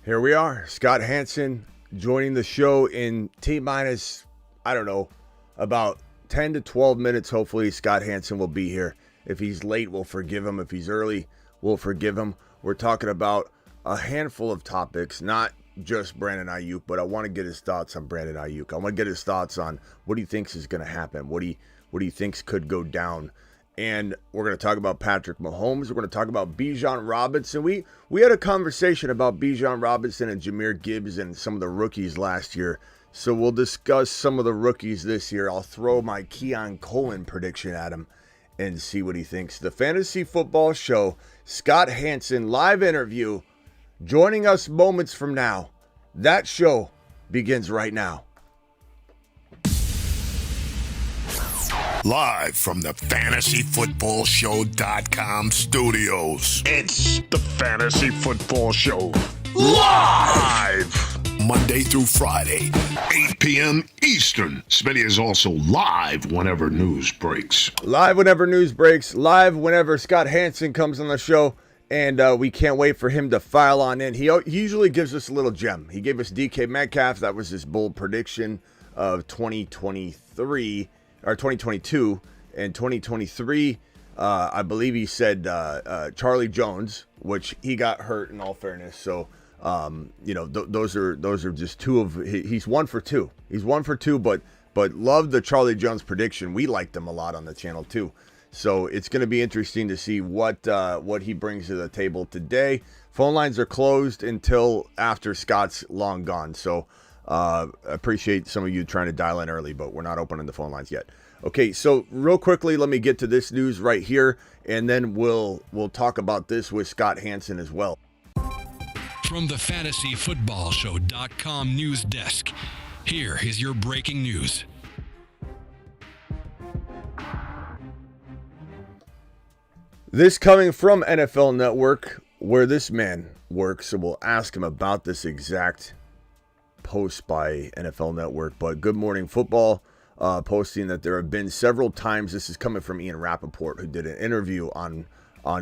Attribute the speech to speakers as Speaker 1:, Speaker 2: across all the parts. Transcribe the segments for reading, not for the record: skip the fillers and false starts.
Speaker 1: Here we are, Scott Hansen joining the show in T-minus, about 10 to 12 minutes. Hopefully Scott Hansen will be here. If he's late, we'll forgive him. If he's early, we'll forgive him. We're talking about a handful of topics, not just Brandon Aiyuk, but I want to get his thoughts on Brandon Aiyuk. I want to get his thoughts on what he thinks is going to happen, what he thinks could go down. And we're going to talk about Patrick Mahomes. We're going to talk about Bijan Robinson. We had a conversation about Bijan Robinson and Jahmyr Gibbs and some of the rookies last year. So we'll discuss some of the rookies this year. I'll throw my Keon Cohen prediction at him and see what he thinks. The Fantasy Football Show, Scott Hansen, live interview, joining us moments from now. That show begins right now.
Speaker 2: Live from the FantasyFootballShow.com studios.
Speaker 3: It's the Fantasy Football Show. Live!
Speaker 2: Monday through Friday, 8 p.m. Eastern. Smitty is also live whenever news breaks.
Speaker 1: Live whenever news breaks. Live whenever Scott Hansen comes on the show. And we can't wait for him to file on in. He usually gives us a little gem. He gave us DK Metcalf. That was his bold prediction of 2023. Or 2022 and 2023, I believe he said Charlie Jones, which he got hurt in all fairness. So, those are just two of he's 1 for 2. He's 1 for 2, but loved the Charlie Jones prediction. We liked him a lot on the channel too. So it's going to be interesting to see what he brings to the table today. Phone lines are closed until after Scott's long gone. So. Appreciate some of you trying to dial in early, but we're not opening the phone lines yet. Okay, so real quickly, let me get to this news right here, and then we'll talk about this with Scott Hansen as well.
Speaker 4: From the FantasyFootballShow.com news desk, here is your breaking news.
Speaker 1: This coming from NFL Network, where this man works, so we'll ask him about this exact post by NFL Network. But Good Morning Football posting that there have been several times, this is coming from Ian Rappaport, who did an interview on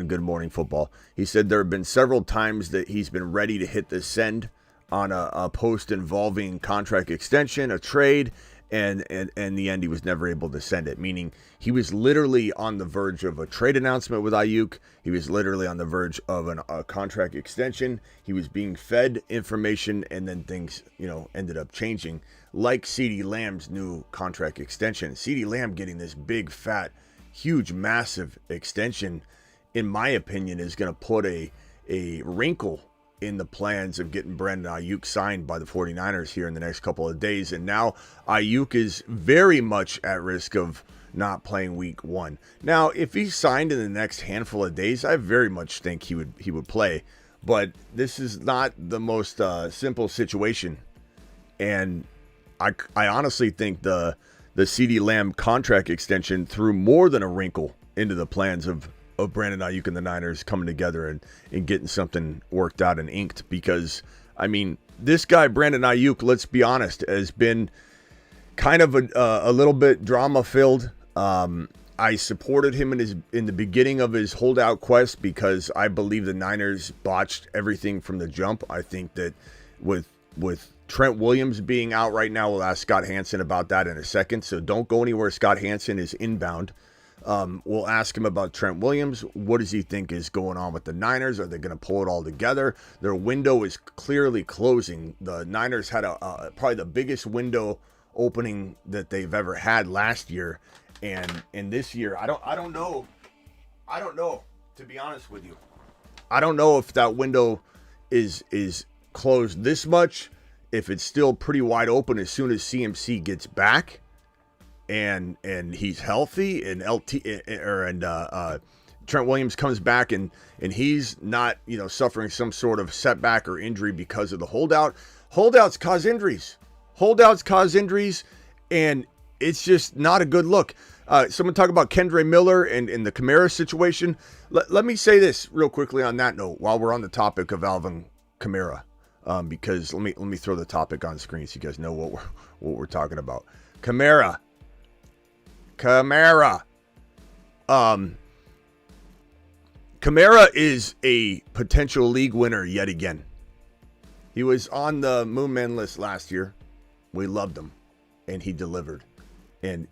Speaker 1: Good Morning Football. He said there have been several times that he's been ready to hit the send on a post involving contract extension, a trade, and in the end he was never able to send it, meaning he was literally on the verge of a trade announcement with Aiyuk. He was literally on the verge of a contract extension. He was being fed information, and then things ended up changing, like CeeDee Lamb's new contract extension. CeeDee Lamb getting this big, fat, huge, massive extension, in my opinion, is going to put a wrinkle in the plans of getting Brandon Aiyuk signed by the 49ers here in the next couple of days. And now Aiyuk is very much at risk of not playing week 1. Now, if he's signed in the next handful of days, I very much think he would play. But this is not the most simple situation. And I honestly think the CeeDee Lamb contract extension threw more than a wrinkle into the plans of Brandon Aiyuk and the Niners coming together and getting something worked out and inked. Because, this guy, Brandon Aiyuk, let's be honest, has been kind of a little bit drama-filled. I supported him in the beginning of his holdout quest because I believe the Niners botched everything from the jump. I think that with Trent Williams being out right now, we'll ask Scott Hansen about that in a second. So don't go anywhere. Scott Hansen is inbound. We'll ask him about Trent Williams. What does he think is going on with the Niners? Are they going to pull it all together? Their window is clearly closing. The Niners had probably the biggest window opening that they've ever had last year, and this year, I don't know. To be honest with you, I don't know if that window is closed this much. If it's still pretty wide open as soon as CMC gets back. And he's healthy, and Trent Williams comes back and he's not suffering some sort of setback or injury because of the holdout. Holdouts cause injuries, and it's just not a good look. Someone talk about Kendre Miller and the Kamara situation. Let me say this real quickly on that note while we're on the topic of Alvin Kamara, because let me throw the topic on screen so you guys know what we're talking about. Kamara. Kamara is a potential league winner yet again. He was on the Moon Man list last year. We loved him, and he delivered. And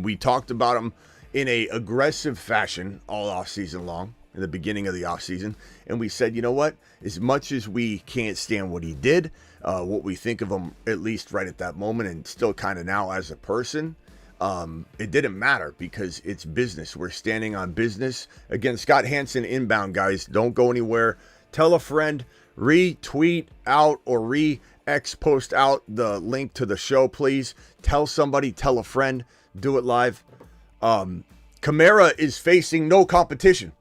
Speaker 1: we talked about him in a aggressive fashion all offseason long, in the beginning of the offseason. And we said, you know what? As much as we can't stand what he did, what we think of him, at least right at that moment, and still kind of now as a person, it didn't matter because it's business. We're standing on business. Again, Scott Hanson inbound, guys. Don't go anywhere. Tell a friend. Retweet out or re-X post out the link to the show, please. Tell somebody, tell a friend, do it live. Kamara is facing no competition.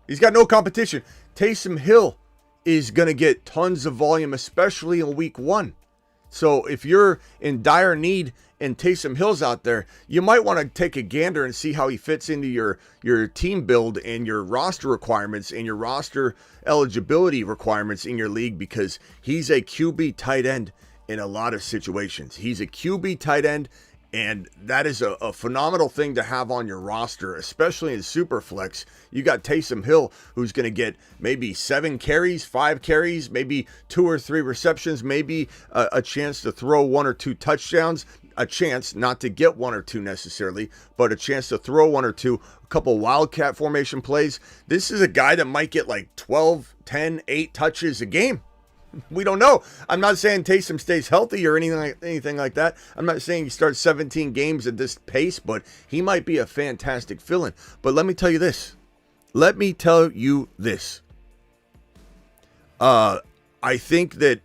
Speaker 1: He's got no competition. Taysom Hill is going to get tons of volume, especially in week 1. So if you're in dire need and Taysom Hill's out there, you might want to take a gander and see how he fits into your team build and your roster requirements and your roster eligibility requirements in your league, because he's a QB tight end in a lot of situations. He's a QB tight end, and that is a phenomenal thing to have on your roster, especially in Superflex. You got Taysom Hill, who's going to get maybe 7 carries, 5 carries, maybe 2 or 3 receptions, maybe a chance to throw 1 or 2 touchdowns, a chance not to get 1 or 2 necessarily, but a chance to throw 1 or 2, a couple wildcat formation plays. This is a guy that might get like 12, 10, 8 touches a game. We don't know. I'm not saying Taysom stays healthy or anything like that. I'm not saying he starts 17 games at this pace, but he might be a fantastic fill-in. But let me tell you this. I think that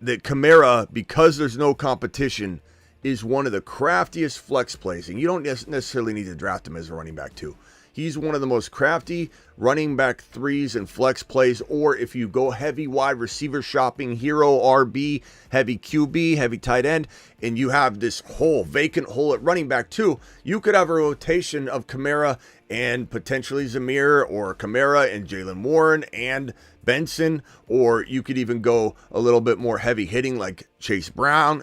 Speaker 1: Kamara, because there's no competition, is one of the craftiest flex plays. And you don't necessarily need to draft him as a running back too. He's one of the most crafty running back threes and flex plays. Or if you go heavy wide receiver shopping, hero RB, heavy QB, heavy tight end, and you have this whole vacant hole at running back too, you could have a rotation of Kamara and potentially Zamir, or Kamara and Jaylen Warren and Benson, or you could even go a little bit more heavy hitting like Chase Brown,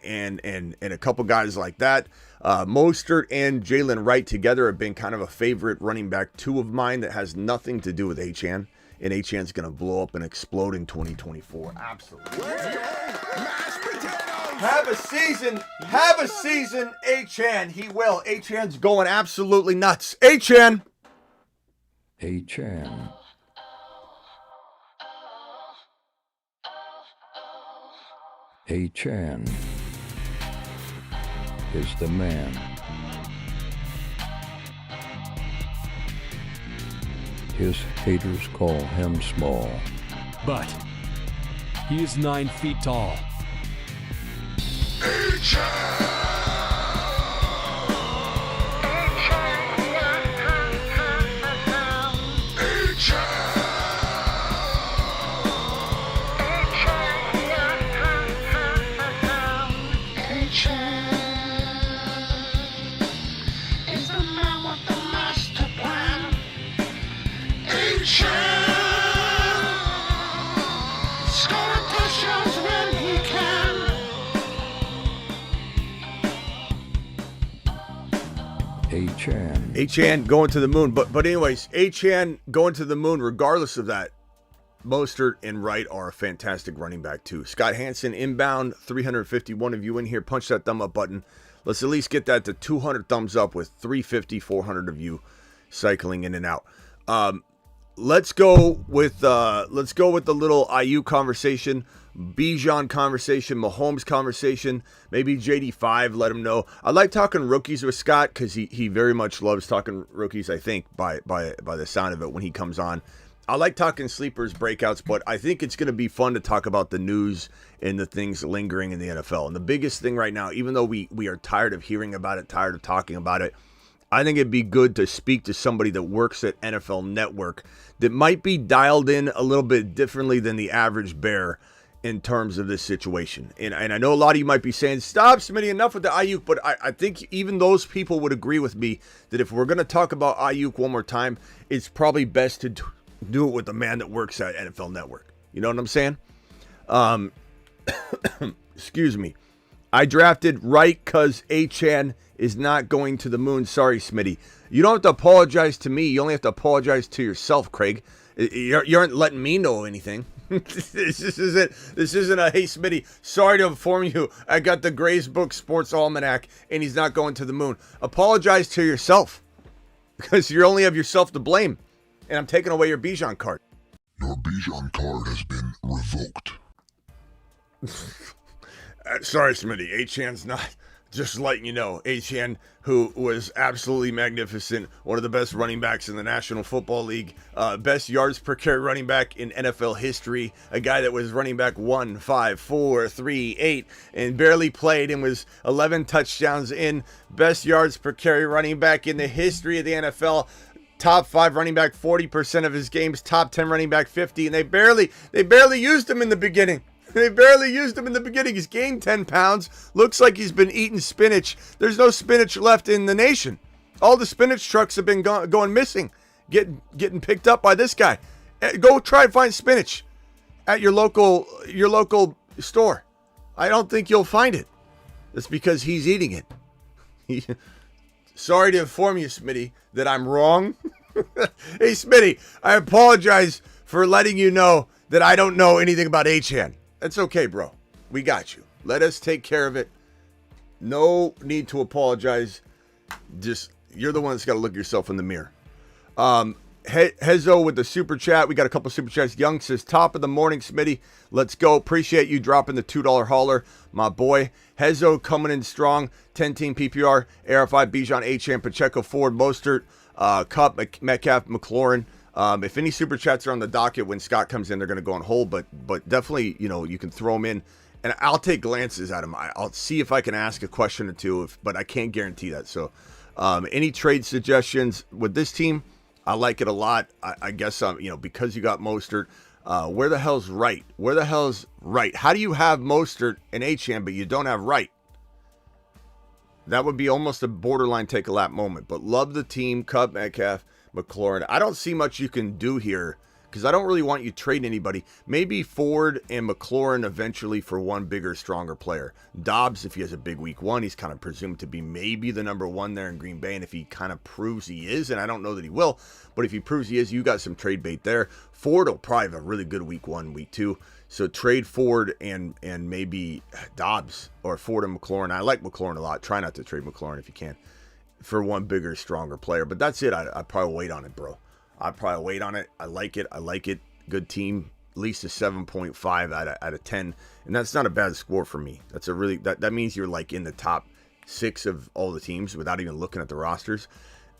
Speaker 1: and a couple guys like that. Mostert and Jalen Wright together have been kind of a favorite running back 2 of mine that has nothing to do with Achane. And Achane's going to blow up and explode in 2024. Absolutely. Have a season, Achane. He will. Achane's going absolutely nuts. Achane.
Speaker 5: Achane is the man. His haters call him small,
Speaker 6: but he is 9 feet tall.
Speaker 1: Achane going to the moon. But anyways, Achane going to the moon. Regardless of that, Mostert and Wright are a fantastic running back too. Scott Hanson inbound, 351 of you in here. Punch that thumb up button. Let's at least get that to 200 thumbs up with 350, 400 of you cycling in and out. Let's go with the little Aiyuk conversation, Bijan conversation, Mahomes conversation, maybe JD5, let him know. I like talking rookies with Scott because he very much loves talking rookies, I think, by the sound of it when he comes on. I like talking sleepers, breakouts, but I think it's going to be fun to talk about the news and the things lingering in the NFL. And the biggest thing right now, even though we are tired of hearing about it, tired of talking about it, I think it'd be good to speak to somebody that works at NFL Network that might be dialed in a little bit differently than the average bear in terms of this situation. And I know a lot of you might be saying, stop, Smitty, enough with the Aiyuk, but I think even those people would agree with me that if we're going to talk about Aiyuk one more time, it's probably best to do it with the man that works at NFL Network. You know what I'm saying? Excuse me. I drafted right because Achane is not going to the moon. Sorry, Smitty. You don't have to apologize to me. You only have to apologize to yourself, Craig. You aren't letting me know anything. This isn't a, hey, Smitty, sorry to inform you, I got the Gray's Book Sports Almanac, and he's not going to the moon. Apologize to yourself, because you only have yourself to blame, and I'm taking away your Bijan card.
Speaker 2: Your Bijan card has been revoked.
Speaker 1: Sorry, Smitty, Achan's not. Just letting you know, Achan, who was absolutely magnificent, one of the best running backs in the National Football League, best yards per carry running back in NFL history, a guy that was running back 1, 5, 4, 3, 8, and barely played and was 11 touchdowns in, best yards per carry running back in the history of the NFL, top 5 running back 40% of his games, top 10 running back 50, and they barely used him in the beginning. They barely used him in the beginning. He's gained 10 pounds. Looks like he's been eating spinach. There's no spinach left in the nation. All the spinach trucks have been going missing, getting picked up by this guy. Go try and find spinach at your local store. I don't think you'll find it. That's because he's eating it. Sorry to inform you, Smitty, that I'm wrong. Hey, Smitty, I apologize for letting you know that I don't know anything about Achan. That's okay, bro. We got you. Let us take care of it. No need to apologize. Just, you're the one that's got to look yourself in the mirror. Hezo with the super chat. We got a couple super chats. Young says, top of the morning, Smitty. Let's go. Appreciate you dropping the $2 hauler, my boy. Hezo coming in strong. 10-team PPR. AR5, Bijan, Achan, Pacheco, Ford, Mostert, Cup, Metcalf, McLaurin. If any super chats are on the docket when Scott comes in, they're going to go on hold, but definitely, you can throw them in, and I'll take glances at them. I'll see if I can ask a question or two, but I can't guarantee that. So, any trade suggestions with this team? I like it a lot. I guess, because you got Mostert, where the hell's Wright? Where the hell's Wright? How do you have Mostert and Achan, but you don't have Wright? That would be almost a borderline take a lap moment, but love the team, Cup, Metcalf, McLaurin. I don't see much you can do here because I don't really want you trading anybody. Maybe Ford and McLaurin eventually for one bigger, stronger player. Dobbs, if he has a big week 1, he's kind of presumed to be maybe the number 1 there in Green Bay. And if he kind of proves he is, and I don't know that he will, but if he proves he is, you got some trade bait there. Ford will probably have a really good week 1, week 2. So trade Ford and maybe Dobbs or Ford and McLaurin. I like McLaurin a lot. Try not to trade McLaurin if you can for one bigger, stronger player. But that's it. I'd probably wait on it, bro. I'd probably wait on it. I like it. Good team. At least a 7.5 out of 10. And that's not a bad score for me. That's a really, that means you're like in the top 6 of all the teams without even looking at the rosters.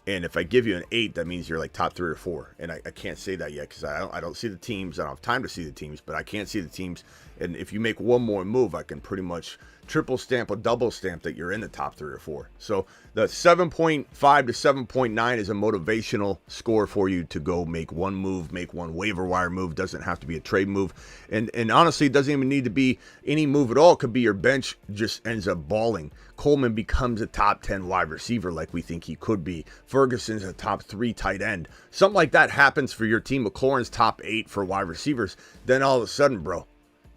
Speaker 1: And if I give you an 8, that means you're like top 3 or 4. And I can't say that yet because I don't see the teams. I don't have time to see the teams, but I can't see the teams. And if you make one more move, I can pretty much triple stamp or double stamp that you're in the top 3 or 4. So the 7.5 to 7.9 is a motivational score for you to go make one move, make one waiver wire move. Doesn't have to be a trade move. And honestly, it doesn't even need to be any move at all. It could be your bench just ends up balling. Coleman becomes a top 10 wide receiver like we think he could be. Ferguson's a top 3 tight end. Something like that happens for your team. McLaurin's top 8 for wide receivers. Then all of a sudden, bro,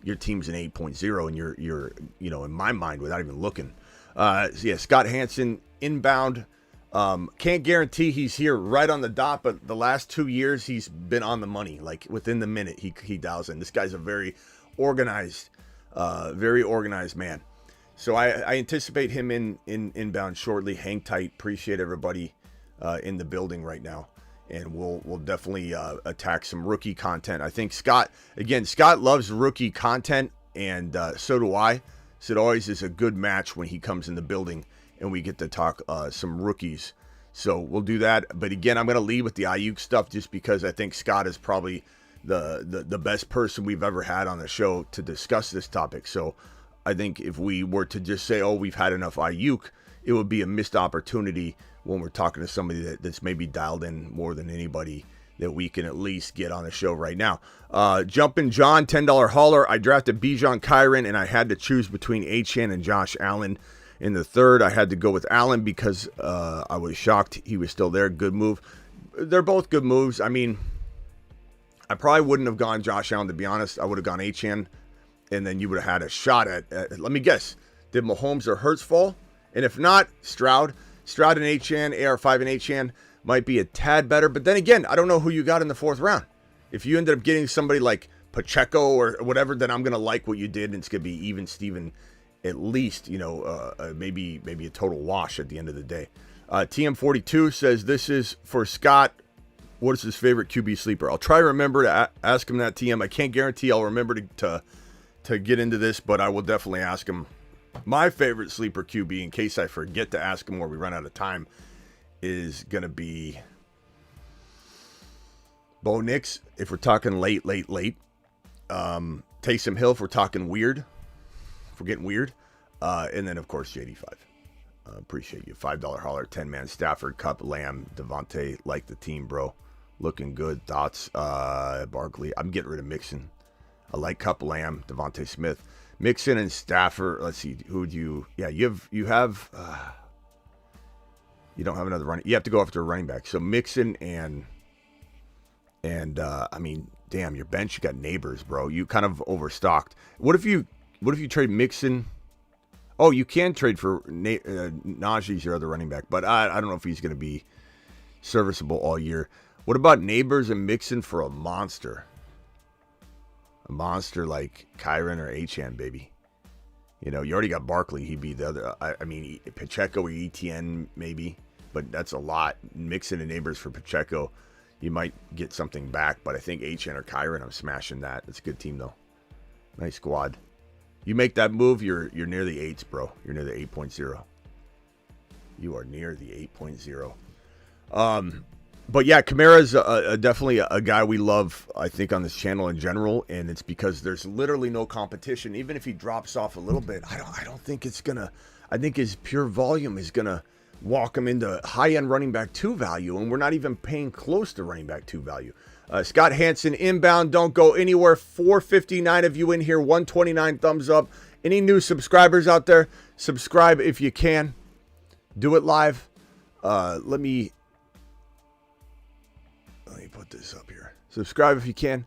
Speaker 1: your team's an 8.0 and you're in my mind without even looking. So yeah, Scott Hanson inbound. Can't guarantee he's here right on the dot, but the last 2 years he's been on the money. Like within the minute he dials in. This guy's a very organized man. So I anticipate him in inbound shortly. Hang tight. Appreciate everybody in the building right now. And we'll definitely attack some rookie content. I think Scott loves rookie content, and so do I. So it always is a good match when he comes in the building and we get to talk some rookies. So we'll do that. But again, I'm going to lead with the Aiyuk stuff just because I think Scott is probably the best person we've ever had on the show to discuss this topic. So I think if we were to just say, oh, we've had enough Aiyuk, it would be a missed opportunity when we're talking to somebody that's maybe dialed in more than anybody that we can at least get on the show right now. Jumpin' John, $10 hauler. I drafted Bijan, Kyron, and I had to choose between Achan and Josh Allen. In the third, I had to go with Allen because I was shocked he was still there. Good move. They're both good moves. I mean, I probably wouldn't have gone Josh Allen, to be honest. I would have gone Achan, and then you would have had a shot at let me guess, did Mahomes or Hurts fall? And if not, Stroud and Achan, AR5 and Achan might be a tad better. But then again, I don't know who you got in the 4th round. If you ended up getting somebody like Pacheco or whatever, then I'm going to like what you did, and it's going to be even Steven, at least, maybe a total wash at the end of the day. TM42 says, this is for Scott. What is his favorite QB sleeper? I'll try to remember to ask him that, TM. I can't guarantee I'll remember to get into this, but I will definitely ask him. My favorite sleeper QB, in case I forget to ask him or we run out of time, is going to be Bo Nix, if we're talking late. Taysom Hill, if we're talking weird. If we're getting weird. And then, of course, JD5. Appreciate you. $5 holler, 10-man Stafford, Cup, Lamb, Devontae. Like the team, bro. Looking good. Thoughts? Barkley. I'm getting rid of Mixon. I like Cup, Lamb, Devontae Smith. Mixon and Stafford. Let's see. Who would you... Yeah, you have... you don't have another running... You have to go after a running back. So Mixon and I mean, damn, your bench, you got Neighbors, bro. You kind of overstocked. What if you trade Mixon? Oh, you can trade for Najee's your other running back, but I don't know if he's going to be serviceable all year. What about Neighbors and Mixon for a monster? A monster like Kyron or Achan, baby. You already got Barkley. He'd be the other. I mean, Pacheco or ETN maybe, but that's a lot. Mixon and Neighbors for Pacheco. You might get something back, but I think Achan or Kyron, I'm smashing that. It's a good team, though. Nice squad. You make that move, you're near the 8s, bro. You're near the 8.0. You are near the 8.0. But yeah, Kamara's definitely a guy we love, I think, on this channel in general, and it's because there's literally no competition. Even if he drops off a little bit, I don't think it's gonna. I think his pure volume is gonna walk him into high-end running back 2 value, and we're not even paying close to running back 2 value. Scott Hansen, inbound, don't go anywhere. 459 of you in here, 129 thumbs up. Any new subscribers out there, subscribe if you can. Do it live. Let me put this up here. Subscribe if you can.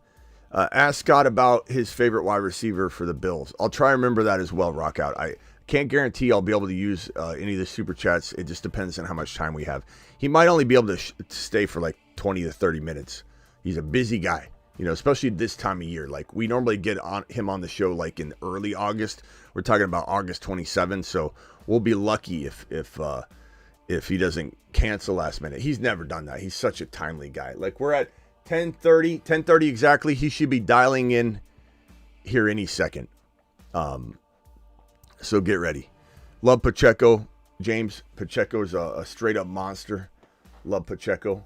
Speaker 1: Ask Scott about his favorite wide receiver for the Bills. I'll try to remember that as well, Rockout. I can't guarantee I'll be able to use any of the super chats. It just depends on how much time we have. He might only be able to stay for like 20 to 30 minutes. He's a busy guy, especially this time of year. Like, we normally get him on the show like in early August. We're talking about August 27th, so we'll be lucky if he doesn't cancel last minute. He's never done that. He's such a timely guy. Like, we're at 10:30 exactly. He should be dialing in here any second. So get ready. Love Pacheco. James, Pacheco's a straight up monster. Love Pacheco.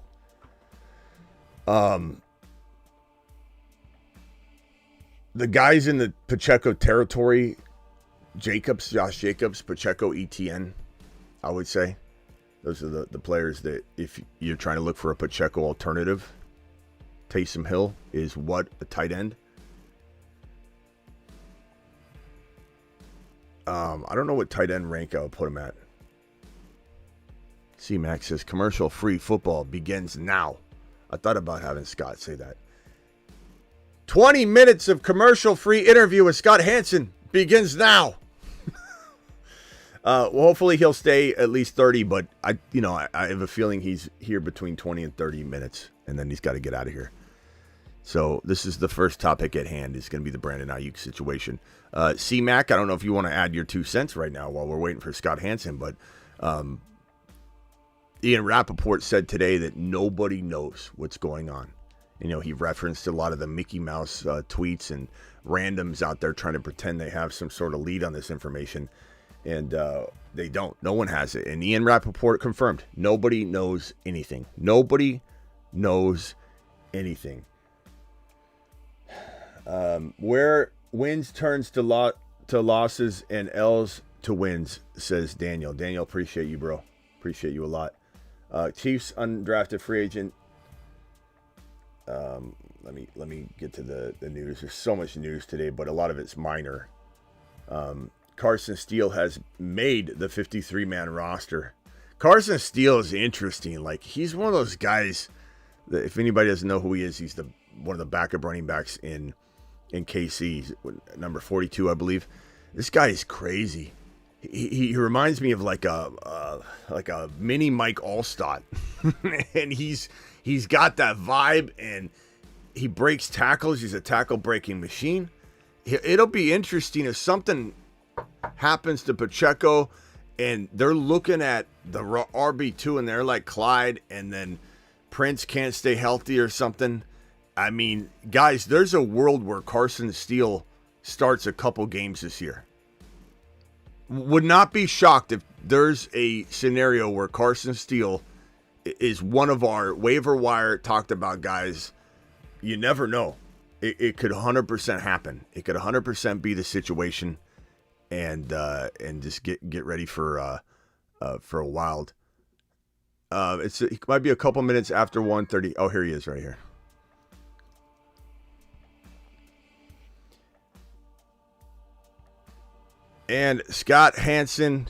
Speaker 1: The guys in the Pacheco territory, Josh Jacobs, Pacheco, ETN, I would say. Those are the players that, if you're trying to look for a Pacheco alternative, Taysom Hill is what, a tight end? I don't know what tight end rank I would put him at. C-Max says, commercial-free football begins now. I thought about having Scott say that. 20 minutes of commercial-free interview with Scott Hansen begins now. Well, hopefully he'll stay at least 30, but I have a feeling he's here between 20 and 30 minutes, and then he's got to get out of here. So this is the first topic at hand. It's going to be the Brandon Aiyuk situation. C-Mac, I don't know if you want to add your 2 cents right now while we're waiting for Scott Hansen, but Ian Rappaport said today that nobody knows what's going on. He referenced a lot of the Mickey Mouse tweets and randoms out there trying to pretend they have some sort of lead on this information, and they don't. No one has it. And Ian Rappaport confirmed, nobody knows anything. Nobody knows anything. Where wins turns to losses and L's to wins, says Daniel. Daniel, appreciate you, bro. Appreciate you a lot. Chiefs undrafted free agent. Let me get to the news. There's so much news today, but a lot of it's minor. Carson Steele has made the 53-man roster. Carson Steele is interesting. Like, he's one of those guys that, if anybody doesn't know who he is, he's one of the backup running backs in KC. He's number 42, I believe. This guy is crazy. He reminds me of like a mini Mike Allstott, and he's got that vibe, and He breaks tackles. He's a tackle breaking machine. It'll be interesting if something happens to Pacheco and they're looking at the RB2 and they're like Clyde and then Prince can't stay healthy or something. I mean, guys, there's a world where Carson Steele starts a couple games this year. Would not be shocked if there's a scenario where Carson Steele is one of our waiver wire talked about guys. You never know. It could 100% happen. It could 100% be the situation, and just get ready for a wild. It might be a couple minutes after 1:30. Oh, here he is, right here. And Scott Hansen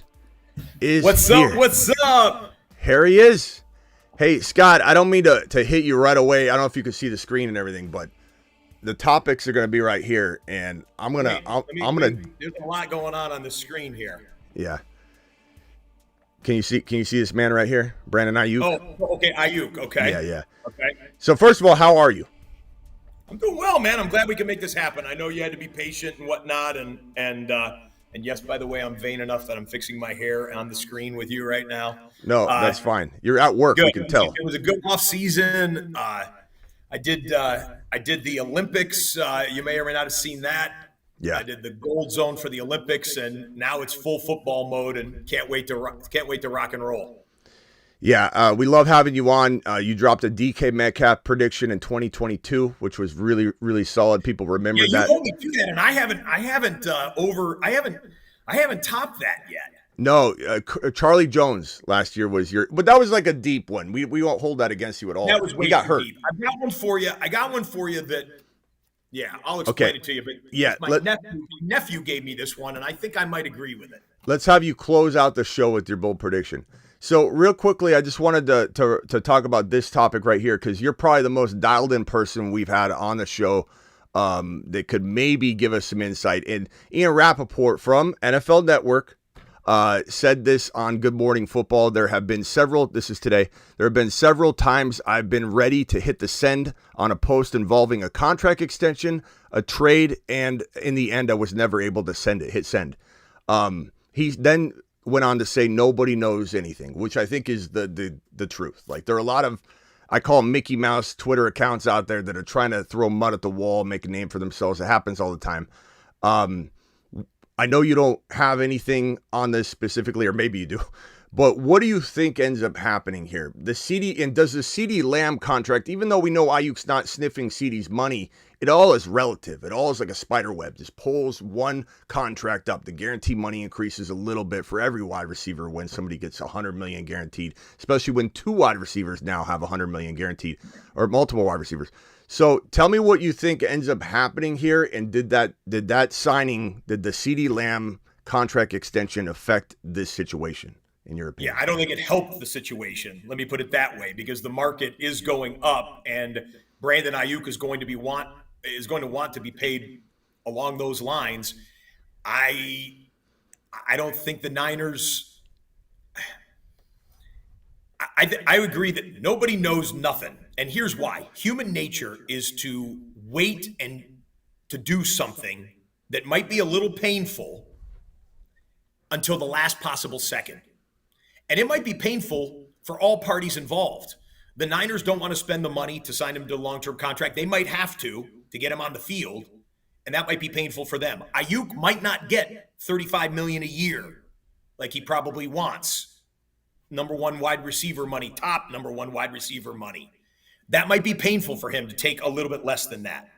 Speaker 1: is here.
Speaker 7: What's up?
Speaker 1: Here he is. Hey, Scott, I don't mean to hit you right away. I don't know if you can see the screen and everything, but the topics are going to be right here, and I'm gonna.
Speaker 7: There's a lot going on the screen here.
Speaker 1: Yeah. Can you see this man right here, Brandon Aiyuk?
Speaker 7: Oh, okay, Aiyuk. Okay.
Speaker 1: Yeah.
Speaker 7: Okay.
Speaker 1: So first of all, how are you?
Speaker 7: I'm doing well, man. I'm glad we can make this happen. I know you had to be patient and whatnot, and yes, by the way, I'm vain enough that I'm fixing my hair on the screen with you right now.
Speaker 1: No, that's fine. You're at work.
Speaker 7: Good.
Speaker 1: We can tell.
Speaker 7: It was a good off season. I did the Olympics. You may or may not have seen that.
Speaker 1: Yeah.
Speaker 7: I did the gold zone for the Olympics, and now it's full football mode, and can't wait to rock and roll.
Speaker 1: Yeah, we love having you on. You dropped a DK Metcalf prediction in 2022, which was really, really solid. People remember that.
Speaker 7: You only do that, and I haven't topped that yet.
Speaker 1: No, Charlie Jones last year was but that was like a deep one. We won't hold that against you at all.
Speaker 7: That was
Speaker 1: he got hurt.
Speaker 7: Deep. I got one for you that. Yeah, I'll explain it to you. But
Speaker 1: yeah,
Speaker 7: my nephew gave me this one, and I think I might agree with it.
Speaker 1: Let's have you close out the show with your bold prediction. So real quickly, I just wanted to talk about this topic right here because you're probably the most dialed in person we've had on the show that could maybe give us some insight. And Ian Rappaport from NFL Network said this on Good Morning Football. There have been several times I've been ready to hit the send on a post involving a contract extension, a trade, and in the end, I was never able to hit send. He then went on to say nobody knows anything, which I think is the truth. Like there are a lot of, I call them Mickey Mouse Twitter accounts out there that are trying to throw mud at the wall, make a name for themselves. It happens all the time. I know you don't have anything on this specifically, or maybe you do, but what do you think ends up happening here? Does the CeeDee Lamb contract, even though we know Aiyuk's not sniffing CeeDee's money, it all is relative. It all is like a spider web. Just pulls one contract up. The guarantee money increases a little bit for every wide receiver when somebody gets $100 million guaranteed, especially when two wide receivers now have $100 million guaranteed, or multiple wide receivers. So tell me what you think ends up happening here, and did the CeeDee Lamb contract extension affect this situation, in your opinion?
Speaker 7: Yeah, I don't think it helped the situation. Let me put it that way, because the market is going up, and Brandon Aiyuk is going to want to be paid along those lines. I don't think the Niners. I agree that nobody knows nothing. And here's why. Human nature is to wait and to do something that might be a little painful until the last possible second. And it might be painful for all parties involved. The Niners don't want to spend the money to sign him to a long-term contract. They might have to get him on the field, and that might be painful for them. Aiyuk might not get $35 million a year like he probably wants. Number one wide receiver money, top number one wide receiver money. That might be painful for him to take a little bit less than that.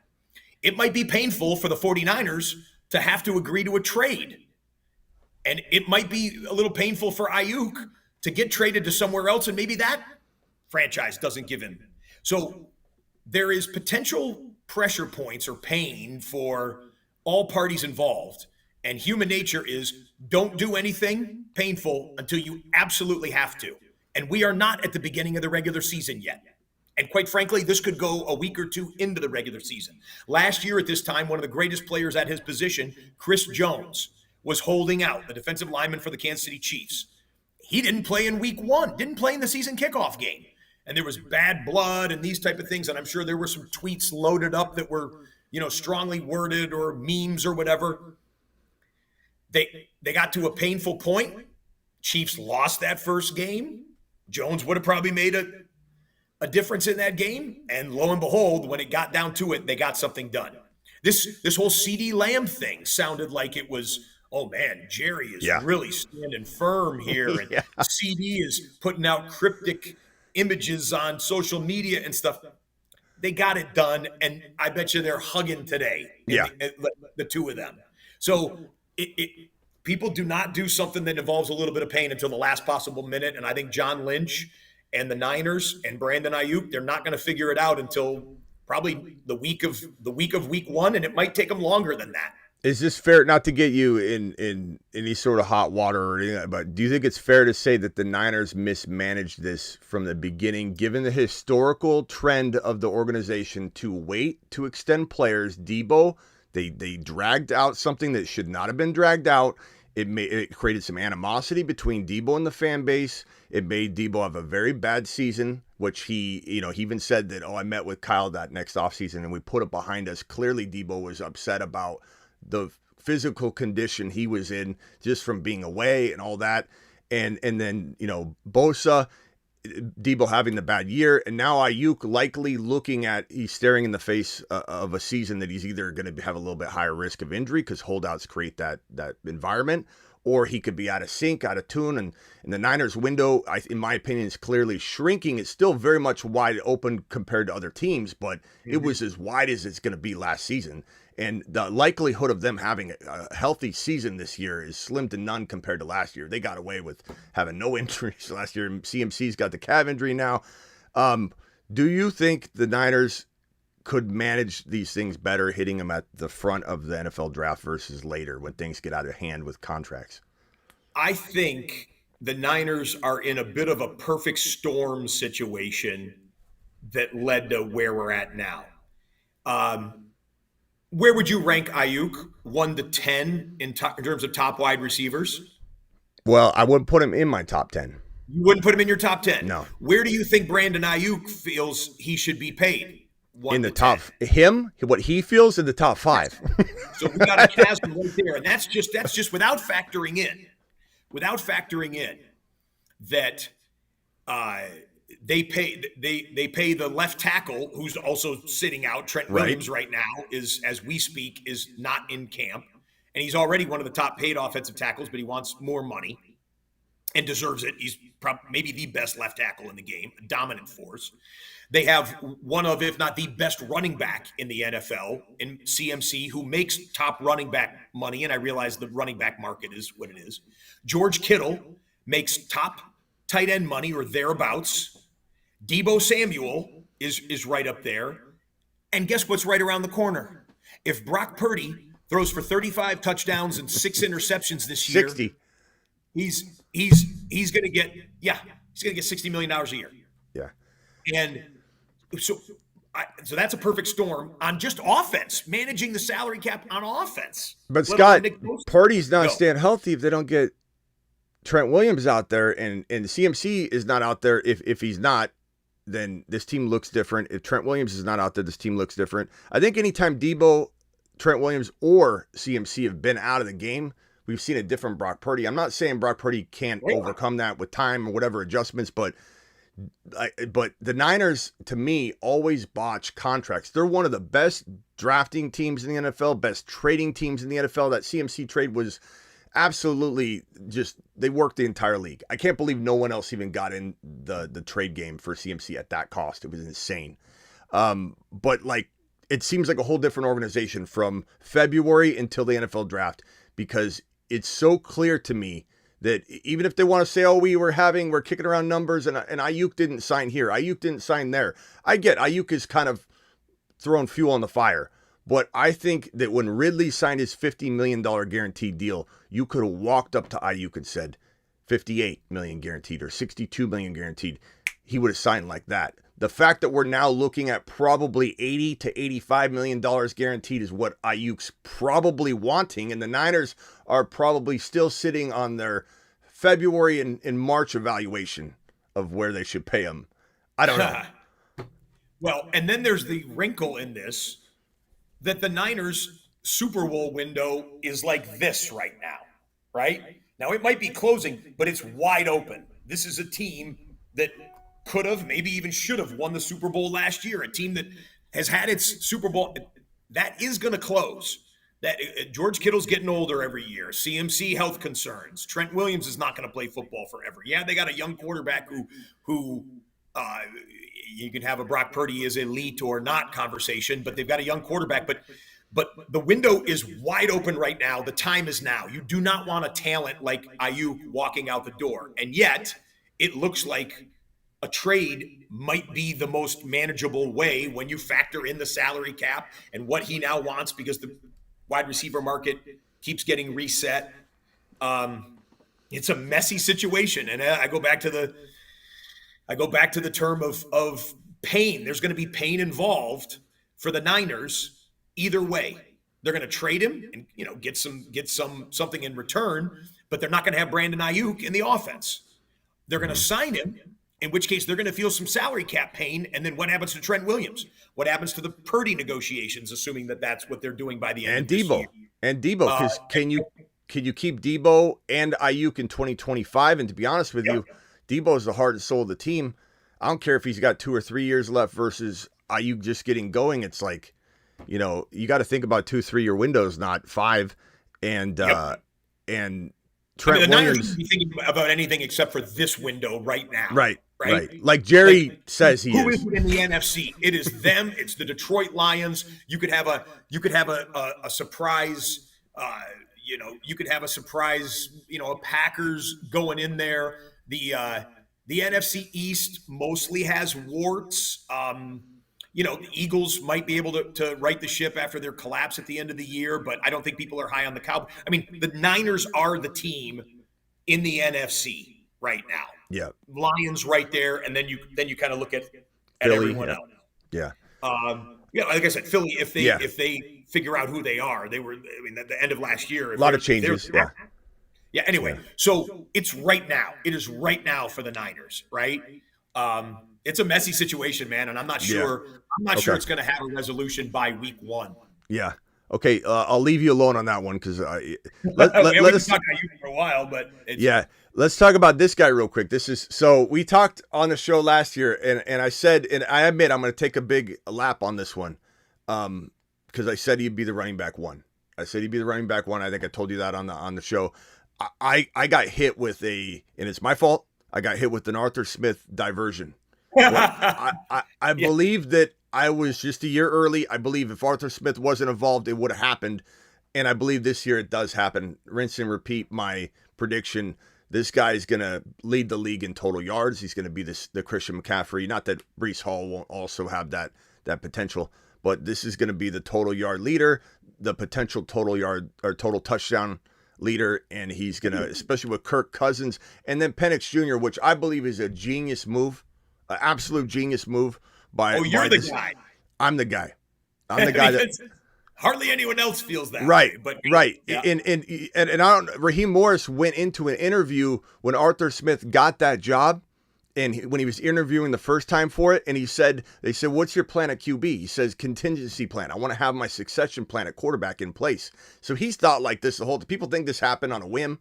Speaker 7: It might be painful for the 49ers to have to agree to a trade. And it might be a little painful for Aiyuk to get traded to somewhere else, and maybe that franchise doesn't give him. So there is potential pressure points or pain for all parties involved. And human nature is don't do anything painful until you absolutely have to. And we are not at the beginning of the regular season yet. And quite frankly, this could go a week or two into the regular season. Last year at this time, one of the greatest players at his position, Chris Jones, was holding out, the defensive lineman for the Kansas City Chiefs. He didn't play in week one, didn't play in the season kickoff game. and there was bad blood and these type of things, and I'm sure there were some tweets loaded up that were, strongly worded or memes or whatever. They got to a painful point. Chiefs lost that first game. Jones would have probably made a difference in that game, and lo and behold, when it got down to it, they got something done. This whole CeeDee Lamb thing sounded like it was, oh man, Jerry is really standing firm here, and CD is putting out cryptic images on social media and stuff. They got it done, and I bet you they're hugging today. The two of them. So people do not do something that involves a little bit of pain until the last possible minute, and I think John Lynch and the Niners and Brandon Aiyuk, they're not going to figure it out until probably the week of week one, and it might take them longer than that.
Speaker 1: Is this fair, not to get you in any sort of hot water or anything, but do you think it's fair to say that the Niners mismanaged this from the beginning, given the historical trend of the organization to wait to extend players? Debo, they dragged out something that should not have been dragged out. It created some animosity between Debo and the fan base. It made Debo have a very bad season, which he even said that, I met with Kyle that next offseason and we put it behind us. Clearly, Debo was upset about the physical condition he was in just from being away and all that. And then, Bosa, Debo having the bad year, and now Aiyuk likely he's staring in the face of a season that he's either going to have a little bit higher risk of injury because holdouts create that environment, or he could be out of sync, out of tune. And the Niners window, in my opinion, is clearly shrinking. It's still very much wide open compared to other teams, but it was as wide as it's going to be last season. And the likelihood of them having a healthy season this year is slim to none compared to last year. They got away with having no injuries last year. CMC's got the calf injury now. Do you think the Niners could manage these things better, hitting them at the front of the NFL draft versus later when things get out of hand with contracts?
Speaker 7: I think the Niners are in a bit of a perfect storm situation that led to where we're at now. Where would you rank Aiyuk, 1 to 10 in terms of top wide receivers?
Speaker 1: Well, I wouldn't put him in my top 10.
Speaker 7: You wouldn't put him in your top 10?
Speaker 1: No.
Speaker 7: Where do you think Brandon Aiyuk feels he should be paid?
Speaker 1: In the top, 10? What he feels in the top 5.
Speaker 7: So we got a chasm right there, and that's just without factoring in that they pay the left tackle who's also sitting out. Trent Williams right now is, as we speak, is not in camp, and he's already one of the top paid offensive tackles, but he wants more money and deserves it. He's maybe the best left tackle in the game, a dominant force. They have one of, if not the best running back in the NFL in CMC, who makes top running back money, and I realize the running back market is what it is. George Kittle makes top tight end money or thereabouts. Debo Samuel is right up there. And guess what's right around the corner? If Brock Purdy throws for 35 touchdowns and 6 interceptions this year,
Speaker 1: 60.
Speaker 7: He's going to get $60 million a year.
Speaker 1: Yeah.
Speaker 7: And so that's a perfect storm on just offense, managing the salary cap on offense.
Speaker 1: But Scott, Purdy's not staying healthy if they don't get Trent Williams out there, and CMC is not out there. If he's not, then this team looks different. If Trent Williams is not out there, this team looks different. I think anytime Debo, Trent Williams, or CMC have been out of the game, we've seen a different Brock Purdy. I'm not saying Brock Purdy can't overcome that with time or whatever adjustments, but the Niners, to me, always botch contracts. They're one of the best drafting teams in the NFL, best trading teams in the NFL. That CMC trade was absolutely just, they worked the entire league. I can't believe no one else even got in the trade game for CMC at that cost. It was insane. But it seems like a whole different organization from February until the NFL draft, because it's so clear to me that even if they want to say, we're kicking around numbers and Aiyuk didn't sign here, Aiyuk didn't sign there. I get Aiyuk is kind of throwing fuel on the fire. But I think that when Ridley signed his $50 million guaranteed deal, you could have walked up to Aiyuk and said, $58 million guaranteed or $62 million guaranteed. He would have signed like that. The fact that we're now looking at probably $80 to $85 million guaranteed is what Aiyuk's probably wanting, and the Niners are probably still sitting on their February and March evaluation of where they should pay him. I don't know.
Speaker 7: Well, and then there's the wrinkle in this that the Niners Super Bowl window is like this right now, right? Now it might be closing, but it's wide open. This is a team that could have, maybe even should have won the Super Bowl last year, a team that has had its Super Bowl. That is going to close. That George Kittle's getting older every year. CMC health concerns. Trent Williams is not going to play football forever. Yeah, they got a young quarterback who you can have a Brock Purdy is elite or not conversation, but they've got a young quarterback. But the window is wide open right now. The time is now. You do not want a talent like Aiyuk walking out the door. And yet, it looks like a trade might be the most manageable way when you factor in the salary cap and what he now wants because the wide receiver market keeps getting reset. It's a messy situation. And I go back to the term of pain. There's going to be pain involved for the Niners either way. They're going to trade him and get something in return, but they're not going to have Brandon Aiyuk in the offense. They're going to sign him, in which case they're going to feel some salary cap pain. And then what happens to Trent Williams? What happens to the Purdy negotiations, assuming that that's what they're doing by the end of this year?
Speaker 1: And Debo, because can you keep Debo and Aiyuk in 2025? And to be honest with you, Debo is the heart and soul of the team. I don't care if he's got 2 or 3 years left versus Aiyuk just getting going. It's like, you got to think about 2-3 year windows, not 5. And and Trent
Speaker 7: the Niners
Speaker 1: Williams
Speaker 7: shouldn't be thinking about anything except for this window right now.
Speaker 1: Right. Like Jerry says he
Speaker 7: who
Speaker 1: is.
Speaker 7: Who is in the NFC? It is them. It's the Detroit Lions. You could have a surprise. You could have a surprise. A Packers going in there. The NFC East mostly has warts. The Eagles might be able to right the ship after their collapse at the end of the year, but I don't think people are high on the Cowboys. I mean, the Niners are the team in the NFC right now.
Speaker 1: Yeah.
Speaker 7: Lions right there, and then you kind of look at
Speaker 1: Philly,
Speaker 7: everyone else.
Speaker 1: Yeah.
Speaker 7: Like I said, Philly, if they figure out who they are, at the end of last year.
Speaker 1: A lot of changes.
Speaker 7: Yeah. Anyway, so it's right now. It is right now for the Niners, right? It's a messy situation, man, and I'm not sure. I'm not sure it's going to have a resolution by week 1.
Speaker 1: Yeah. Okay. I'll leave you alone on that one because
Speaker 7: we can talk about you for a while, but
Speaker 1: let's talk about this guy real quick. So we talked on the show last year, and I said, and I admit I'm going to take a big lap on this one, because I said he'd be the running back 1. I think I told you that on the show. I got hit with and it's my fault. I got hit with an Arthur Smith diversion. Well, I believe that I was just a year early. I believe if Arthur Smith wasn't involved, it would have happened. And I believe this year it does happen. Rinse and repeat my prediction. This guy is going to lead the league in total yards. He's going to be the Christian McCaffrey. Not that Breece Hall won't also have that potential, but this is going to be the total yard leader, the potential total yard or total touchdown leader. And he's going to, especially with Kirk Cousins and then Penix Jr., which I believe is a genius move. An absolute genius move by.
Speaker 7: Oh, you're the guy.
Speaker 1: I'm the guy. I'm the guy that
Speaker 7: hardly anyone else feels that.
Speaker 1: Right,
Speaker 7: way, but
Speaker 1: right.
Speaker 7: Yeah.
Speaker 1: And I don't. Raheem Morris went into an interview when Arthur Smith got that job, and when he was interviewing the first time for it, and they said, "What's your plan at QB?" He says, "Contingency plan. I want to have my succession plan at quarterback in place." So he's thought like this the whole. People think this happened on a whim,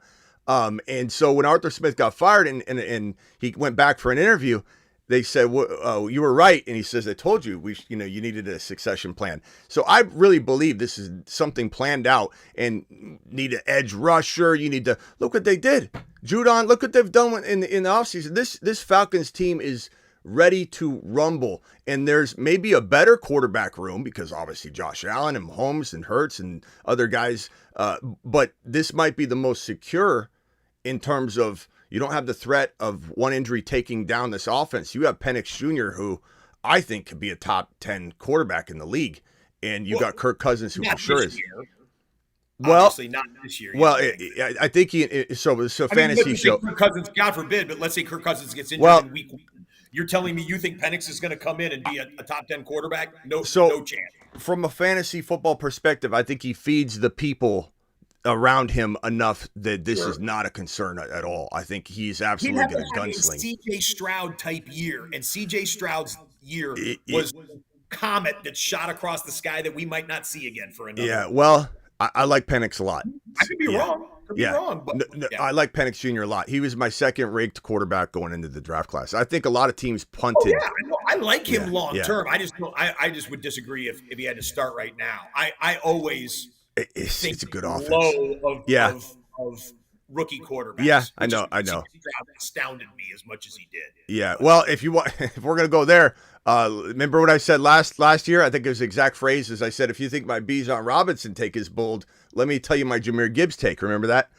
Speaker 1: and so when Arthur Smith got fired and he went back for an interview. They said, well, you were right. And he says, I told you, you needed a succession plan. So I really believe this is something planned out and need an edge rusher. You need to look what they did. Judon, look what they've done in the offseason. This Falcons team is ready to rumble. And there's maybe a better quarterback room because obviously Josh Allen and Mahomes and Hurts and other guys. But this might be the most secure in terms of, you don't have the threat of one injury taking down this offense. You have Penix Jr., who I think could be a top 10 quarterback in the league. And you got Kirk Cousins, who for sure is.
Speaker 7: Well, obviously not this year.
Speaker 1: Well, I think fantasy show.
Speaker 7: Kirk Cousins, God forbid, but let's say Kirk Cousins gets injured in week 1. You're telling me you think Penix is going to come in and be a top 10 quarterback? No chance.
Speaker 1: From a fantasy football perspective, I think he feeds the people around him enough that this is not a concern at all. I think he's absolutely going to gunsling.
Speaker 7: C.J. Stroud type year, and C.J. Stroud's year was comet that shot across the sky that we might not see again for another.
Speaker 1: Yeah, well, I like Penix a lot.
Speaker 7: I could be wrong. But,
Speaker 1: I like Penix Jr. a lot. He was my second-ranked quarterback going into the draft class. I think a lot of teams punted.
Speaker 7: I like him long term. I just would disagree if he had to start right now. I always
Speaker 1: it's a good offense.
Speaker 7: Low of rookie quarterbacks.
Speaker 1: Yeah, I know.
Speaker 7: Astounded me as much as he did.
Speaker 1: Yeah. Well, if we're gonna go there, remember what I said last year? I think it was the exact phrase as I said. If you think my Bijan Robinson take is bold, let me tell you my Jahmyr Gibbs take. Remember that?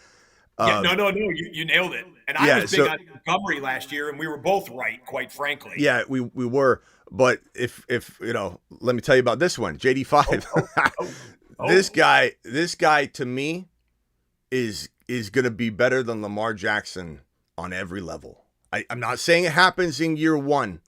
Speaker 7: No. You nailed it. And I was big on Montgomery last year, and we were both right, quite frankly.
Speaker 1: Yeah, we were. But if let me tell you about this one, JD5. This guy to me is going to be better than Lamar Jackson on every level. I'm not saying it happens in year one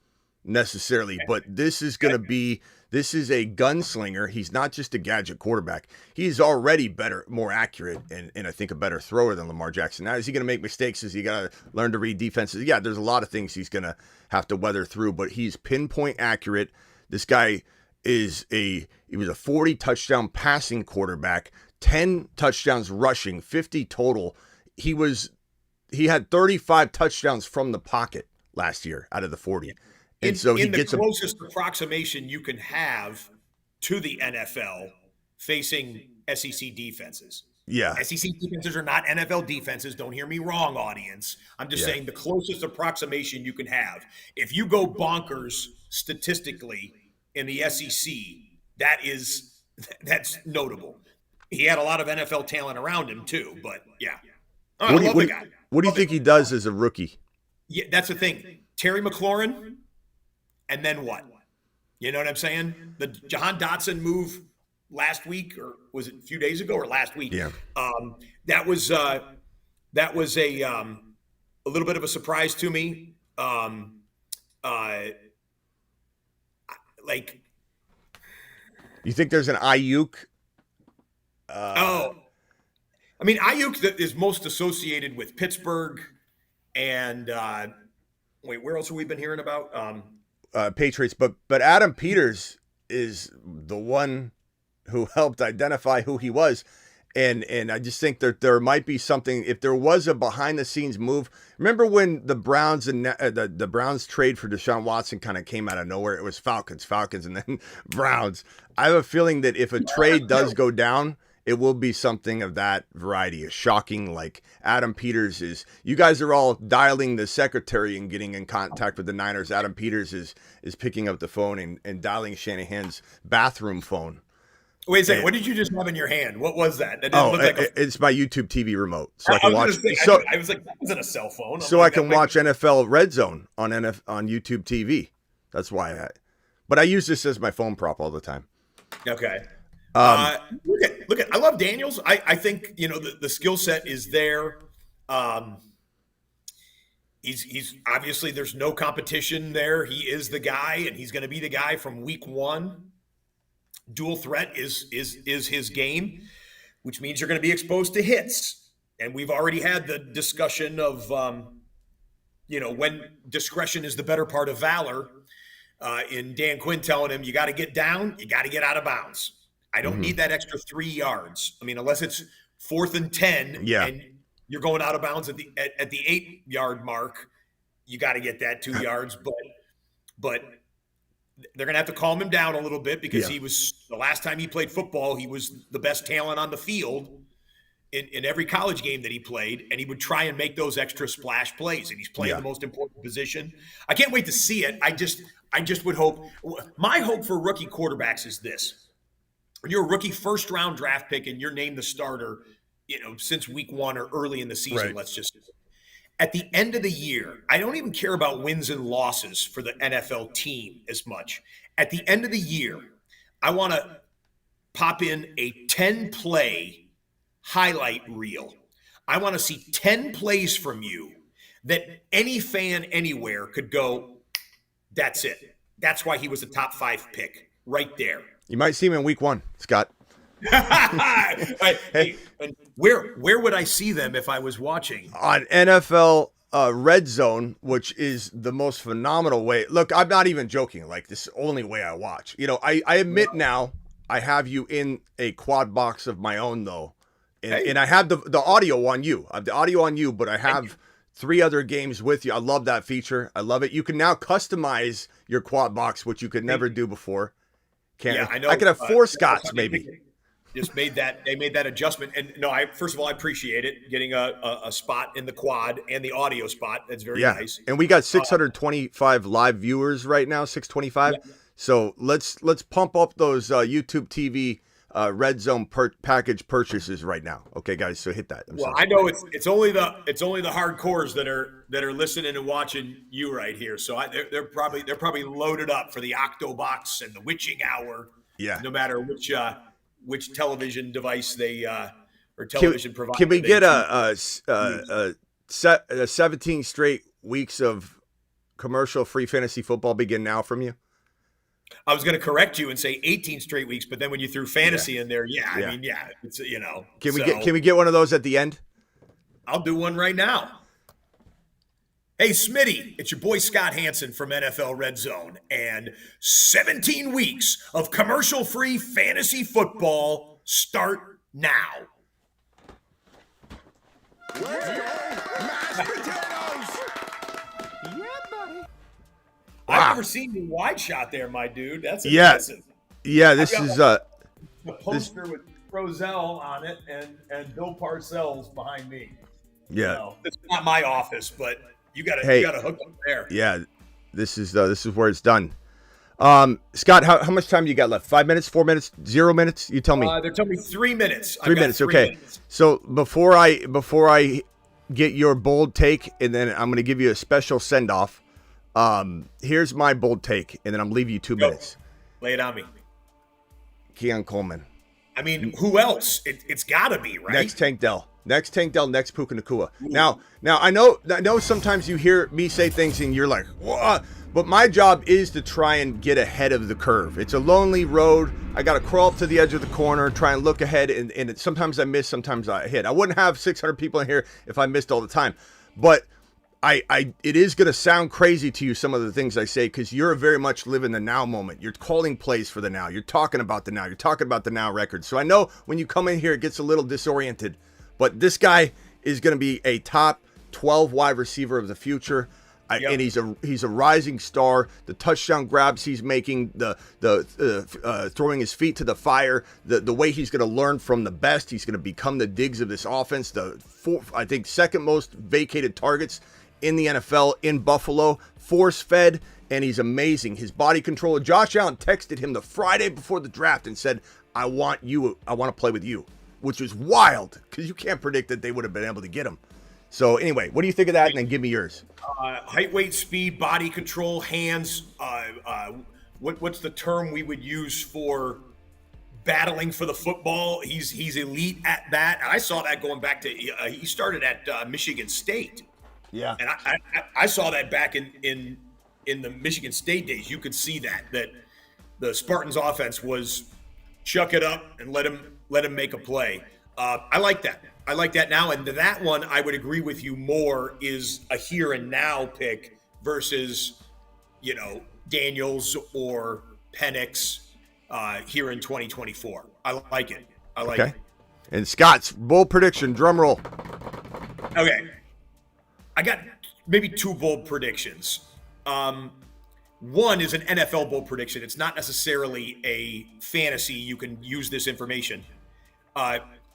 Speaker 1: necessarily, but this is a gunslinger. He's not just a gadget quarterback. He's already better, more accurate, and I think a better thrower than Lamar Jackson. Now, is he going to make mistakes? Is he got to learn to read defenses? Yeah, there's a lot of things he's going to have to weather through, but he's pinpoint accurate. This guy he was a 40 touchdown passing quarterback, 10 touchdowns rushing, 50 total. He had 35 touchdowns from the pocket last year out of the 40. And so he gets
Speaker 7: the closest approximation you can have to the NFL facing SEC defenses.
Speaker 1: Yeah.
Speaker 7: SEC defenses are not NFL defenses. Don't hear me wrong, audience. I'm just saying the closest approximation you can have. If you go bonkers statistically in the SEC, that's notable. He had a lot of NFL talent around him too, but yeah.
Speaker 1: What do you think he does as a rookie?
Speaker 7: Yeah, that's the thing. Terry McLaurin, and then what? You know what I'm saying? The Jahan Dotson move last week, or was it a few days ago, or last week?
Speaker 1: Yeah.
Speaker 7: That was a little bit of a surprise to me.
Speaker 1: You think there's an Aiyuk?
Speaker 7: I mean, Aiyuk is most associated with Pittsburgh, and where else have we been hearing about?
Speaker 1: Patriots, but Adam Peters is the one who helped identify who he was, and I just think that there might be something. If there was a behind the scenes move, remember when the Browns and the Browns trade for Deshaun Watson kind of came out of nowhere? It was Falcons, and then Browns. I have a feeling that if a trade does go down, it will be something of that variety. A shocking, like Adam Peters is. You guys are all dialing the secretary and getting in contact with the Niners. Adam Peters is picking up the phone and dialing Shanahan's bathroom phone.
Speaker 7: Wait a second. What did you just have in your hand? What was that?
Speaker 1: It's my YouTube TV remote, so I can watch.
Speaker 7: I was like, that wasn't a cell phone.
Speaker 1: So I can watch NFL Red Zone on YouTube TV. That's why but I use this as my phone prop all the time.
Speaker 7: Okay. Look at. I love Daniels. I think the skill set is there. He's obviously there's no competition there. He is the guy, and he's going to be the guy from week one. Dual threat is his game, which means you're going to be exposed to hits. And we've already had the discussion of when discretion is the better part of valor. In Dan Quinn telling him you got to get down, you got to get out of bounds. I don't need that extra 3 yards. I mean, unless it's 4th and 10, and you're going out of bounds at the 8-yard mark, you got to get that 2 yards. But they're going to have to calm him down a little bit because he was the last time he played football, he was the best talent on the field in every college game that he played, and he would try and make those extra splash plays, and he's playing the most important position. I can't wait to see it. I just would hope. My hope for rookie quarterbacks is this. When you're a rookie first-round draft pick and you're named the starter, since week one or early in the season, let's just – at the end of the year, I don't even care about wins and losses for the NFL team as much. At the end of the year, I want to pop in a 10-play highlight reel. I want to see 10 plays from you that any fan anywhere could go, that's it. That's why he was a top 5 pick right there.
Speaker 1: You might see him in week one, Scott.
Speaker 7: Hey, and where would I see them if I was watching?
Speaker 1: On NFL Red Zone, which is the most phenomenal way. Look, I'm not even joking. Like, this is the only way I watch. You know, I admit now I have you in a quad box of my own, though. And I have the audio on you. I have the audio on you, but I have 3 other games with you. I love that feature. I love it. You can now customize your quad box, which you could never do before.
Speaker 7: I know.
Speaker 1: I could have 4 Scotts, maybe.
Speaker 7: Just made that. They made that adjustment, and no, first of all, I appreciate it, getting a spot in the quad and the audio spot. That's very nice.
Speaker 1: And we got 625 live viewers right now, 625. Yeah. So let's pump up those YouTube TV Red Zone package purchases right now. Okay, guys, so hit that.
Speaker 7: I know it's only the hardcores that are listening and watching you right here. So they're probably loaded up for the Octobox and the Witching Hour.
Speaker 1: Yeah.
Speaker 7: No matter which television device they or television provider.
Speaker 1: Can we get a 17 straight weeks of commercial-free fantasy football begin now from you?
Speaker 7: I was going to correct you and say 18 straight weeks, but then when you threw fantasy in there, I mean, it's
Speaker 1: Can we get one of those at the end?
Speaker 7: I'll do one right now. Hey, Smitty, it's your boy Scott Hansen from NFL Red Zone, and 17 weeks of commercial-free fantasy football start now.
Speaker 3: Let's go, mashed potatoes!
Speaker 7: Yeah, buddy. Wow. I've never seen you wide shot there, my dude. That's impressive.
Speaker 1: Yeah, this is
Speaker 7: a poster with Roselle on it and Bill Parcells behind me.
Speaker 1: Yeah,
Speaker 7: it's not my office, but you got to hook up there.
Speaker 1: Yeah, this is where it's done. Scott, how much time you got left? 5 minutes, 4 minutes, 0 minutes? You tell me.
Speaker 7: They're telling me 3 minutes.
Speaker 1: 3 minutes. Okay. So before I get your bold take, and then I'm going to give you a special send off. Here's my bold take, and then I'm leaving you 2 minutes.
Speaker 7: Lay it on me.
Speaker 1: Keon Coleman.
Speaker 7: I mean, who else? It's got to be, right?
Speaker 1: Next Tank Dell. Next Puka Nacua. Now I know sometimes you hear me say things and you're like, what? But my job is to try and get ahead of the curve. It's a lonely road. I got to crawl up to the edge of the corner, try and look ahead, and sometimes I miss, sometimes I hit. I wouldn't have 600 people in here if I missed all the time. But it is going to sound crazy to you, some of the things I say, because you're very much living the now moment. You're calling plays for the now. You're talking about the now. You're talking about the now record. So I know when you come in here, it gets a little disoriented. But this guy is going to be a top 12 wide receiver of the future. And he's a rising star. The touchdown grabs he's making, the throwing his feet to the fire, the way he's going to learn from the best. He's going to become the Diggs of this offense. I think second most vacated targets in the NFL in Buffalo, force fed, and he's amazing. His body control. Josh Allen texted him the Friday before the draft and said, I want to play with you, which was wild because you can't predict that they would have been able to get him. So anyway, what do you think of that? And then give me yours.
Speaker 7: Height, weight, speed, body control, hands. What's the term we would use for battling for the football? He's elite at that. I saw that going back to he started at Michigan State.
Speaker 1: Yeah,
Speaker 7: and I saw that back in the Michigan State days. You could see that the Spartans' offense was chuck it up and let him make a play. I like that. I like that now. And that one, I would agree with you more, is a here and now pick versus, Daniels or Penix here in 2024. I like it. I like it.
Speaker 1: And Scott's bold prediction, drum roll.
Speaker 7: Okay. I got maybe 2 bold predictions. One is an NFL bold prediction. It's not necessarily a fantasy. You can use this information.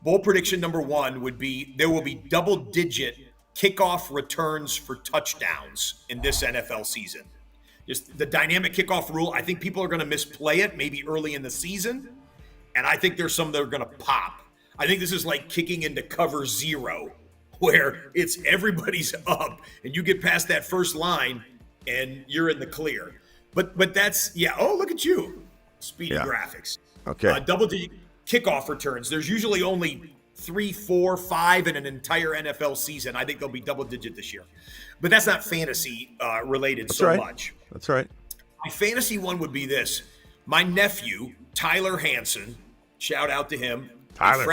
Speaker 7: Bold prediction number 1 would be there will be double-digit kickoff returns for touchdowns in this NFL season. Just the dynamic kickoff rule, I think people are going to misplay it maybe early in the season, and I think there's some that are going to pop. I think this is like kicking into cover 0, where it's everybody's up, and you get past that first line, and you're in the clear. But that's, oh, look at you. Speedy graphics.
Speaker 1: Okay.
Speaker 7: Double-digit kickoff returns. There's usually only 3, 4, 5 in an entire NFL season. I think they'll be double-digit this year. But that's not fantasy related much.
Speaker 1: That's right.
Speaker 7: My fantasy one would be this. My nephew, Tyler Hanson, Shout out to him.
Speaker 1: Tyler.
Speaker 7: A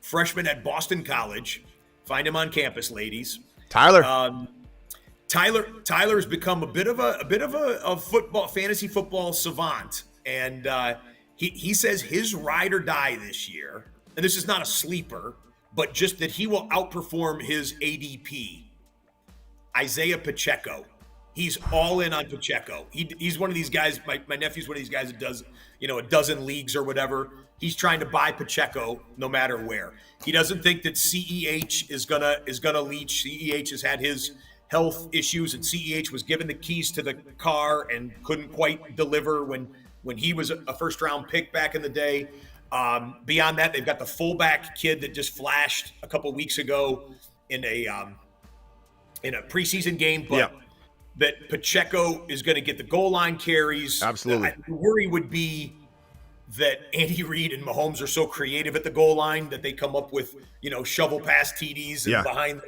Speaker 7: freshman at Boston College. Find him on campus, ladies.
Speaker 1: Tyler.
Speaker 7: Tyler's become a bit of a fantasy football savant, and he says his ride or die this year, and this is not a sleeper, but just that he will outperform his ADP. Isaiah Pacheco. He's all in on Pacheco. He's one of these guys. My nephew's one of these guys that does a dozen leagues or whatever. He's trying to buy Pacheco no matter where. He doesn't think that CEH is gonna leach. CEH has had his health issues, and CEH was given the keys to the car and couldn't quite deliver when he was a first round pick back in the day. Beyond that, they've got the fullback kid that just flashed a couple weeks ago in a preseason game, but that Pacheco is going to get the goal line carries.
Speaker 1: Absolutely.
Speaker 7: The worry would be that Andy Reid and Mahomes are so creative at the goal line that they come up with, shovel pass TDs and behind,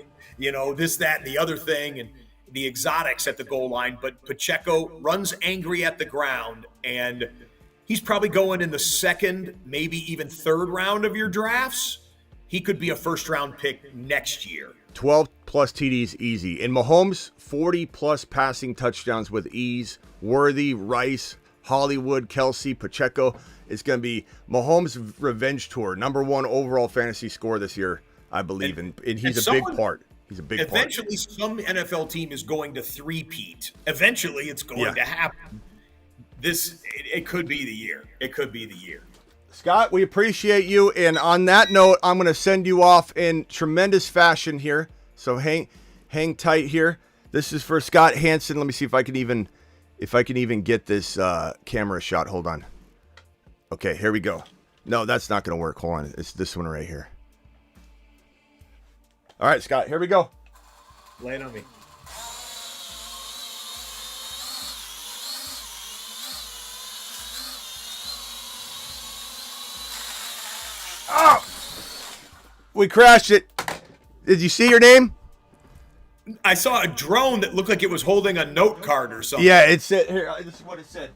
Speaker 7: this, that, and the other thing, and the exotics at the goal line. But Pacheco runs angry at the ground, and he's probably going in the second, maybe even third round of your drafts. He could be a first-round pick next year.
Speaker 1: 12 plus TDs easy. And Mahomes, 40 plus passing touchdowns with ease. Worthy, Rice, Hollywood, Kelsey, Pacheco. It's going to be Mahomes' revenge tour. Number one overall fantasy score this year, I believe. And he's a big part. He's a big part.
Speaker 7: Eventually, some NFL team is going to three-peat. Eventually, it's going to happen. It could be the year. It could be the year.
Speaker 1: Scott, we appreciate you. And on that note, I'm going to send you off in tremendous fashion here. So hang tight here. This is for Scott Hanson. Let me see if I can even get this camera shot. Hold on. Okay, here we go. No, that's not going to work. Hold on. It's this one right here. All right, Scott, here we go.
Speaker 7: Lay it on me.
Speaker 1: Oh! We crashed it. Did you see your name?
Speaker 7: I saw a drone that looked like it was holding a note card or something.
Speaker 1: Yeah, it said here. This is what it said.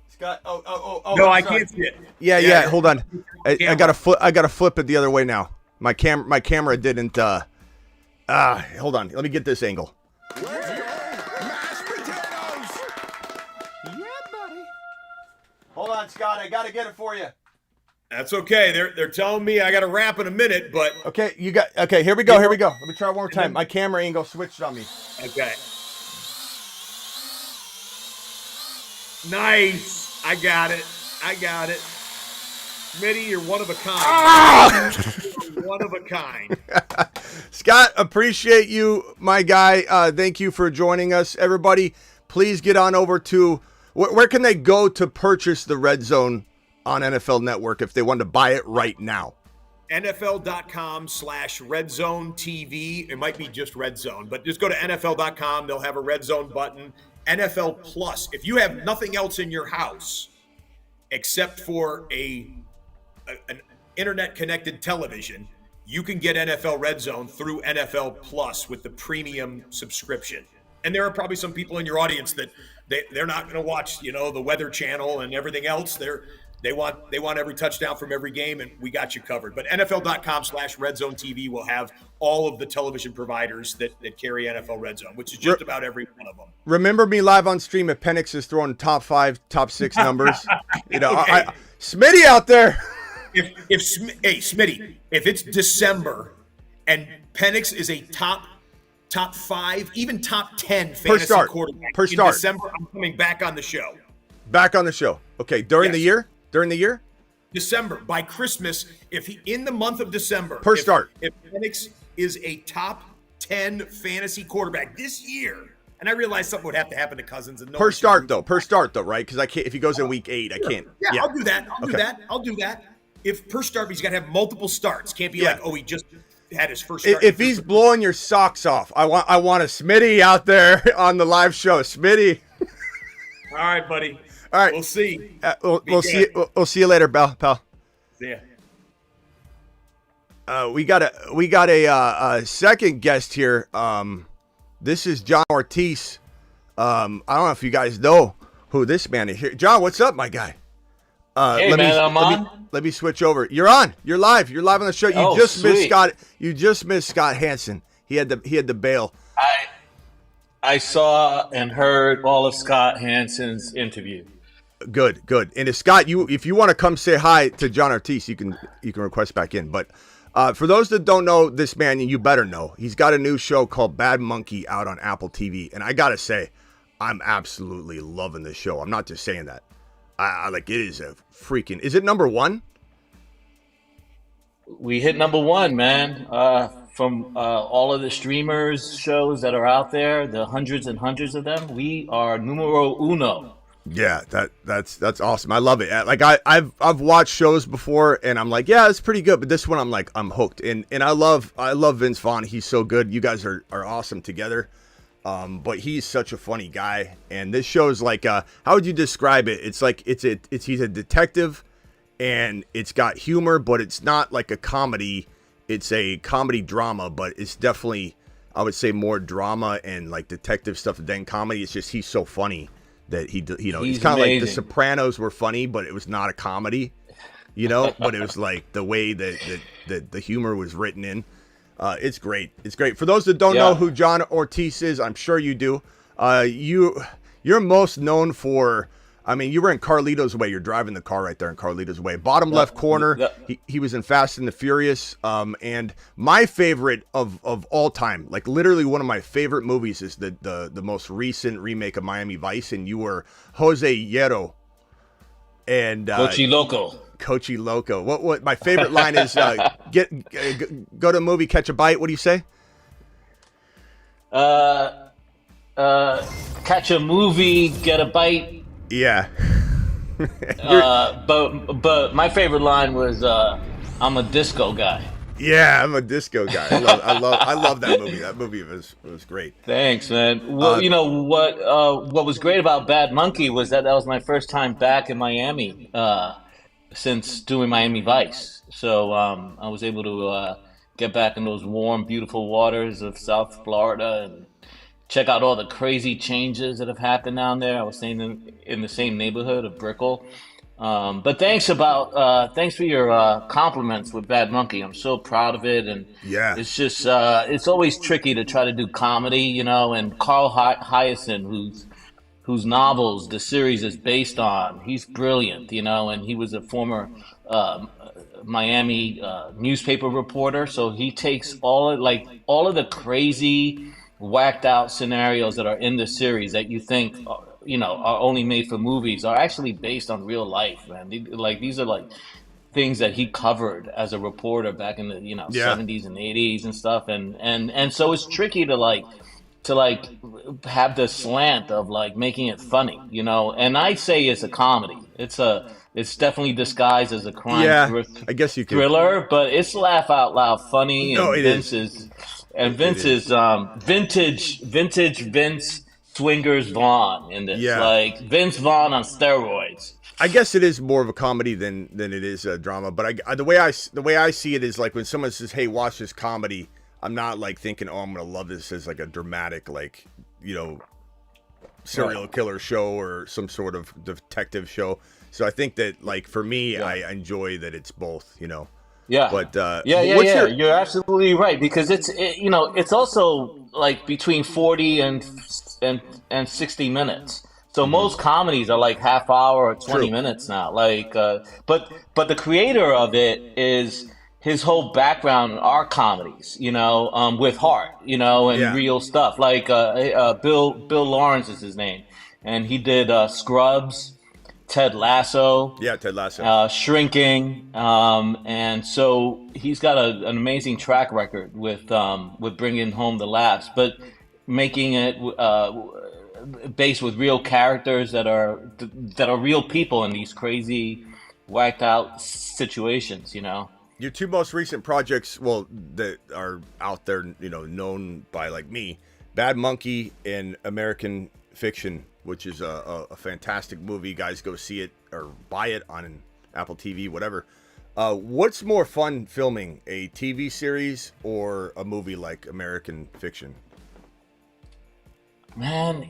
Speaker 1: Scott. Oh.
Speaker 7: No, I can't see it.
Speaker 1: Yeah. Hold on. I gotta flip it the other way now. My camera didn't. Hold on. Let me get this angle.
Speaker 3: Let's go, mashed potatoes. Yeah, buddy.
Speaker 1: Hold on, Scott. I gotta get it for you.
Speaker 7: That's okay. They're telling me I got to wrap in a minute, but
Speaker 1: Okay, okay, here we go. Let me try one more time. My camera angle switched on me.
Speaker 7: okay. Nice. I got it. Smitty, you're one of a kind. You're one of a kind.
Speaker 1: Scott, appreciate you, my guy. Thank you for joining us. Everybody, please get on over to where can they go to purchase the Red Zone on NFL Network if they want to buy it right now?
Speaker 7: NFL.com/RedZoneTV. It might be just Red Zone, but just go to NFL.com. They'll have a Red Zone button. NFL Plus. If you have nothing else in your house except for an internet-connected television, you can get NFL Red Zone through NFL Plus with the premium subscription. And there are probably some people in your audience that they're not going to watch, the Weather Channel and everything else. They want every touchdown from every game, and we got you covered. But NFL.com/RedZoneTV will have all of the television providers that carry NFL Red Zone, which is just about every one of them.
Speaker 1: Remember me live on stream at Penix is throwing top 5, top 6 numbers.
Speaker 7: Okay.
Speaker 1: Smitty out there.
Speaker 7: Smitty, if it's December and Penix is a top 5, even top 10 fantasy quarterback in December, I'm coming back on the show.
Speaker 1: Back on the show. Okay, during the year?
Speaker 7: December, by Christmas, in the month of December, if Penix is a top 10 fantasy quarterback this year, and I realize something would have to happen to Cousins. And
Speaker 1: per start though, right? Because I can't. If he goes in week 8, I can't.
Speaker 7: Yeah, I'll do that. I'll do that. If per start, he's got to have multiple starts. Can't be like, he just had his first start.
Speaker 1: If he's blowing your socks off, I want a Smitty out there on the live show. Smitty.
Speaker 7: All right, buddy.
Speaker 1: All right,
Speaker 7: we'll see.
Speaker 1: We'll see you later, pal.
Speaker 7: See ya.
Speaker 1: We got a second guest here. This is John Ortiz. I don't know if you guys know who this man is here. John, what's up, my guy?
Speaker 8: Hey, man, I'm on.
Speaker 1: Let me switch over. You're on. You're live. You're live on the show. You just
Speaker 8: sweet.
Speaker 1: missed Scott. You just missed Scott Hansen. He had the bail.
Speaker 8: I saw and heard all of Scott Hanson's interview.
Speaker 1: Good. And if Scott, if you want to come say hi to John Ortiz, you can request back in. But for those that don't know this man, you better know. He's got a new show called Bad Monkey out on Apple TV, and I gotta say, I'm absolutely loving this show. I'm not just saying that. I like it. Is a freaking. Is it number one?
Speaker 8: We hit number one, man. From all of the streamers shows that are out there, the hundreds and hundreds of them, we are numero uno.
Speaker 1: Yeah, that's awesome. I love it. Like I've watched shows before, and I'm like, yeah, it's pretty good. But this one, I'm hooked. And I love Vince Vaughn. He's so good. You guys are awesome together. But he's such a funny guy. And this show is like, how would you describe it? It's like he's a detective, and it's got humor, but it's not like a comedy. It's a comedy drama, but it's definitely, I would say, more drama and like detective stuff than comedy. It's just he's so funny that he's kind of like The Sopranos were funny, but it was not a comedy, but it was like the way that the humor was written in. It's great. It's great. For those that don't know who John Ortiz is, I'm sure you do. You're most known for, you were in Carlito's Way. You're driving the car right there in Carlito's Way. Bottom left corner. He was in Fast and the Furious. And my favorite of all time, like literally one of my favorite movies, is the most recent remake of Miami Vice. And you were Jose Hierro. And
Speaker 8: Cochi Loco.
Speaker 1: Cochi Loco. What my favorite line is, go to a movie, catch a bite. What do you say?
Speaker 8: Catch a movie, get a bite.
Speaker 1: Yeah.
Speaker 8: But my favorite line was, I'm a disco guy.
Speaker 1: Yeah, I'm a disco guy. I love that movie. That movie was great.
Speaker 8: Thanks, man. Well, what was great about Bad Monkey was that was my first time back in Miami since doing Miami Vice. So I was able to get back in those warm, beautiful waters of South Florida and check out all the crazy changes that have happened down there. I was staying in the same neighborhood of Brickell. But thanks for your compliments with Bad Monkey. I'm so proud of it, and it's just it's always tricky to try to do comedy, And Carl Hyacin, whose novels the series is based on, he's brilliant, And he was a former Miami newspaper reporter, so he takes all of the crazy, whacked out scenarios that are in the series that you think are only made for movies are actually based on real life, man. These are like things that he covered as a reporter back in the 70s and 80s and stuff, and so it's tricky to have the slant of like making it funny, and I say it's a comedy. It's definitely disguised as a crime
Speaker 1: I guess you could.
Speaker 8: Thriller, but it's laugh out loud funny.
Speaker 1: No,
Speaker 8: and
Speaker 1: it is.
Speaker 8: Vince is vintage Vince Swingers Vaughn in this.
Speaker 1: Yeah.
Speaker 8: Like Vince Vaughn on steroids.
Speaker 1: I guess it is more of a comedy than it is a drama. But the way I see it is like when someone says, "Hey, watch this comedy," I'm not like thinking, "Oh, I'm gonna love this" as like a dramatic serial killer show or some sort of detective show. So I think that like for me, I enjoy that it's both.
Speaker 8: Yeah.
Speaker 1: But
Speaker 8: You're absolutely right, because it's also like between 40 and 60 minutes. So most comedies are like half hour or 20 minutes now. Like, but the creator of it is his whole background are comedies, with heart, and real stuff. Like Bill Lawrence is his name, and he did Scrubs. Ted Lasso. Yeah,
Speaker 1: Ted Lasso.
Speaker 8: Shrinking. And so he's got an amazing track record with bringing home the laughs, but making it based with real characters that are real people in these crazy, whacked out situations,
Speaker 1: Your two most recent projects, that are out there, known by like me, Bad Monkey and American Fiction, which is a fantastic movie. Guys, go see it or buy it on Apple TV, whatever. What's more fun filming, a TV series or a movie like American Fiction?
Speaker 8: Man,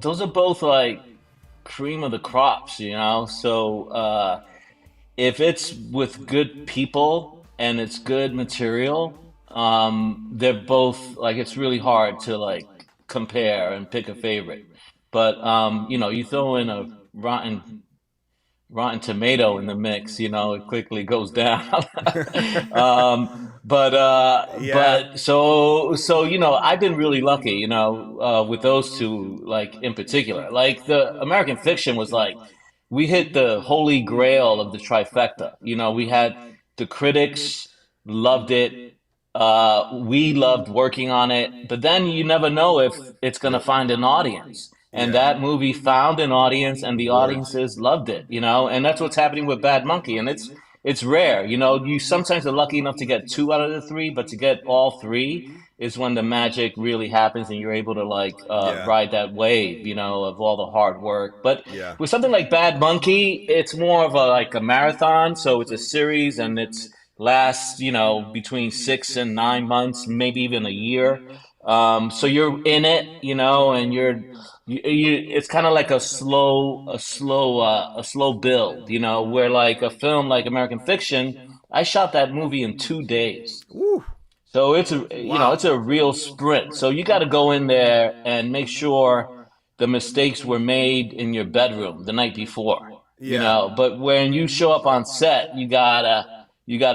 Speaker 8: those are both like cream of the crops, you know. So if it's with good people and it's good material, they're both like it's really hard to like compare and pick a favorite. But you know, you throw in a rotten tomato in the mix, you know, it quickly goes down.
Speaker 1: Yeah.
Speaker 8: But so you know, I've been really lucky, you know, with those two, like in particular. Like the American Fiction was like we hit the holy grail of the trifecta. You know, we had the critics loved it. We loved working on it, but then you never know if it's going to
Speaker 1: Yep.
Speaker 8: find an audience. And
Speaker 1: Yeah.
Speaker 8: that movie found an audience, and the
Speaker 1: Words.
Speaker 8: audiences loved it. You know, and that's what's happening with Bad Monkey, and it's rare. You know, you sometimes are lucky enough to get two out of the three, but to get all three is when the magic really happens, and you're able to like
Speaker 1: Yeah.
Speaker 8: ride that wave. You know, of all the hard work. But
Speaker 1: Yeah.
Speaker 8: with something like Bad Monkey, it's more of a like a marathon. So it's a series, and it's lasts, you know, between 6 and 9 months, maybe even a year. So you're in it, you know, and it's kind of like a slow build, you know, where like a film like American Fiction, I shot that movie in 2 days.
Speaker 1: Woo.
Speaker 8: So it's a, you know,
Speaker 1: Wow.
Speaker 8: it's a real sprint. So you got to go in there and make sure the mistakes were made in your bedroom the night before, you
Speaker 1: Yeah.
Speaker 8: know. But when you show up on set, you gotta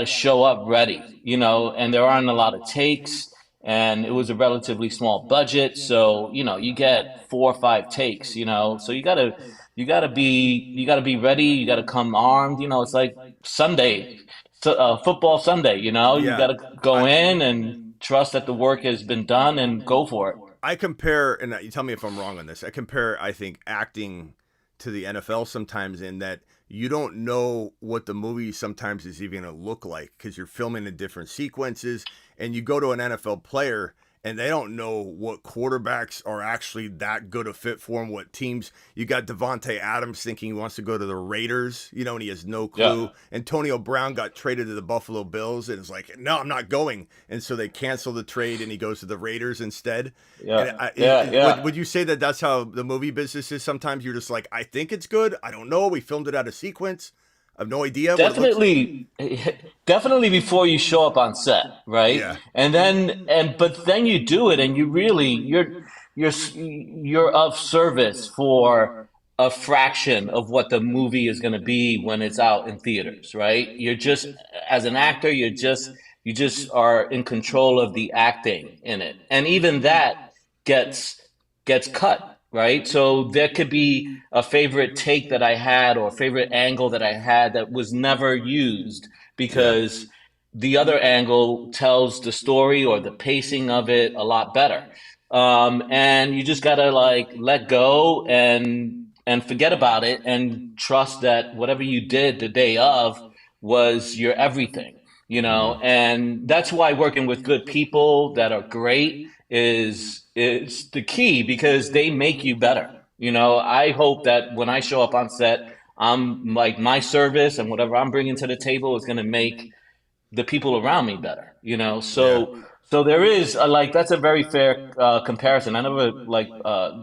Speaker 8: show up ready, you know. And there aren't a lot of takes, and it was a relatively small budget, so you know you get 4 or 5 takes, you know. So you gotta be ready. You gotta come armed. You know, it's like Sunday football Sunday, you know, you got
Speaker 1: Yeah.
Speaker 8: to go
Speaker 1: I
Speaker 8: in and trust that the work has been done and go for it.
Speaker 1: I compare, and you tell me if I'm wrong on this. I compare, I think, acting to the NFL sometimes in that you don't know what the movie sometimes is even going to look like because you're filming in different sequences, and you go to an NFL player and they don't know what quarterbacks are actually that good a fit for them, what teams. You got Devontae Adams thinking he wants to go to the Raiders, you know, and he has no clue.
Speaker 8: Yeah.
Speaker 1: Antonio Brown got traded to the Buffalo Bills and it's like, no, I'm not going. And so they cancel the trade and he goes to the Raiders instead. And
Speaker 8: Yeah.
Speaker 1: would you say that that's how the movie business is? Sometimes you're just like, I think it's good. I don't know. We filmed it out of sequence. I have no idea what it looks
Speaker 8: Definitely, definitely before you show up on set, right?
Speaker 1: Yeah.
Speaker 8: But then you do it, and you're of service for a fraction of what the movie is going to be when it's out in theaters, right? You're just as an actor, you just are in control of the acting in it, and even that gets gets cut, right? So there could be a favorite take that I had or a favorite angle that I had that was never used
Speaker 1: Yeah.
Speaker 8: because the other angle tells the story or the pacing of it a lot better. And you just gotta like let go and forget about it and trust that whatever you did the day of was your everything, you know. And that's why working with good people that are great is the key because they make you better. You know, I hope that when I show up on set, I'm like my service and whatever I'm bringing to the table is going to make the people around me better. You know,
Speaker 1: Yeah.
Speaker 8: so there is like that's a very fair comparison. I never like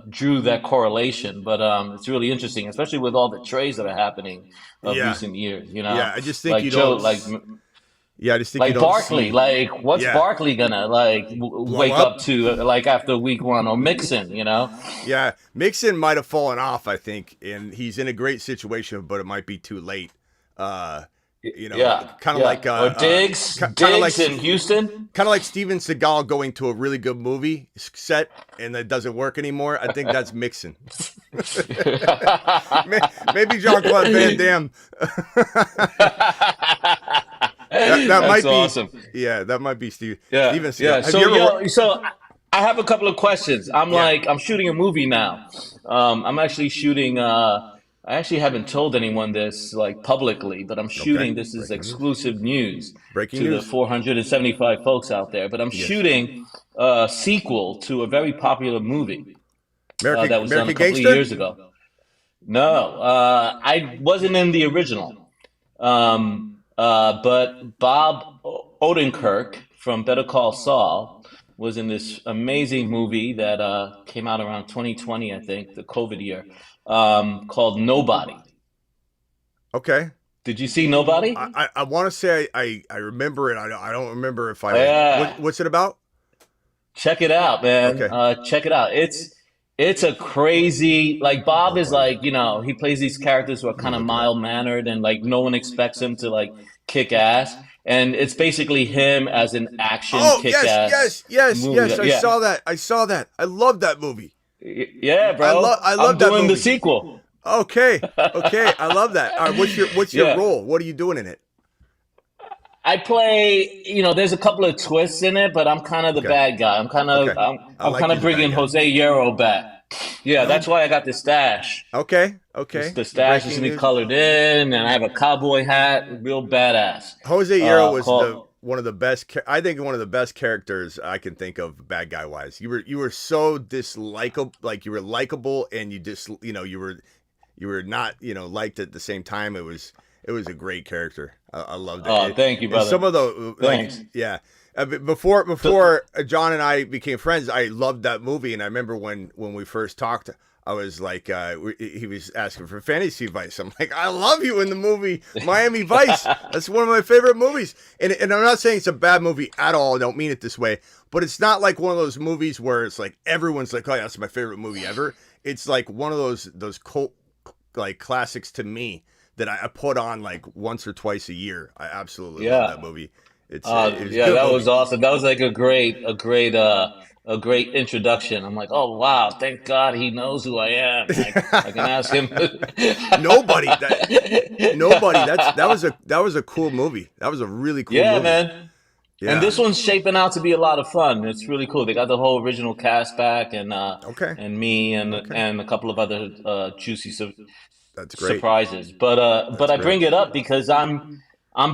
Speaker 8: drew that correlation, but it's really interesting, especially with all the trades that are happening of
Speaker 1: Yeah.
Speaker 8: recent years. You know,
Speaker 1: Yeah. I just think
Speaker 8: like
Speaker 1: you
Speaker 8: Joe,
Speaker 1: don't.
Speaker 8: like
Speaker 1: Yeah. I just think you
Speaker 8: like
Speaker 1: don't
Speaker 8: Barkley,
Speaker 1: see.
Speaker 8: like what's
Speaker 1: Yeah.
Speaker 8: Barkley gonna like wake
Speaker 1: up?
Speaker 8: up to like after week one or Mixon, you know?
Speaker 1: Yeah. Mixon might have fallen off, I think, and he's in a great situation, but it might be too late. You know,
Speaker 8: Yeah,
Speaker 1: kind of
Speaker 8: yeah.
Speaker 1: like
Speaker 8: Or Diggs,
Speaker 1: kind of
Speaker 8: Diggs
Speaker 1: like
Speaker 8: in Houston.
Speaker 1: kind of like Steven Seagal going to a really good movie set and it doesn't work anymore. I think that's Mixon. Maybe Jean-Claude Van Damme. That might
Speaker 8: That's
Speaker 1: be
Speaker 8: awesome.
Speaker 1: Yeah, that might be Steven
Speaker 8: Yeah,
Speaker 1: Seagal.
Speaker 8: yeah.
Speaker 1: Have
Speaker 8: So
Speaker 1: you ever
Speaker 8: so I have a couple of questions.
Speaker 1: Yeah.
Speaker 8: I'm shooting a movie now. I'm actually shooting. I actually haven't told anyone this like publicly, but I'm shooting. This is
Speaker 1: Breaking news.
Speaker 8: exclusive news
Speaker 1: Breaking
Speaker 8: to the
Speaker 1: news.
Speaker 8: 475 folks out there. But I'm
Speaker 1: Yes.
Speaker 8: shooting a sequel to a very popular movie that was done a
Speaker 1: American
Speaker 8: couple of
Speaker 1: Gangster?
Speaker 8: years ago. No, I wasn't in the original. But Bob Odenkirk from Better Call Saul was in this amazing movie that came out around 2020, I think, the COVID year. called Nobody.
Speaker 1: Okay.
Speaker 8: Did you see Nobody?
Speaker 1: I want to say I remember it. I don't remember if I.
Speaker 8: Yeah.
Speaker 1: What's it about?
Speaker 8: Check it out, man.
Speaker 1: Okay.
Speaker 8: Check it out. It's a crazy, like, Bob is like, he plays these characters who are kind of mild mannered and like no one expects him to like kick ass. And it's basically him as an action kick ass.
Speaker 1: Yes.
Speaker 8: movie.
Speaker 1: I saw that. I love that movie.
Speaker 8: Yeah, bro.
Speaker 1: I love
Speaker 8: I'm
Speaker 1: that
Speaker 8: doing
Speaker 1: movie.
Speaker 8: the sequel.
Speaker 1: Okay. I love that. All right, what's your
Speaker 8: Yeah.
Speaker 1: role? What are you doing in it?
Speaker 8: I play, there's a couple of twists in it, but I'm kind of the bad guy. I'm kind of,
Speaker 1: Okay. I
Speaker 8: I'm
Speaker 1: like
Speaker 8: kind
Speaker 1: you
Speaker 8: of
Speaker 1: the bad
Speaker 8: bringing
Speaker 1: guy.
Speaker 8: Jose Hierro back. Yeah, that's why I got the stash.
Speaker 1: Okay.
Speaker 8: The stash is
Speaker 1: Breaking
Speaker 8: to be
Speaker 1: news.
Speaker 8: colored in, and I have a cowboy hat, real badass.
Speaker 1: Jose Hierro was
Speaker 8: called-
Speaker 1: one of the best. I think one of the best characters I can think of, bad guy wise. You were so dislikable, like you were likable, and you were not liked at the same time. It was a great character. I loved it.
Speaker 8: Oh, thank you,
Speaker 1: And
Speaker 8: brother.
Speaker 1: some of the
Speaker 8: Thanks.
Speaker 1: Before John and I became friends, I loved that movie, and I remember when we first talked, I was like, he was asking for fantasy advice. I'm like, I love you in the movie Miami Vice. That's one of my favorite movies. And I'm not saying it's a bad movie at all. I don't mean it this way, but it's not like one of those movies where it's like everyone's like, oh, yeah, that's my favorite movie ever. It's like one of those cult like classics to me that I put on like once or twice a year. I absolutely love that movie. It was a good
Speaker 8: that
Speaker 1: movie.
Speaker 8: was awesome. That was like a great introduction. I'm like, oh wow, thank God he knows who I am. Like, I can ask him.
Speaker 1: Nobody. That was a cool movie. That was a really cool movie.
Speaker 8: Man.
Speaker 1: Yeah.
Speaker 8: And this one's shaping out to be a lot of fun. It's really cool. They got the whole original cast back, and and me and a couple of other juicy
Speaker 1: That's great.
Speaker 8: surprises. But I bring it up because I'm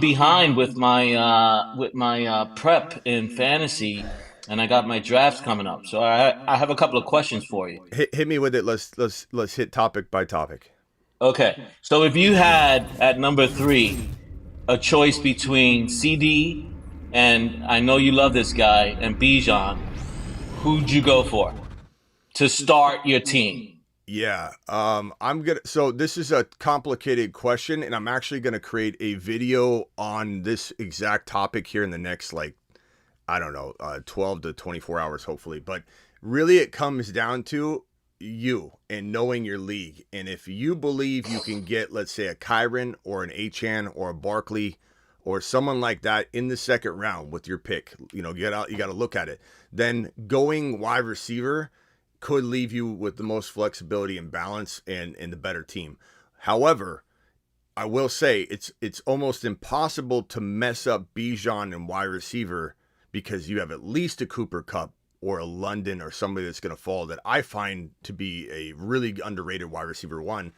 Speaker 8: behind with my prep in fantasy, and I got my drafts coming up. So I have a couple of questions for you.
Speaker 1: Hit me with it. Let's hit topic by topic.
Speaker 8: Okay. So if you had at number 3 a choice between CD and I know you love this guy and Bijan, who'd you go for to start your team?
Speaker 1: Yeah. So this is a complicated question, and I'm actually gonna create a video on this exact topic here in the next 12 to 24 hours, hopefully. But really, it comes down to you and knowing your league. And if you believe you can get, let's say, a Kyron or an Achan or a Barkley or someone like that in the second round with your pick, you got to look at it. Then going wide receiver could leave you with the most flexibility and balance and the better team. However, I will say it's almost impossible to mess up Bijan and wide receiver because you have at least a Cooper Kupp or a London or somebody that's going to fall that I find to be a really underrated wide receiver one.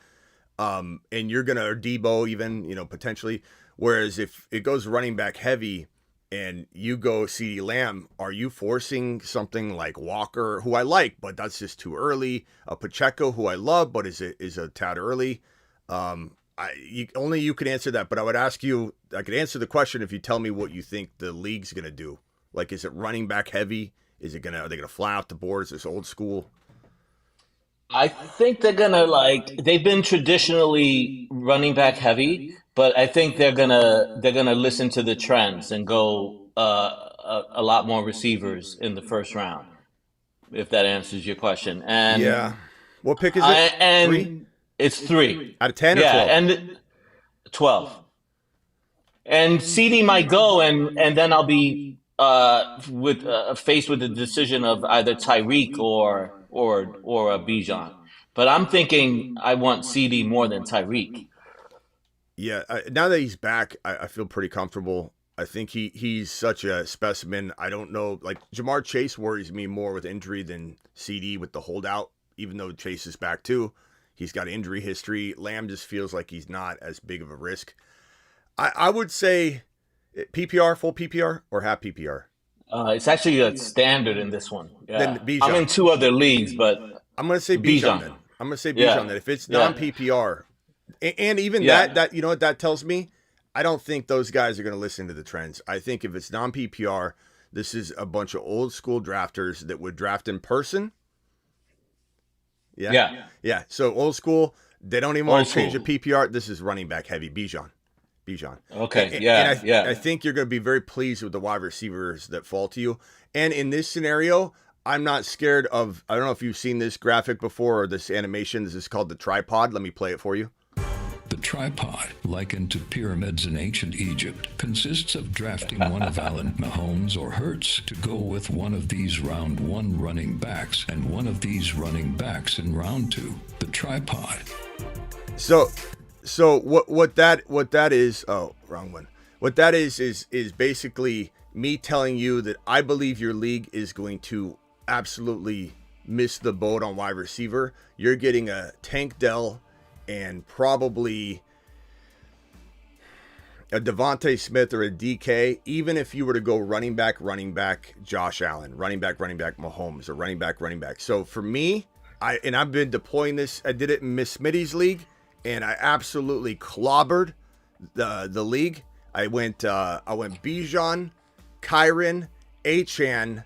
Speaker 1: And you're going to, or Debo even, potentially. Whereas if it goes running back heavy and you go CeeDee Lamb, are you forcing something like Walker, who I like, but that's just too early? A Pacheco, who I love, but is a tad early? Only you can answer that, but I would ask you, I could answer the question if you tell me what you think the league's going to do. Like, is it running back heavy? Are they going to fly off the board? Is this old school?
Speaker 8: I think they're gonna they've been traditionally running back heavy, but I think they're gonna listen to the trends and go a lot more receivers in the first round, if that answers your question. And
Speaker 1: yeah, what pick is it? 3?
Speaker 8: It's 3
Speaker 1: out of 10 or 12?
Speaker 8: Yeah, and 12. And CD might go, and then I'll be faced with the decision of either Tyreek or a Bijan. But I'm thinking I want CD more than Tyreek.
Speaker 1: Yeah, now that he's back, I feel pretty comfortable. I think he's such a specimen. I don't know, like Jamar Chase worries me more with injury than CD with the holdout, even though Chase is back too. He's got injury history. Lamb just feels like he's not as big of a risk. I would say PPR, full PPR, or half PPR?
Speaker 8: It's actually a standard in this one. Yeah.
Speaker 1: Then Bijan.
Speaker 8: I'm in 2 other leagues, but
Speaker 1: I'm going to say Bijan then. I'm going to say Bijan then. If it's non-PPR, and even that, you know what that tells me? I don't think those guys are going to listen to the trends. I think if it's non-PPR, this is a bunch of old school drafters that would draft in person Yeah. So old school. They don't even want
Speaker 8: Old
Speaker 1: to change the
Speaker 8: school.
Speaker 1: PPR. This is running back heavy. Bijan.
Speaker 8: Okay.
Speaker 1: And I think you're going to be very pleased with the wide receivers that fall to you. And in this scenario, I'm not scared of. I don't know if you've seen this graphic before or this animation. This is called the tripod. Let me play it for you.
Speaker 5: The tripod, likened to pyramids in ancient Egypt, consists of drafting one of Allen, Mahomes, or Hurts to go with one of these round one running backs and one of these running backs in round two. The tripod.
Speaker 1: So what that is? Oh, wrong one. What that is basically me telling you that I believe your league is going to absolutely miss the boat on wide receiver. You're getting a Tank Dell and probably a Devontae Smith or a DK. Even if you were to go running back, Josh Allen, running back, Mahomes, or running back. So for me, I've been deploying this. I did it in Miss Smitty's league, and I absolutely clobbered the league. I went Bijan, Kyron, Achan,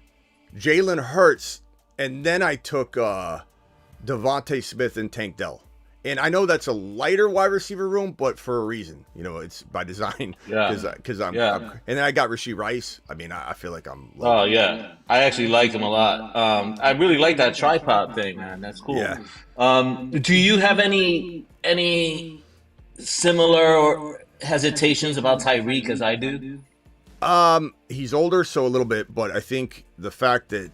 Speaker 1: Jalen Hurts, and then I took Devontae Smith and Tank Dell. And I know that's a lighter wide receiver room, but for a reason. It's by design. Because I'm and then I got Rashee Rice. I mean, I feel like I'm.
Speaker 8: Oh yeah, I actually like him a lot. I really like that tripod thing, man. That's cool.
Speaker 1: Yeah.
Speaker 8: Do you have any similar hesitations about Tyreek as I do?
Speaker 1: He's older, so a little bit, but I think the fact that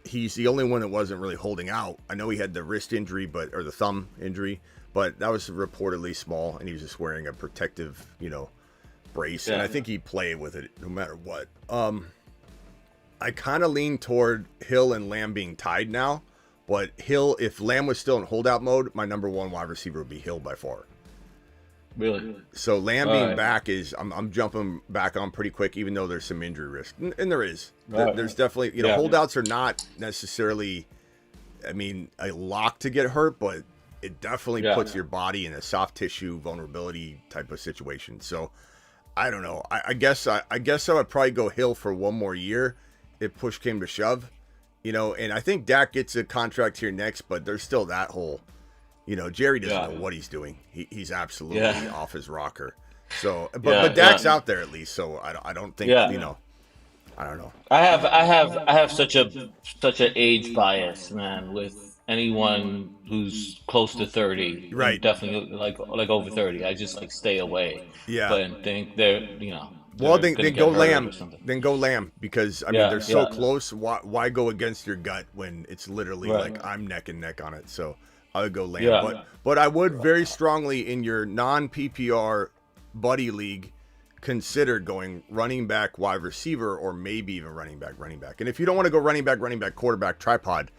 Speaker 1: he's the only one that wasn't really holding out. I know he had the wrist injury, or the thumb injury, but that was reportedly small, and he was just wearing a protective, brace.
Speaker 8: Yeah.
Speaker 1: And I think he played with it no matter what. I kind of lean toward Hill and Lamb being tied now, but Hill, if Lamb was still in holdout mode, my number one wide receiver would be Hill by far.
Speaker 8: Really?
Speaker 1: So Lamb being back I'm jumping back on pretty quick, even though there's some injury risk, and there is. There's definitely holdouts are not necessarily, a lock to get hurt, but it definitely puts your body in a soft tissue vulnerability type of situation. So I don't know. I guess I would probably go Hill for one more year if push came to shove, And I think Dak gets a contract here next, but there's still that whole. Jerry doesn't know what he's doing. He's absolutely off his rocker. So, but Dak's out there at least. So I don't think I don't know.
Speaker 8: I have such an age bias, man, with anyone who's close to 30.
Speaker 1: Right.
Speaker 8: Definitely like over 30. I just stay away.
Speaker 1: Yeah.
Speaker 8: But think they're
Speaker 1: Well,
Speaker 8: they're
Speaker 1: then
Speaker 8: gonna
Speaker 1: go
Speaker 8: get hurt
Speaker 1: Lamb.
Speaker 8: or something.
Speaker 1: Then go Lamb because they're so close. Why go against your gut when it's literally like I'm neck and neck on it? So I would go Lamb.
Speaker 8: Yeah.
Speaker 1: But I would very strongly in your non-PPR buddy league consider going running back, wide receiver, or maybe even running back. And if you don't want to go running back, quarterback, tripod,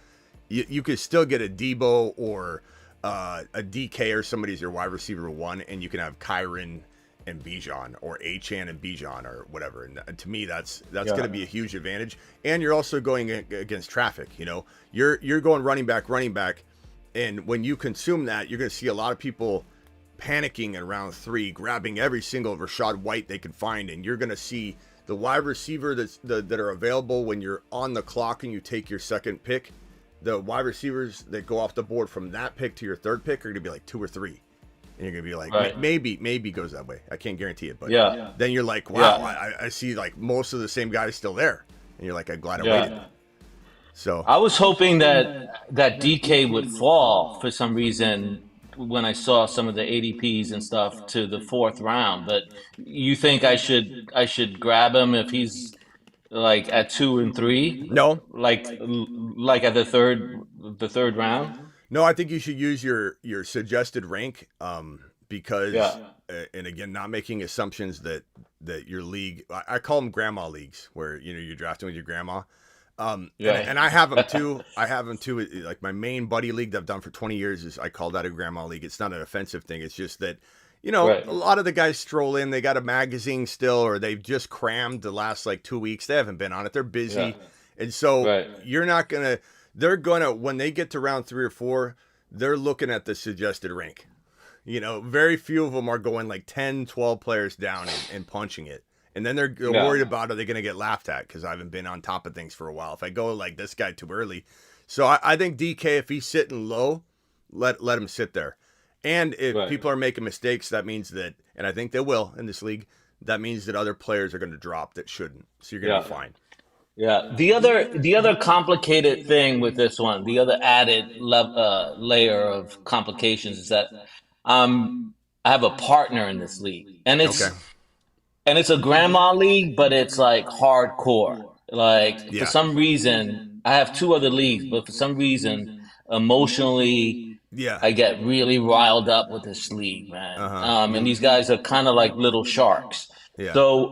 Speaker 1: you could still get a Debo or a DK or somebody as your wide receiver one, and you can have Kyron and Bijan or Achan and Bijan or whatever. And to me, that's going to be a huge advantage. And you're also going against traffic. You're going running back. And when you consume that, you're going to see a lot of people panicking in round 3, grabbing every single Rashad White they can find. And you're going to see the wide receiver that are available when you're on the clock and you take your second pick. The wide receivers that go off the board from that pick to your third pick are going to be like 2 or 3. And you're going to be like, maybe goes that way. I can't guarantee it. But then you're like, wow, I see most of the same guys still there. And you're like, I'm glad I waited. So
Speaker 8: I was hoping that DK would fall for some reason when I saw some of the ADPs and stuff to the 4th round. But you think I should grab him if he's at 2 and 3?
Speaker 1: No,
Speaker 8: like at the third round.
Speaker 1: No, I think you should use your suggested rank because, and again, not making assumptions that your league. I call them grandma leagues where you're drafting with your grandma. And I have them too. Like my main buddy league that I've done for 20 years is I call that a grandma league. It's not an offensive thing. It's just that, a lot of the guys stroll in, they got a magazine still, or they've just crammed the last 2 weeks. They haven't been on it. They're busy. Yeah. And so you're not going to, when they get to round 3 or 4, they're looking at the suggested rank. Very few of them are going 10, 12 players down and punching it. And then they're worried about, are they going to get laughed at? Because I haven't been on top of things for a while. If I go this guy too early. So I think DK, if he's sitting low, let him sit there. And if people are making mistakes, that means that, and I think they will in this league, that means that other players are going to drop that shouldn't. So you're going to be fine.
Speaker 8: Yeah. The other complicated thing with this one, the other added layer of complications is that I have a partner in this league, and it's a grandma league, but it's like hardcore. Like for some reason, I have two other leagues, but for some reason, emotionally, I get really riled up with this league, man. And these guys are kind of like little sharks. So,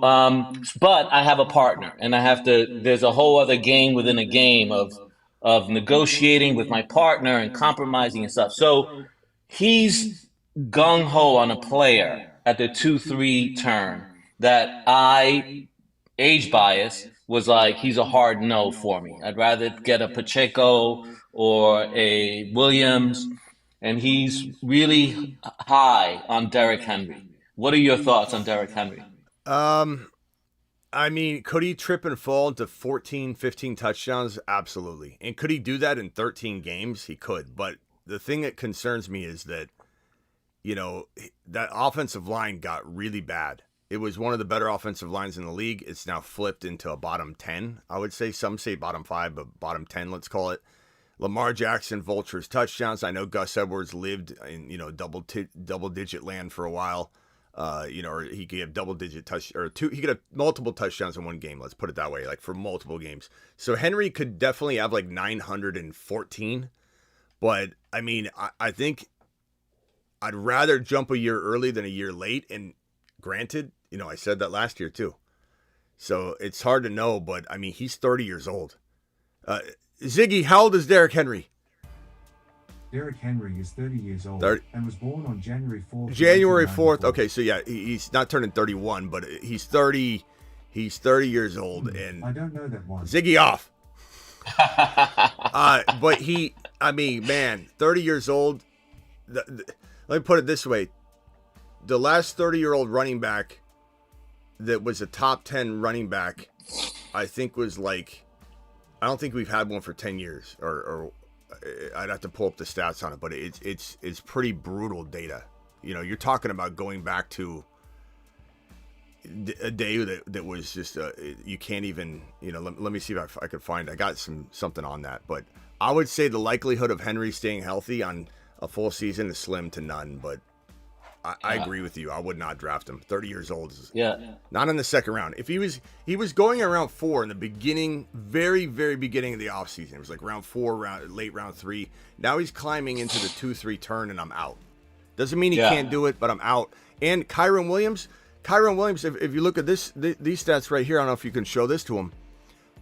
Speaker 8: but I have a partner, and there's a whole other game within a game of negotiating with my partner and compromising and stuff. So he's gung ho on a player at the 2-3 turn that age bias was like, he's a hard no for me. I'd rather get a Pacheco or a Williams, and he's really high on Derrick Henry. What are your thoughts on Derrick Henry?
Speaker 1: I mean, could he trip and fall into 14, 15 touchdowns? Absolutely. And could he do that in 13 games? He could. But the thing that concerns me is that, that offensive line got really bad. It was one of the better offensive lines in the league. It's now flipped into a bottom 10, I would say. Some say bottom 5, but bottom 10, let's call it. Lamar Jackson vultures touchdowns. I know Gus Edwards lived in, double-digit land for a while. Or he could have double-digit he could have multiple touchdowns in one game. Let's put it that way, like for multiple games. So Henry could definitely have like 914. But I mean, I think I'd rather jump a year early than a year late. And granted, I said that last year too. So it's hard to know, but I mean, he's 30 years old. Ziggy, how old is Derrick Henry?
Speaker 9: Derrick Henry is 30 years old and was born on January 4th.
Speaker 1: January 4th. Okay, so yeah, he's not turning 31, but he's 30. He's 30 years old, and
Speaker 9: I don't know that one.
Speaker 1: Ziggy off. But 30 years old. Let me put it this way: the last 30-year-old running back that was a top 10 running back, I think was like, I don't think we've had one for 10 years, or I'd have to pull up the stats on it, but it's pretty brutal data. You're talking about going back to a day that was just you can't even. Let me see if I could find. I got something on that, but I would say the likelihood of Henry staying healthy on a full season is slim to none. But I agree with you. I would not draft him. 30 years old is not in the second round. If he was going around 4 in the beginning, very, very beginning of the offseason. It was like round 4, late round 3. Now he's climbing into the 2-3 turn, and I'm out. Doesn't mean he can't do it, but I'm out. And Kyron Williams, if you look at these stats right here, I don't know if you can show this to him.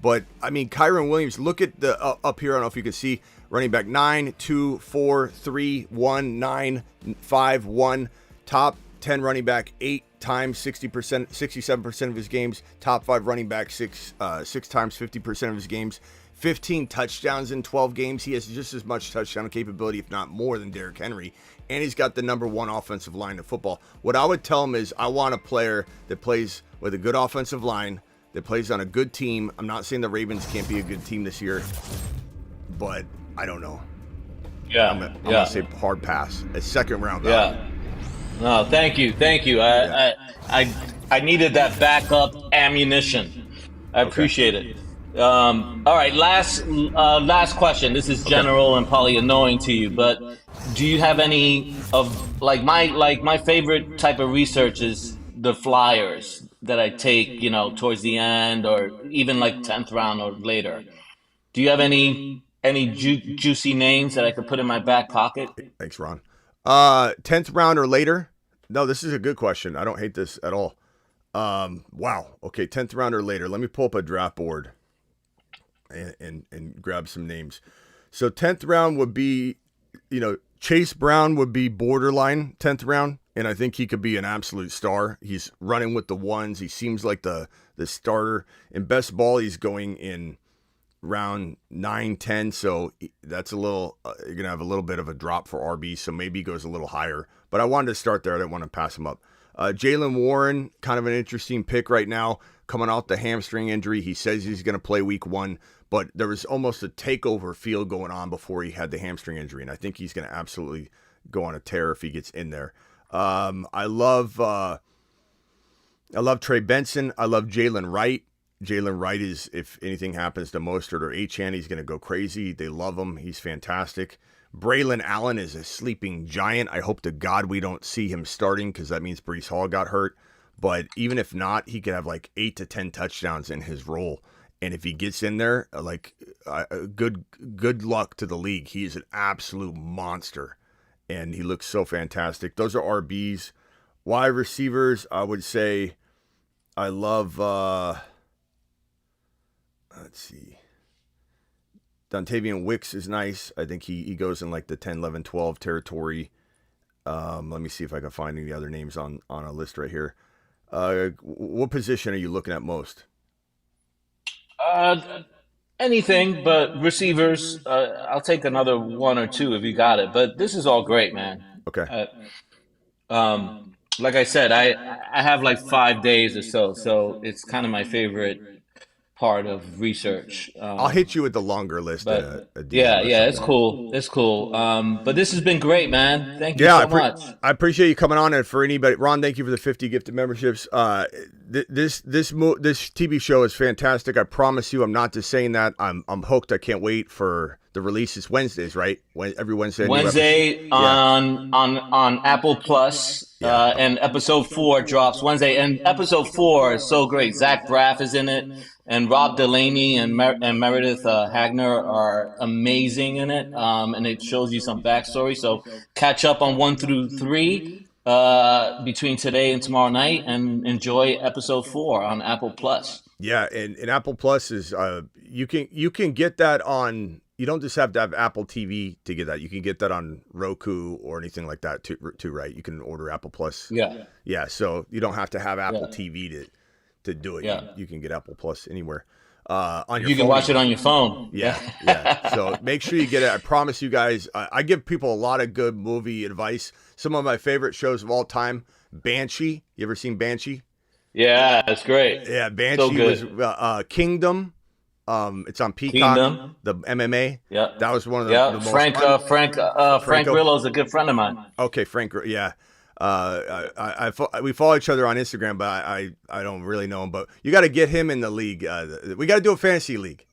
Speaker 1: But, I mean, Kyron Williams, look at the up here. I don't know if you can see running back 9, 2, 4, 3, 1, 9, 5, 1. Top 10 running back 8 times 60%, 67% of his games. Top 5 running back 6 times 50% of his games. 15 touchdowns in 12 games. He has just as much touchdown capability, if not more, than Derrick Henry. And he's got the number 1 offensive line in football. What I would tell him is I want a player that plays with a good offensive line, that plays on a good team. I'm not saying the Ravens can't be a good team this year, but I don't know. I'm gonna say hard pass. A second round guy.
Speaker 8: No, thank you. I needed that backup ammunition. I appreciate it. All right, last question. This is general and probably annoying to you, but do you have any of my favorite type of research is the flyers that I take, towards the end or even like 10th round or later. Do you have any juicy names that I could put in my back pocket?
Speaker 1: Thanks, Ron. 10th round or later? No, this is a good question. I don't hate this at all. Wow. Okay, 10th round or later. Let me pull up a draft board and grab some names. So 10th round would be, Chase Brown would be borderline 10th round, and I think he could be an absolute star. He's running with the ones. He seems like the starter. In best ball, he's going in round 9, 10, so that's a little you're gonna have a little bit of a drop for RB, so maybe he goes a little higher, but I wanted to start there. I didn't want to pass him up. Jaylen Warren, kind of an interesting pick right now, coming off the hamstring injury. He says he's going to play week 1, but there was almost a takeover feel going on before he had the hamstring injury, and I think he's going to absolutely go on a tear if he gets in there. I love Trey Benson. I love Jalen Wright. Jalen Wright is, if anything happens to Mostert or Achane, he's going to go crazy. They love him. He's fantastic. Braylon Allen is a sleeping giant. I hope to God we don't see him starting because that means Breece Hall got hurt. But even if not, he could have like 8 to 10 touchdowns in his role. And if he gets in there, good luck to the league. He is an absolute monster. And he looks so fantastic. Those are RBs. Wide receivers, I would say I love, let's see. Dontavian Wicks is nice. I think he goes in like the 10, 11, 12 territory. Let me see if I can find any other names on a list right here. What position are you looking at most?
Speaker 8: Anything but receivers. I'll take another 1 or 2 if you got it. But this is all great, man.
Speaker 1: Okay.
Speaker 8: Like I said, I have like 5 days or so it's kind of my favorite part of research.
Speaker 1: I'll hit you with the longer list.
Speaker 8: But it's cool. It's cool. But this has been great, man. Thank you so much.
Speaker 1: I appreciate you coming on. And for anybody, Ron, thank you for the 50 gifted memberships. This TV show is fantastic. I promise you, I'm not just saying that. I'm hooked. I can't wait for the release. It's Wednesdays, right? Every Wednesday.
Speaker 8: Wednesday on Apple Plus. And episode 4 drops Wednesday. And episode 4 is so great. Zach Braff is in it. And Rob Delaney and Meredith Hagner are amazing in it. And it shows you some backstory. So catch up on 1 through 3 between today and tomorrow night and enjoy episode 4 on Apple Plus.
Speaker 1: Yeah, and Apple Plus is you can get that on. You don't just have to have Apple TV to get that. You can get that on Roku or anything like that too, right? You can order Apple Plus. Yeah. So you don't have to have Apple TV to do it.
Speaker 8: Yeah.
Speaker 1: You can get Apple Plus anywhere. On your
Speaker 8: you can
Speaker 1: phone.
Speaker 8: watch it on your phone.
Speaker 1: Yeah. So make sure you get it. I promise you guys. I give people a lot of good movie advice. Some of my favorite shows of all time. Banshee. You ever seen Banshee?
Speaker 8: Yeah, it's great.
Speaker 1: Yeah, Banshee was Kingdom. It's on Peacock. Kingdom. The MMA.
Speaker 8: Yeah,
Speaker 1: that was one of the most
Speaker 8: Frank Grillo's a good friend of mine.
Speaker 1: Okay, Frank. Yeah, we follow each other on Instagram, but I don't really know him. But you got to get him in the league. We got to do a fantasy league.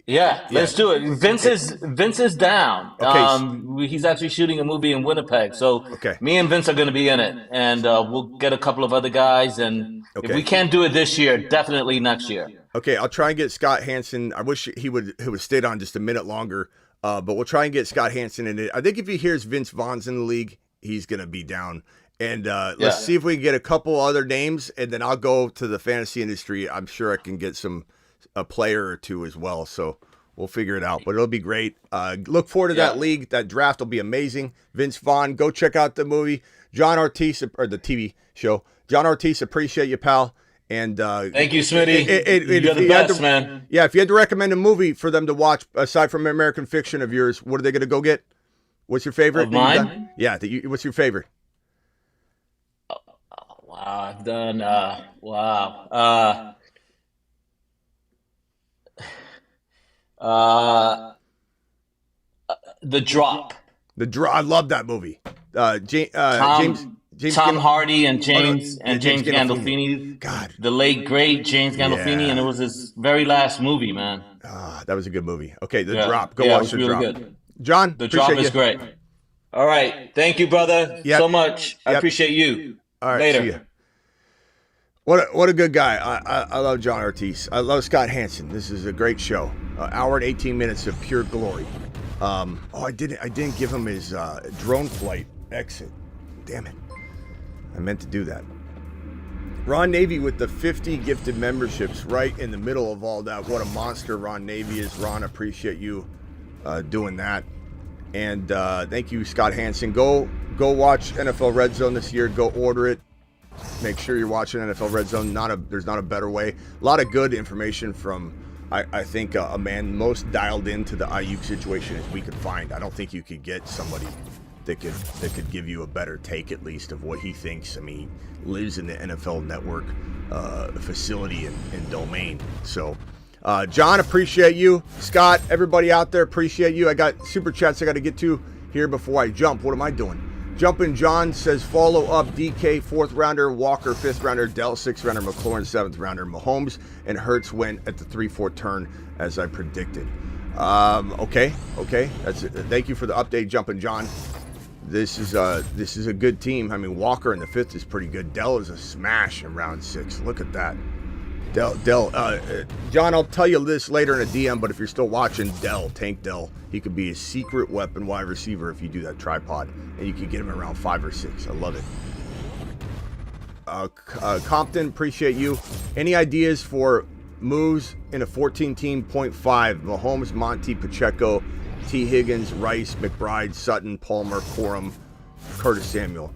Speaker 8: Yeah, let's do it. Vince is down.
Speaker 1: Okay.
Speaker 8: He's actually shooting a movie in Winnipeg, so me and Vince are going to be in it, and we'll get a couple of other guys. And if we can't do it this year, definitely next year.
Speaker 1: Okay, I'll try and get Scott Hansen. I wish he would stayed on just a minute longer, but we'll try and get Scott Hansen in it. I think if he hears Vince Vaughn's in the league, he's going to be down. And let's see if we can get a couple other names, and then I'll go to the fantasy industry. I'm sure I can get a player or two as well. So we'll figure it out, but it'll be great. Look forward to that league. That draft will be amazing. Vince Vaughn, go check out the movie. John Ortiz, or the TV show. John Ortiz, appreciate you, pal. And
Speaker 8: thank you, Smitty. You're the best, man.
Speaker 1: Yeah, if you had to recommend a movie for them to watch aside from American Fiction of yours, what are they going to go get? What's your favorite?
Speaker 8: Of mine?
Speaker 1: Yeah, what's your favorite?
Speaker 8: Wow, I've done. The Drop.
Speaker 1: I love that movie.
Speaker 8: Tom Hardy and James Gandolfini.
Speaker 1: God,
Speaker 8: the late great James Gandolfini, and it was his very last movie, man.
Speaker 1: That was a good movie. Okay, The Drop. Go watch The Drop.
Speaker 8: Good.
Speaker 1: John,
Speaker 8: The Drop is great. All right, thank you, brother, so much. I appreciate you.
Speaker 1: All right,
Speaker 8: later.
Speaker 1: See ya. What a good guy. I love John Ortiz. I love Scott Hansen. This is a great show. Hour and 18 minutes of pure glory. I didn't give him his drone flight exit. Damn it. I meant to do that. Ron Navy with the 50 gifted memberships right in the middle of all that. What a monster Ron Navy is. Ron, appreciate you doing that. And thank you, Scott Hansen. Go watch NFL Red Zone this year. Go order it. Make sure you're watching NFL Red Zone. There's not a better way. A lot of good information from, I think, a man most dialed into the Aiyuk situation as we could find. I don't think you could get somebody that could give you a better take, at least, of what he thinks. I mean, he lives in the NFL Network facility and domain. So John, appreciate you. Scott, everybody out there, appreciate you. I got super chats I got to get to here before I jump. What am I doing? Jumpin' John says follow up DK 4th rounder, Walker 5th rounder, Dell 6th rounder, McLaurin 7th rounder, Mahomes and Hurts went at the 3-4 turn as I predicted. Okay. That's it. Thank you for the update, Jumpin' John. This is a good team. I mean, Walker in the 5th is pretty good. Dell is a smash in round 6. Look at that. John, I'll tell you this later in a DM, but if you're still watching, Tank Dell, he could be a secret weapon wide receiver if you do that tripod, and you can get him around 5 or 6. I love it. Compton, appreciate you. Any ideas for moves in a 14-team 0.5? Mahomes, Monty, Pacheco, T. Higgins, Rice, McBride, Sutton, Palmer, Corum, Curtis Samuel.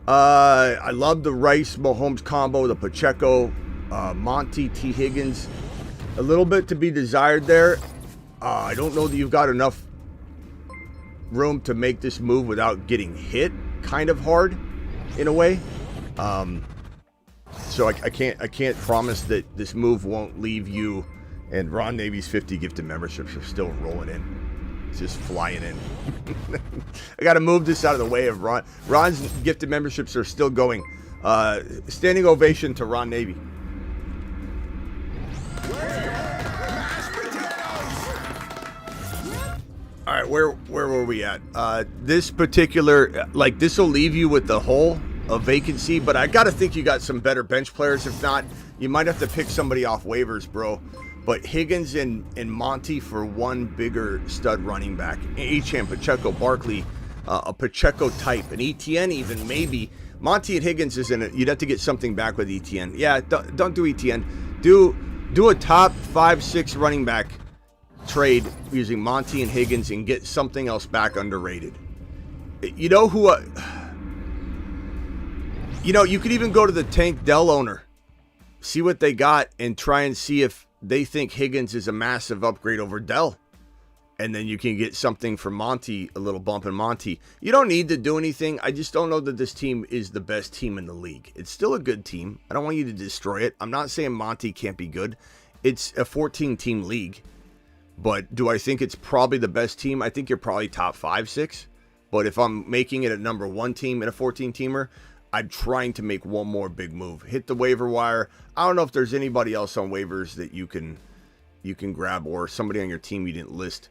Speaker 1: I love the Rice-Mahomes combo, the Pacheco, Monty, T. Higgins. A little bit to be desired there. I don't know that you've got enough room to make this move without getting hit kind of hard in a way. So I can't promise that this move won't leave you. And Ron Navy's 50 gifted memberships are still rolling in. It's just flying in. I got to move this out of the way of Ron. Ron's gifted memberships are still going. Standing ovation to Ron Navy. All right, where were we at? This particular, this will leave you with the hole of vacancy, but I got to think you got some better bench players. If not, you might have to pick somebody off waivers, bro. But Higgins and Monty for one bigger stud running back. Achane, Pacheco, Barkley, a Pacheco type, an ETN even, maybe. Monty and Higgins isn't it. You'd have to get something back with ETN. Yeah, don't do ETN. Do a top 5-6 running back trade using Monty and Higgins and get something else back underrated. You know who? You could even go to the Tank Dell owner, see what they got, and try and see if they think Higgins is a massive upgrade over Dell. And then you can get something for Monty, a little bump in Monty. You don't need to do anything. I just don't know that this team is the best team in the league. It's still a good team. I don't want you to destroy it. I'm not saying Monty can't be good. It's a 14-team league. But do I think it's probably the best team? I think you're probably top 5, 6. But if I'm making it a number 1 team in a 14-teamer, I'm trying to make one more big move. Hit the waiver wire. I don't know if there's anybody else on waivers that you can grab, or somebody on your team you didn't list.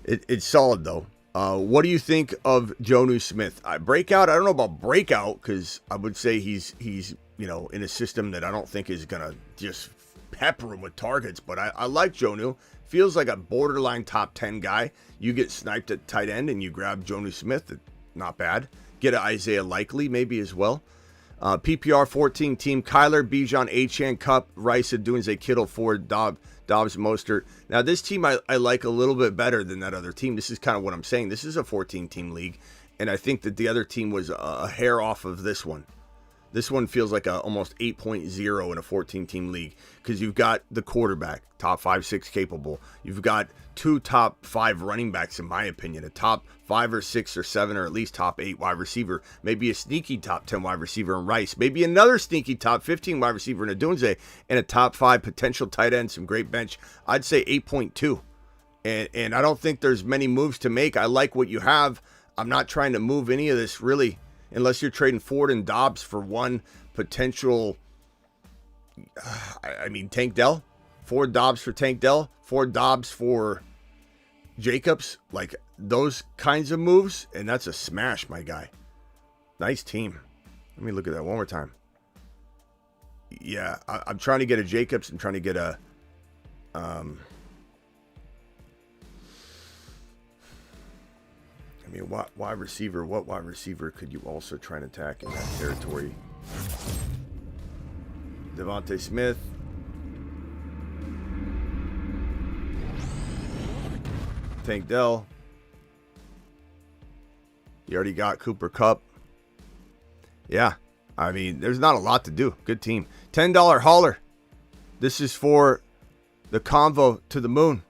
Speaker 1: It's solid, though. What do you think of Jonnu Smith? Breakout? I don't know about breakout, because I would say he's in a system that I don't think is going to just pepper him with targets. But I like Jonnu. Feels like a borderline top 10 guy. You get sniped at tight end and you grab Jonnu Smith. Not bad. Get an Isaiah Likely maybe as well. PPR 14 team. Kyler, Bijan, Achane, Cup, Rice, Adunze, Kittle, Ford, Dobbs, Mostert. Now this team I like a little bit better than that other team. This is kind of what I'm saying. This is a 14-team league. And I think that the other team was a hair off of this one. This one feels like a almost 8.0 in a 14-team league, because you've got the quarterback, top 5, 6 capable. You've got 2 top 5 running backs, in my opinion, a top 5 or 6 or 7 or at least top 8 wide receiver, maybe a sneaky top 10 wide receiver in Rice, maybe another sneaky top 15 wide receiver in Adunze, and a top 5 potential tight end, some great bench. I'd say 8.2. And I don't think there's many moves to make. I like what you have. I'm not trying to move any of this really, unless you're trading Ford and Dobbs for one potential, Tank Dell. Ford Dobbs for Tank Dell. Ford Dobbs for Jacobs. Like those kinds of moves. And that's a smash, my guy. Nice team. Let me look at that one more time. Yeah, I'm trying to get a Jacobs. I'm trying to get a... what wide receiver could you also try and attack in that territory? Devontae Smith. Tank Dell. You already got Cooper Kupp. Yeah, there's not a lot to do. Good team. $10 hauler. This is for the convo to the moon.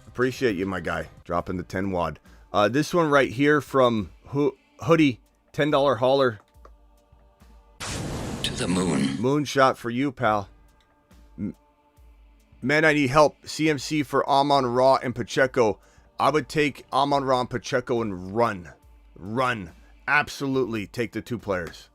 Speaker 1: Appreciate you, my guy, dropping the 10 wad. This one right here from Hoodie, $10 hauler.
Speaker 5: To the moon.
Speaker 1: Moonshot for you, pal. Man, I need help. CMC for Amon-Ra and Pacheco. I would take Amon-Ra and Pacheco and run. Run. Absolutely take the 2 players.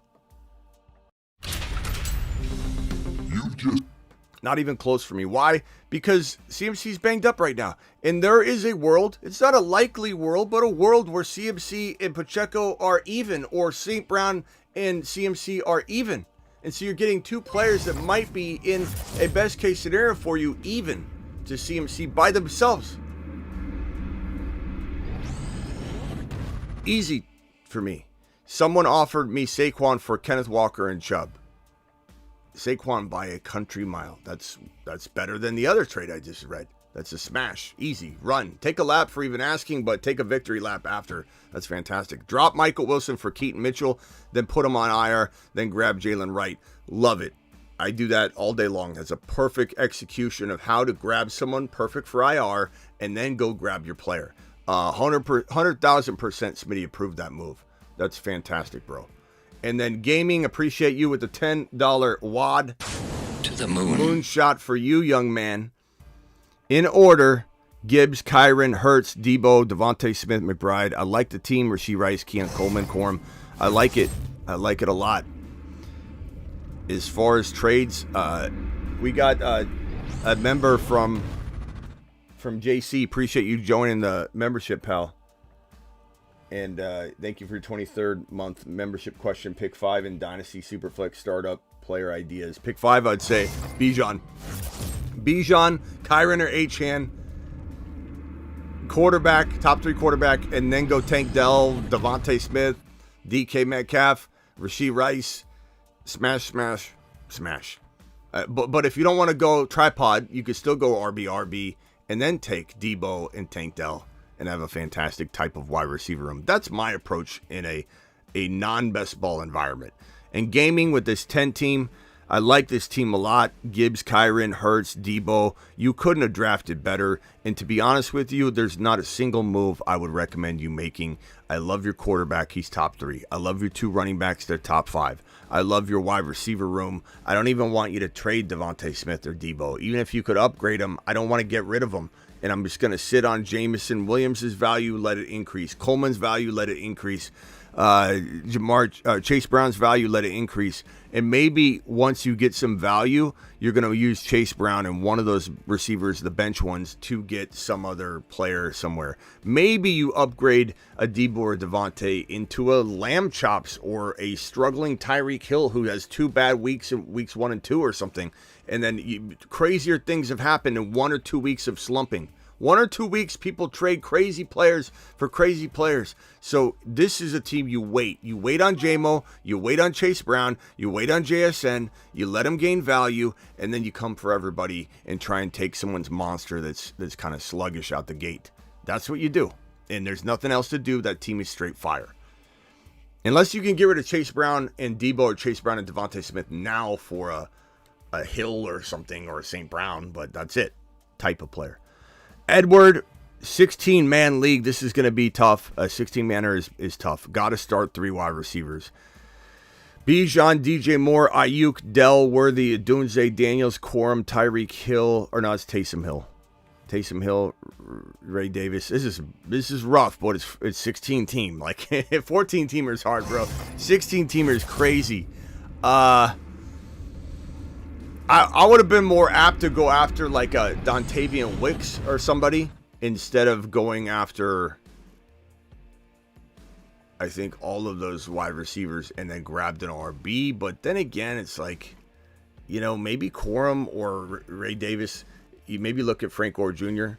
Speaker 1: Not even close for me. Why? Because CMC's banged up right now. And there is a world, it's not a likely world, but a world where CMC and Pacheco are even, or St. Brown and CMC are even. And so you're getting 2 players that might be in a best case scenario for you even to CMC by themselves. Easy for me. Someone offered me Saquon for Kenneth Walker and Chubb. Saquon by a country mile. That's better than the other trade I just read. That's a smash. Easy. Run. Take a lap for even asking, but take a victory lap after. That's fantastic. Drop Michael Wilson for Keaton Mitchell, then put him on IR, then grab Jalen Wright. Love it. I do that all day long. That's a perfect execution of how to grab someone perfect for IR and then go grab your player. 100,000% Smitty approved that move. That's fantastic, bro. And then gaming, appreciate you with the $10 wad.
Speaker 5: To the moon.
Speaker 1: Moonshot for you, young man. In order, Gibbs, Kyron, Hurts, Debo, Devontae Smith, McBride. I like the team. Rasheed Rice, Keon Coleman, Corum. I like it. I like it a lot. As far as trades, we got a member from JC. Appreciate you joining the membership, pal. And thank you for your 23rd month membership question. Pick 5 in Dynasty Superflex Startup player ideas. Pick 5, I'd say Bijan. Bijan, Kyron or Achan. Quarterback, top 3 quarterback, and then go Tank Dell, Devontae Smith, DK Metcalf, Rasheed Rice. Smash. But if you don't want to go tripod, you could still go RB, and then take Debo and Tank Dell and have a fantastic type of wide receiver room. That's my approach in a non-best ball environment. And gaming with this 10 team, I like this team a lot. Gibbs, Kyron, Hurts, Debo. You couldn't have drafted better. And to be honest with you, there's not a single move I would recommend you making. I love your quarterback. He's top 3. I love your 2 running backs. They're top 5. I love your wide receiver room. I don't even want you to trade Devontae Smith or Debo. Even if you could upgrade them, I don't want to get rid of them. And I'm just going to sit on Jameson Williams' value, let it increase. Coleman's value, let it increase. Chase Brown's value, let it increase. And maybe once you get some value, you're going to use Chase Brown and one of those receivers, the bench ones, to get some other player somewhere. Maybe you upgrade a Debo or Devontae into a Lamb Chops or a struggling Tyreek Hill who has 2 bad weeks in weeks 1 and 2 or something. And then crazier things have happened in 1 or 2 weeks of slumping. 1 or 2 weeks, people trade crazy players for crazy players. So this is a team you wait. You wait on JMO, you wait on Chase Brown, you wait on JSN, you let them gain value, and then you come for everybody and try and take someone's monster that's kind of sluggish out the gate. That's what you do. And there's nothing else to do. That team is straight fire. Unless you can get rid of Chase Brown and Debo or Chase Brown and Devontae Smith now for a Hill or something or a St. Brown, but that's it. Type of player. Edward, 16-man league. This is going to be tough. A 16-manner is tough. Got to start 3 wide receivers. Bijan, DJ Moore, Aiyuk, Dell, Worthy, Adunze, Daniels, Corum, Tyreek Hill. Or no, it's Taysom Hill. Taysom Hill, Ray Davis. This is rough, but it's 16 team. Like 14 teamer is hard, bro. 16 teamer is crazy. I would have been more apt to go after like a Dontavian Wicks or somebody instead of going after, I think, all of those wide receivers and then grabbed an RB. But then again, it's like, maybe Corum or Ray Davis. You maybe look at Frank Gore Jr.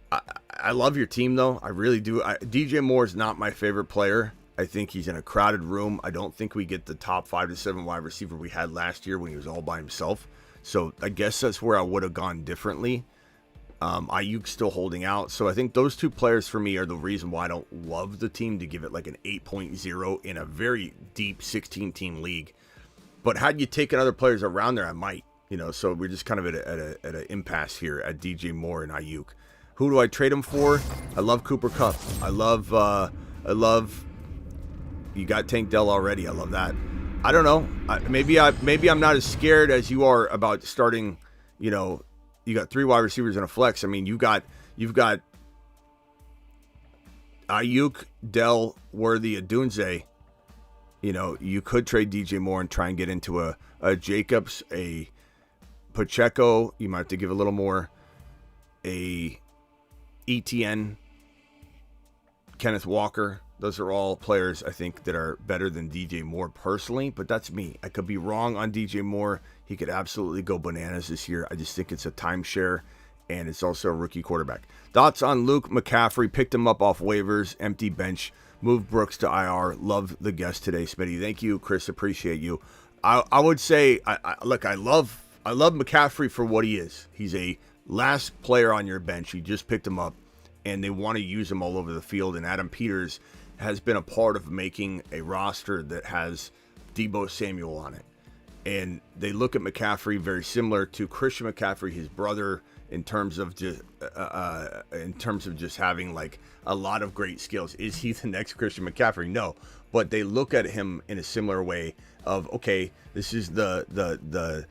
Speaker 1: I love your team, though. I really do. DJ Moore is not my favorite player. I think he's in a crowded room. I don't think we get the top 5 to 7 wide receiver we had last year when he was all by himself. So I guess that's where I would have gone differently. Aiyuk's still holding out. So I think those 2 players for me are the reason why I don't love the team to give it like an 8.0 in a very deep 16-team league. But had you taken other players around there, I might. So we're just kind of at an impasse here at DJ Moore and Aiyuk. Who do I trade him for? I love Cooper Kupp. I love. You got Tank Dell already. I love that. I don't know. Maybe I'm not as scared as you are about starting. You know, you got 3 wide receivers and a flex. I mean, you've got Aiyuk, Dell, Worthy, Adunze. You know, you could trade DJ Moore and try and get into a Jacobs, a Pacheco. You might have to give a little more. A ETN, Kenneth Walker. Those are all players I think that are better than DJ Moore personally, but that's me. I could be wrong on DJ Moore. He could absolutely go bananas this year. I just think it's a timeshare, and it's also a rookie quarterback. Thoughts on Luke McCaffrey? Picked him up off waivers, empty bench, moved Brooks to IR. Love the guest today, Smitty. Thank you, Chris. Appreciate you. I would say, I love McCaffrey for what he is. He's a last player on your bench. You just picked him up, and they want to use him all over the field, and Adam Peters has been a part of making a roster that has Deebo Samuel on it. And they look at McCaffrey very similar to Christian McCaffrey, his brother, in terms of just having like a lot of great skills. Is he the next Christian McCaffrey? No. But they look at him in a similar way of, okay, this is the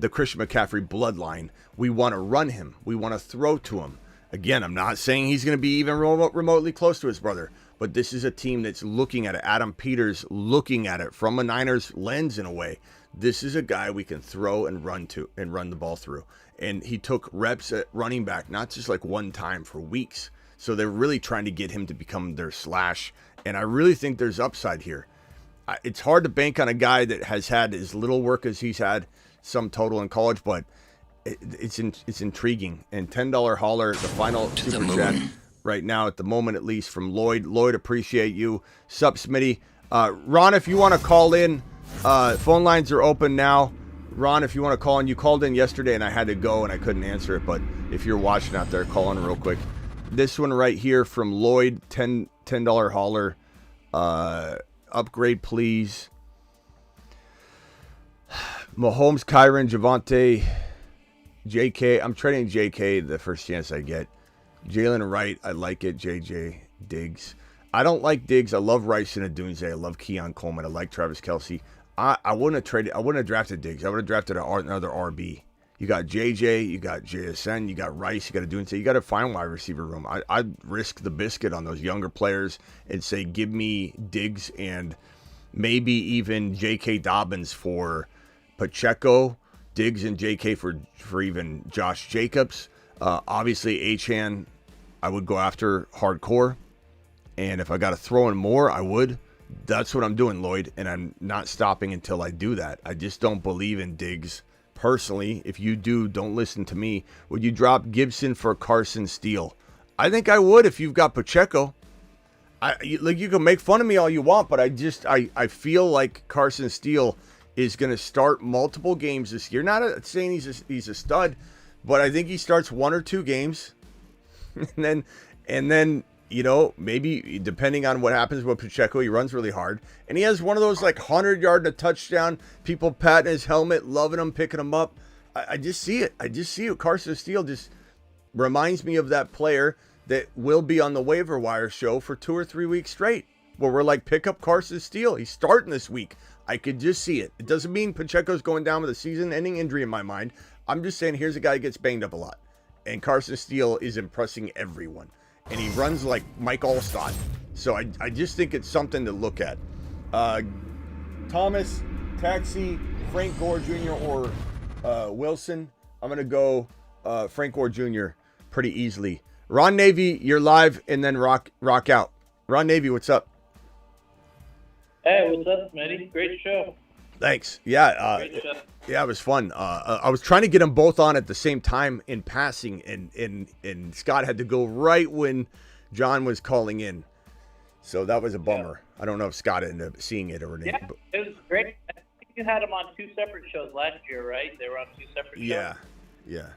Speaker 1: Christian McCaffrey bloodline. We want to run him. We want to throw to him. Again, I'm not saying he's going to be even remotely close to his brother, but this is a team that's looking at it. Adam Peters looking at it from a Niners lens in a way. This is a guy we can throw and run to and run the ball through. And he took reps at running back, not just like one time, for weeks. So they're really trying to get him to become their slash. And I really think there's upside here. It's hard to bank on a guy that has had as little work as he's had, some total in college, but it's intriguing. And $10 hauler, the final super chat right now at the moment, at least, from Lloyd. Lloyd, appreciate you. Sup, Smitty. Ron, if you want to call in, phone lines are open now. Ron, if you want to call in, you called in yesterday and I had to go and I couldn't answer it, but if you're watching out there, call in real quick. This one right here from Lloyd, $10 hauler. Upgrade, please. Mahomes, Kyron, Javonte, JK. I'm trading JK the first chance I get. Jalen Wright, I like it. JJ Diggs. I don't like Diggs. I love Rice and Adunze. I love Keon Coleman. I like Travis Kelce. I wouldn't have traded. I wouldn't have drafted Diggs. I would have drafted another RB. You got JJ. You got JSN. You got Rice. You got Adunze. You got a fine wide receiver room. I'd risk the biscuit on those younger players and say, give me Diggs and maybe even J.K. Dobbins for Pacheco, Diggs and J.K. for even Josh Jacobs. Obviously, Achane, I would go after hardcore. And if I got to throw in more, I would. That's what I'm doing, Lloyd. And I'm not stopping until I do that. I just don't believe in Diggs. Personally, if you do, don't listen to me. Would you drop Gibson for Carson Steele? I think I would if you've got Pacheco. You can make fun of me all you want, but I feel like Carson Steele is going to start multiple games this year. Not saying he's a stud, but I think he starts 1 or 2 games, and then you know, maybe depending on what happens with Pacheco, he runs really hard, and he has one of those like 100-yard and a touchdown. People patting his helmet, loving him, picking him up. I just see it. Carson Steele just reminds me of that player that will be on the waiver wire show for 2 or 3 weeks straight, where we're like, pick up Carson Steele. He's starting this week. I could just see it. It doesn't mean Pacheco's going down with a season-ending injury in my mind. I'm just saying here's a guy who gets banged up a lot. And Carson Steele is impressing everyone. And he runs like Mike Allstott. So I just think it's something to look at. Thomas, Taxi, Frank Gore Jr. or Wilson. I'm going to go Frank Gore Jr. pretty easily. Ron Navy, you're live, and then rock out. Ron Navy, what's up?
Speaker 10: Hey, what's up, Smitty? Great show.
Speaker 1: Thanks. Yeah, it was fun. I was trying to get them both on at the same time in passing, and Scott had to go right when John was calling in, so that was a bummer. Yeah. I don't know if Scott ended up seeing it or not.
Speaker 10: Yeah, it was great. I think you had them on 2 separate shows last year, right? They were on 2 separate shows.
Speaker 1: Yeah.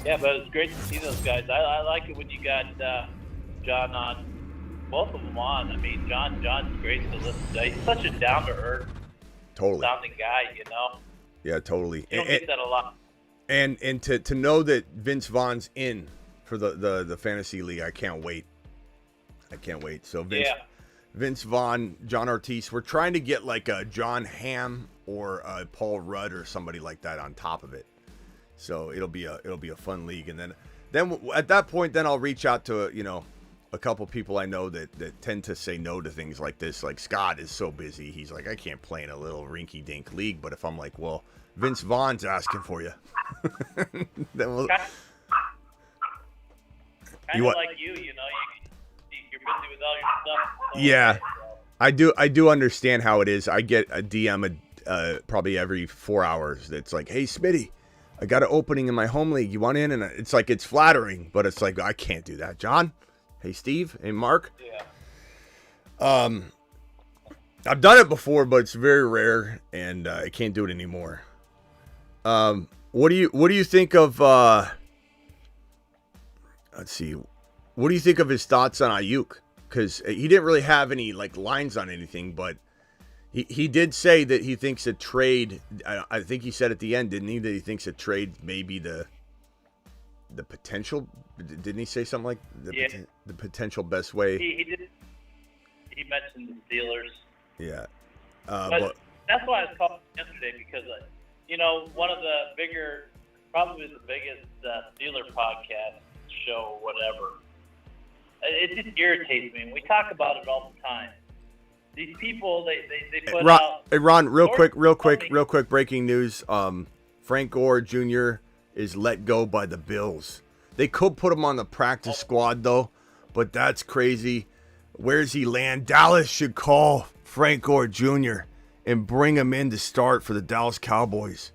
Speaker 10: Yeah, but it was great to see those guys. I like it when you got John on. Both of them on. I mean, John's great to listen to. He's such a down-to-earth sounding guy, you know?
Speaker 1: Yeah, totally.
Speaker 10: You don't get that a lot.
Speaker 1: And to know that Vince Vaughn's in for the fantasy league, I can't wait. So Vince Vaughn, John Ortiz. We're trying to get like a John Hamm or a Paul Rudd or somebody like that on top of it. So it'll be a fun league. And then at that point, then I'll reach out to, a couple people I know that tend to say no to things like this. Like Scott is so busy. He's like, I can't play in a little rinky dink league. But if I'm like, well, Vince Vaughn's asking for you. Then we'll.
Speaker 10: Kind of like you're busy with all your stuff. So
Speaker 1: Yeah, I do understand how it is. I get a DM probably every 4 hours that's like, hey, Smitty, I got an opening in my home league. You want in? And it's like, it's flattering, but it's like, I can't do that. John? Hey, Steve? Hey, Mark?
Speaker 10: Yeah.
Speaker 1: I've done it before, but it's very rare, and I can't do it anymore. What do you think of, let's see, what do you think of his thoughts on Aiyuk? Because he didn't really have any like lines on anything, but he did say that he thinks a trade. I think he said at the end, didn't he, that he thinks a trade may be the potential. Didn't he say something like the potential best way?
Speaker 10: He did. He mentioned the Steelers.
Speaker 1: Yeah,
Speaker 10: but that's why I was calling yesterday because one of the bigger, probably the biggest Steeler podcast show, or whatever. It just irritates me. We talk about it all the time. These people, they put out.
Speaker 1: Hey, Ron, real quick, breaking news. Frank Gore Jr. is let go by the Bills. They could put him on the practice squad, though, but that's crazy. Where's he land? Dallas should call Frank Gore Jr. and bring him in to start for the Dallas Cowboys.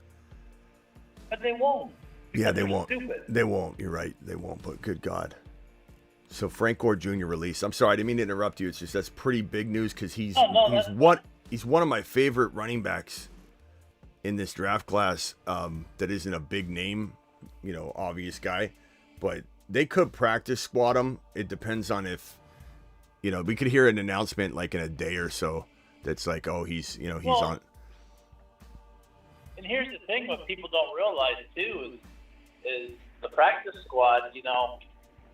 Speaker 10: But they won't.
Speaker 1: Yeah, they won't.
Speaker 10: Stupid.
Speaker 1: They won't. You're right. They won't, but good God. So Frank Gore Jr. released. I'm sorry, I didn't mean to interrupt you. It's just that's pretty big news because he's one of my favorite running backs in this draft class. That isn't a big name, obvious guy, but they could practice squad him. It depends on if, we could hear an announcement like in a day or so. That's like, oh, he's on.
Speaker 10: And here's the thing: what people don't realize too is the practice squad.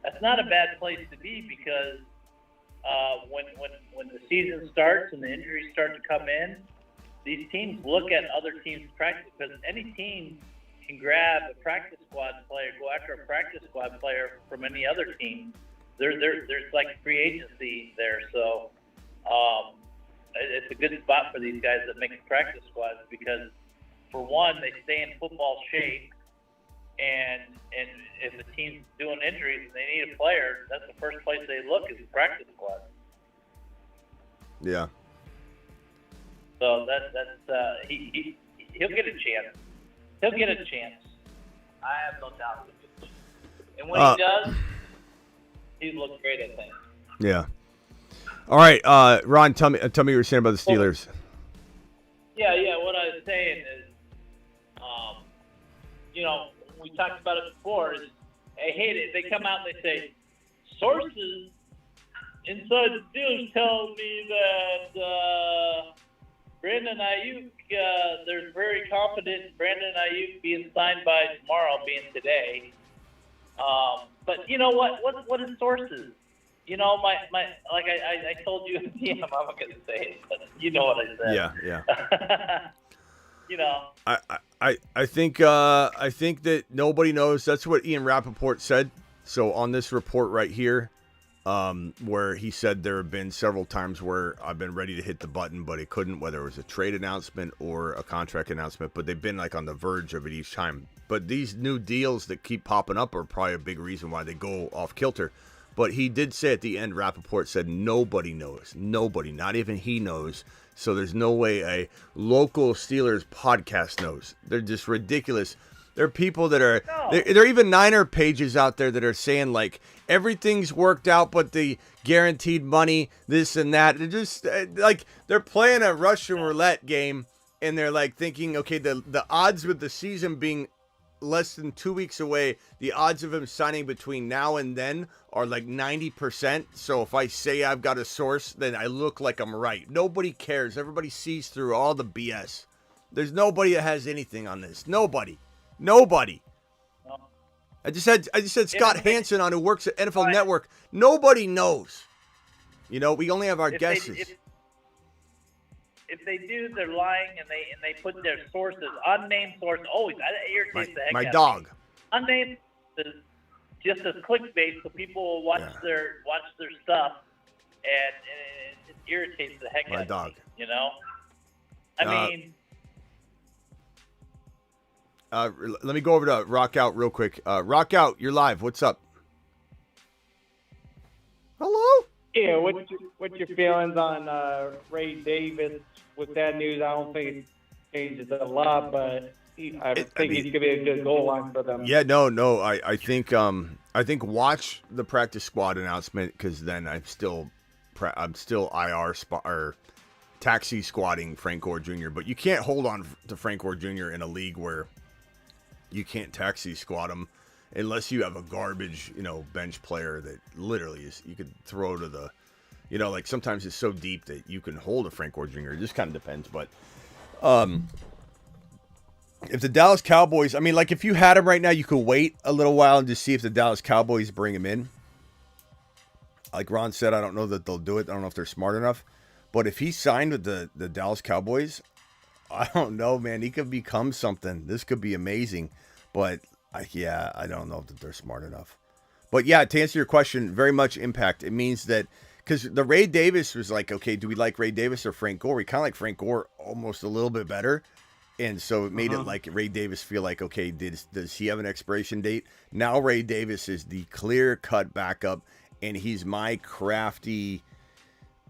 Speaker 10: That's not a bad place to be because when the season starts and the injuries start to come in, these teams look at other teams' practice because any team can grab a practice squad player, go after a practice squad player from any other team. There's like free agency there, so it's a good spot for these guys that make the practice squads because, for one, they stay in football shape. And if the team's doing injuries and they need a player, that's the first place they look is the practice squad.
Speaker 1: Yeah.
Speaker 10: So that's he'll get a chance. He'll get a chance. I have no doubt. And when he does, he looks great, I think. Yeah.
Speaker 1: All right, Ron, tell me what you were saying about the Steelers.
Speaker 10: Yeah. What I was saying is, we talked about it before. I hate it. They come out and they say, sources inside the Steelers tell me that Brandon Aiyuk, they're very confident in Brandon Aiyuk being signed by tomorrow, being today. But you know what? What is sources? I told you, I'm not going to say it, but you know what I said.
Speaker 1: Yeah. I think that nobody knows. That's what Ian Rappaport said. So on this report right here, where he said there have been several times where I've been ready to hit the button, but it couldn't, whether it was a trade announcement or a contract announcement, but they've been like on the verge of it each time. But these new deals that keep popping up are probably a big reason why they go off kilter. But he did say at the end, Rappaport said nobody knows. Nobody, not even he knows. So there's no way a local Steelers podcast knows. They're just ridiculous. There are people that are, there are even Niner pages out there that are saying like everything's worked out, but the guaranteed money, this and that. They're just like, they're playing a Russian roulette game and they're like thinking, okay, the odds with the season being less than 2 weeks away, the odds of him signing between now and then are like 90%. So if I say I've got a source, then I look like I'm right. Nobody cares. Everybody sees through all the BS. There's nobody that has anything on this. Nobody. I just said Scott Hanson on, who works at NFL Network. Nobody knows. You know, we only have our guesses.
Speaker 10: If they do, they're lying, and they put their sources, unnamed source. Always, that irritates the heck out of me.
Speaker 1: My dog.
Speaker 10: Unnamed is just as clickbait, so people will watch their stuff, and it irritates the heck out of me. You know, I mean.
Speaker 1: Let me go over to Rock Out real quick. Rock Out, you're live. What's up? Hello?
Speaker 11: Yeah, what's your feelings on Ray Davis? With that news, I don't think it changes a lot, but I think he's going to be a good goal line for them.
Speaker 1: Yeah, no. I think watch the practice squad announcement, because then I'm still IR spot or taxi squatting Frank Gore Jr. But you can't hold on to Frank Gore Jr. in a league where you can't taxi squat him unless you have a garbage, bench player that literally you could throw to the, like sometimes it's so deep that you can hold a Frank Gore Jr. It just kind of depends. But if the Dallas Cowboys, like if you had him right now, you could wait a little while and just see if the Dallas Cowboys bring him in. Like Ron said, I don't know that they'll do it. I don't know if they're smart enough. But if he signed with the Dallas Cowboys, I don't know, man. He could become something. This could be amazing. But, I don't know that they're smart enough. But, yeah, to answer your question, very much impact. It means that, because the Ray Davis was like, okay, do we like Ray Davis or Frank Gore? We kind of like Frank Gore almost a little bit better. And so it made it like Ray Davis feel like, okay, does he have an expiration date? Now Ray Davis is the clear-cut backup, and he's my crafty,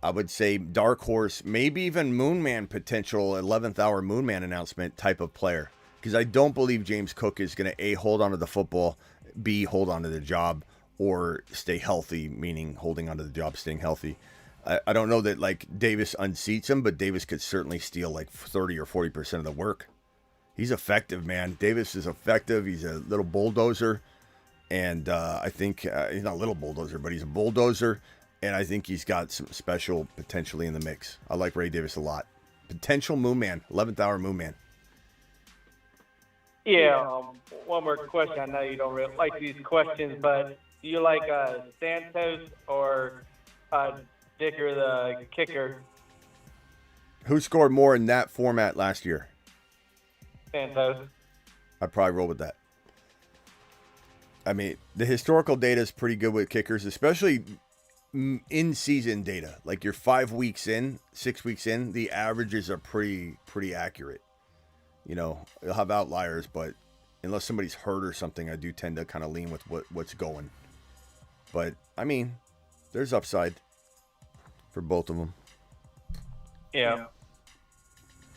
Speaker 1: I would say, dark horse, maybe even Moonman potential, 11th hour Moonman announcement type of player. Because I don't believe James Cook is going to A, hold on to the football, B, hold on to the job, or stay healthy, meaning holding on to the job, staying healthy. I don't know that like Davis unseats him, but Davis could certainly steal like 30 or 40% of the work. He's effective, man. Davis is effective. He's a little bulldozer. And I think he's not a little bulldozer, but he's a bulldozer. And I think he's got some special potentially in the mix. I like Ray Davis a lot. Potential Moonman, 11th hour Moonman.
Speaker 11: Yeah, one more question. I know you don't really like these questions, but do you like Santos or Dicker the kicker?
Speaker 1: Who scored more in that format last year?
Speaker 11: Santos.
Speaker 1: I'd probably roll with that. The historical data is pretty good with kickers, especially in-season data. Like you're 5 weeks in, 6 weeks in, the averages are pretty accurate. You'll have outliers, but unless somebody's hurt or something, I do tend to kind of lean with what's going. But, there's upside for both of them.
Speaker 11: Yeah.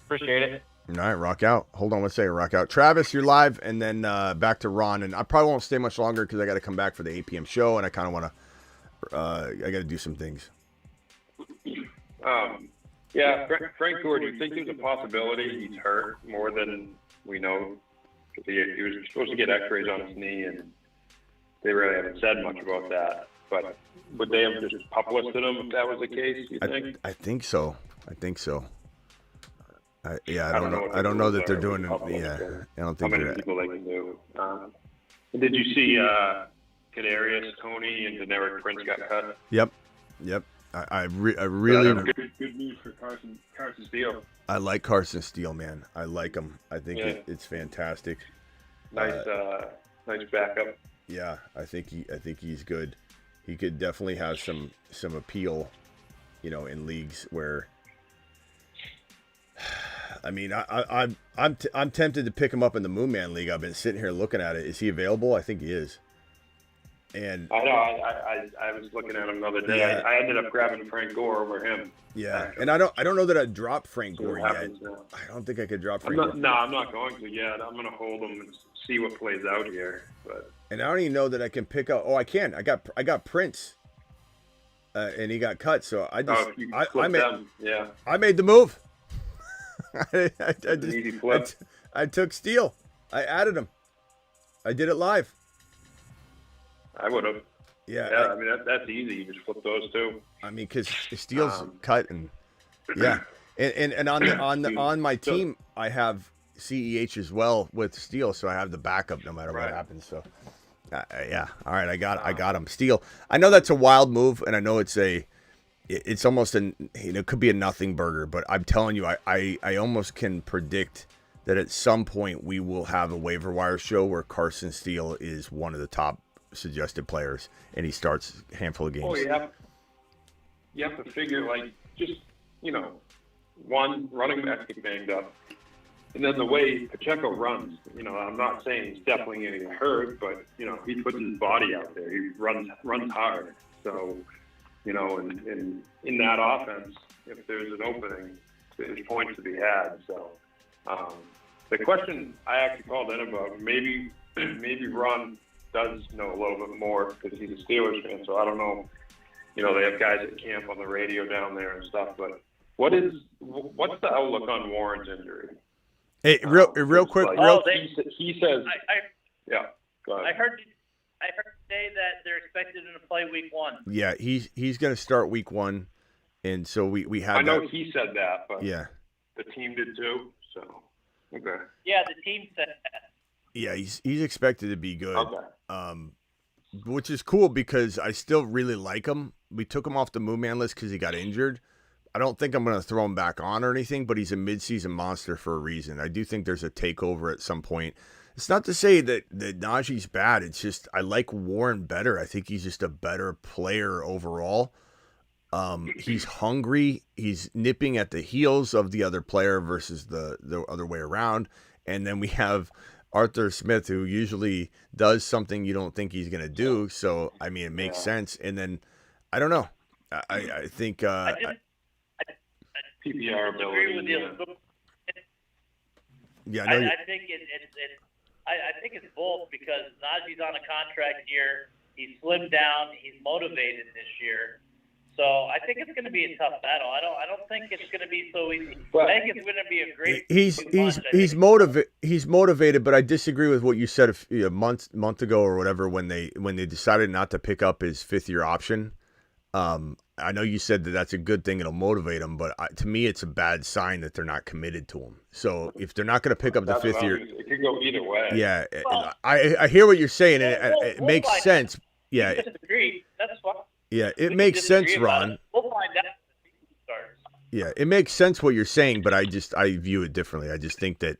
Speaker 11: Appreciate it.
Speaker 1: All right, Rock Out. Hold on one second, Rock Out. Travis, you're live, and then back to Ron. And I probably won't stay much longer because I got to come back for the 8 p.m. show, and I kind of want to I got to do some things.
Speaker 12: Yeah, Frank Gore, do you think there's a possibility he's hurt more than we know? Because he was supposed to get x-rays on his knee, and they really haven't said much about that. But would they have just published him if that was the case, do you think?
Speaker 1: I think so. I don't know that they're doing it. Yeah, I don't think
Speaker 12: how many people they can do. Did you see Kadarius Toney and Deneric Prince got cut?
Speaker 1: Yep. I really
Speaker 12: good news for Carson Steele.
Speaker 1: I like Carson Steele, man. I like him. I think it's fantastic.
Speaker 12: Nice backup.
Speaker 1: Yeah, I think he's good. He could definitely have some appeal, in leagues where. I'm tempted to pick him up in the Moonman League. I've been sitting here looking at it. Is he available? I think he is. And
Speaker 12: I know. I was looking at him the other day. Yeah. I ended up grabbing Frank Gore over him.
Speaker 1: Yeah, and I don't know that I'd drop Frank Gore yet. I don't think I could drop Frank Gore.
Speaker 12: No, I'm not going to yet. I'm going to hold him and see what plays out here.
Speaker 1: And I don't even know that I can pick up. Oh, I can. I got Prince, and he got cut. So I just I made the move. I took Steele. I added him. I did it live.
Speaker 12: I would have.
Speaker 1: Yeah.
Speaker 12: That's easy. You just flip those two.
Speaker 1: Because Steele's cut and and on my team I have CEH as well with Steele, so I have the backup no matter what happens. So yeah. All right, I got him. Steele. I know that's a wild move, and I know it's a it's almost it could be a nothing burger, but I'm telling you, I almost can predict that at some point we will have a waiver wire show where Carson Steele is one of the top suggested players and he starts a handful of games.
Speaker 12: Oh, yeah. You have to figure, like, just, one, running back get banged up. And then the way Pacheco runs, I'm not saying he's definitely going to get hurt, but, he puts his body out there. He runs hard. So, in that offense, if there's an opening, there's points to be had. So, the question I actually called in about, maybe Ron does know a little bit more because he's a Steelers fan, so I don't know. They have guys at camp on the radio down there and stuff, but what's the outlook on Warren's injury?
Speaker 1: Hey, real quick.
Speaker 12: He says, yeah, go ahead.
Speaker 10: I heard today that they're expected him to play week 1.
Speaker 1: Yeah, he's going to start week 1, and so we have.
Speaker 12: I know he said that, but
Speaker 1: yeah,
Speaker 12: the team did too. So okay.
Speaker 10: Yeah, the team said that.
Speaker 1: Yeah, he's expected to be good.
Speaker 12: Okay.
Speaker 1: Which is cool because I still really like him. We took him off the Moon Man list because he got injured. I don't think I'm going to throw him back on or anything, but he's a midseason monster for a reason. I do think there's a takeover at some point. It's not to say that Najee's bad. It's just I like Warren better. I think he's just a better player overall. He's hungry. He's nipping at the heels of the other player versus the other way around. And then we have Arthur Smith, who usually does something you don't think he's going to do. So, I mean, it makes sense. And then, I don't know. I think
Speaker 12: PPR ability.
Speaker 10: Agree with you.
Speaker 1: Yeah,
Speaker 10: I think I think it's both because Najee's on a contract year. He's slimmed down. He's motivated this year. So I think it's going to be a tough battle. I don't think it's going to be so easy. I think it's going to be a great.
Speaker 1: He's motivated, but I disagree with what you said a month ago or whatever when they decided not to pick up his 5th-year option. I know you said that that's a good thing; it'll motivate him, but to me, it's a bad sign that they're not committed to him. So if they're not going to pick up the 5th year,
Speaker 12: it could go either way.
Speaker 1: Yeah, I hear what you're saying, and it makes sense. Yeah,
Speaker 10: disagree. That's fine.
Speaker 1: Yeah, it makes sense, Ron.
Speaker 10: We'll find out when the season starts.
Speaker 1: Yeah, it makes sense what you're saying, but I view it differently. I just think that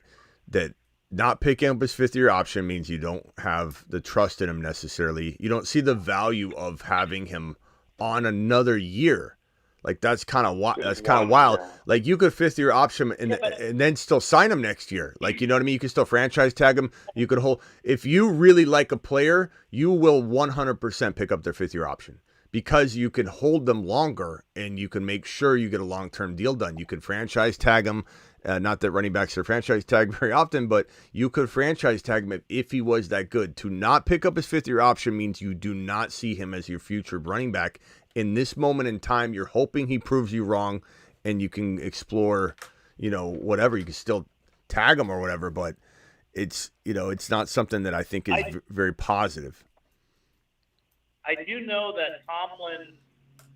Speaker 1: not picking up his 5th-year option means you don't have the trust in him necessarily. You don't see the value of having him on another year. Like that's kind of wild. Like you could 5th-year option and then still sign him next year. Like you know what I mean? You can still franchise tag him. You could hold if you really like a player, you will 100% pick up their 5th-year option. Because you can hold them longer and you can make sure you get a long-term deal done. You could franchise tag them. Not that running backs are franchise tagged very often, but you could franchise tag him if he was that good. To not pick up his 5th-year option means you do not see him as your future running back. In this moment in time, you're hoping he proves you wrong and you can explore, whatever. You can still tag him or whatever, but it's not something that I think is very positive.
Speaker 10: I do know that Tomlin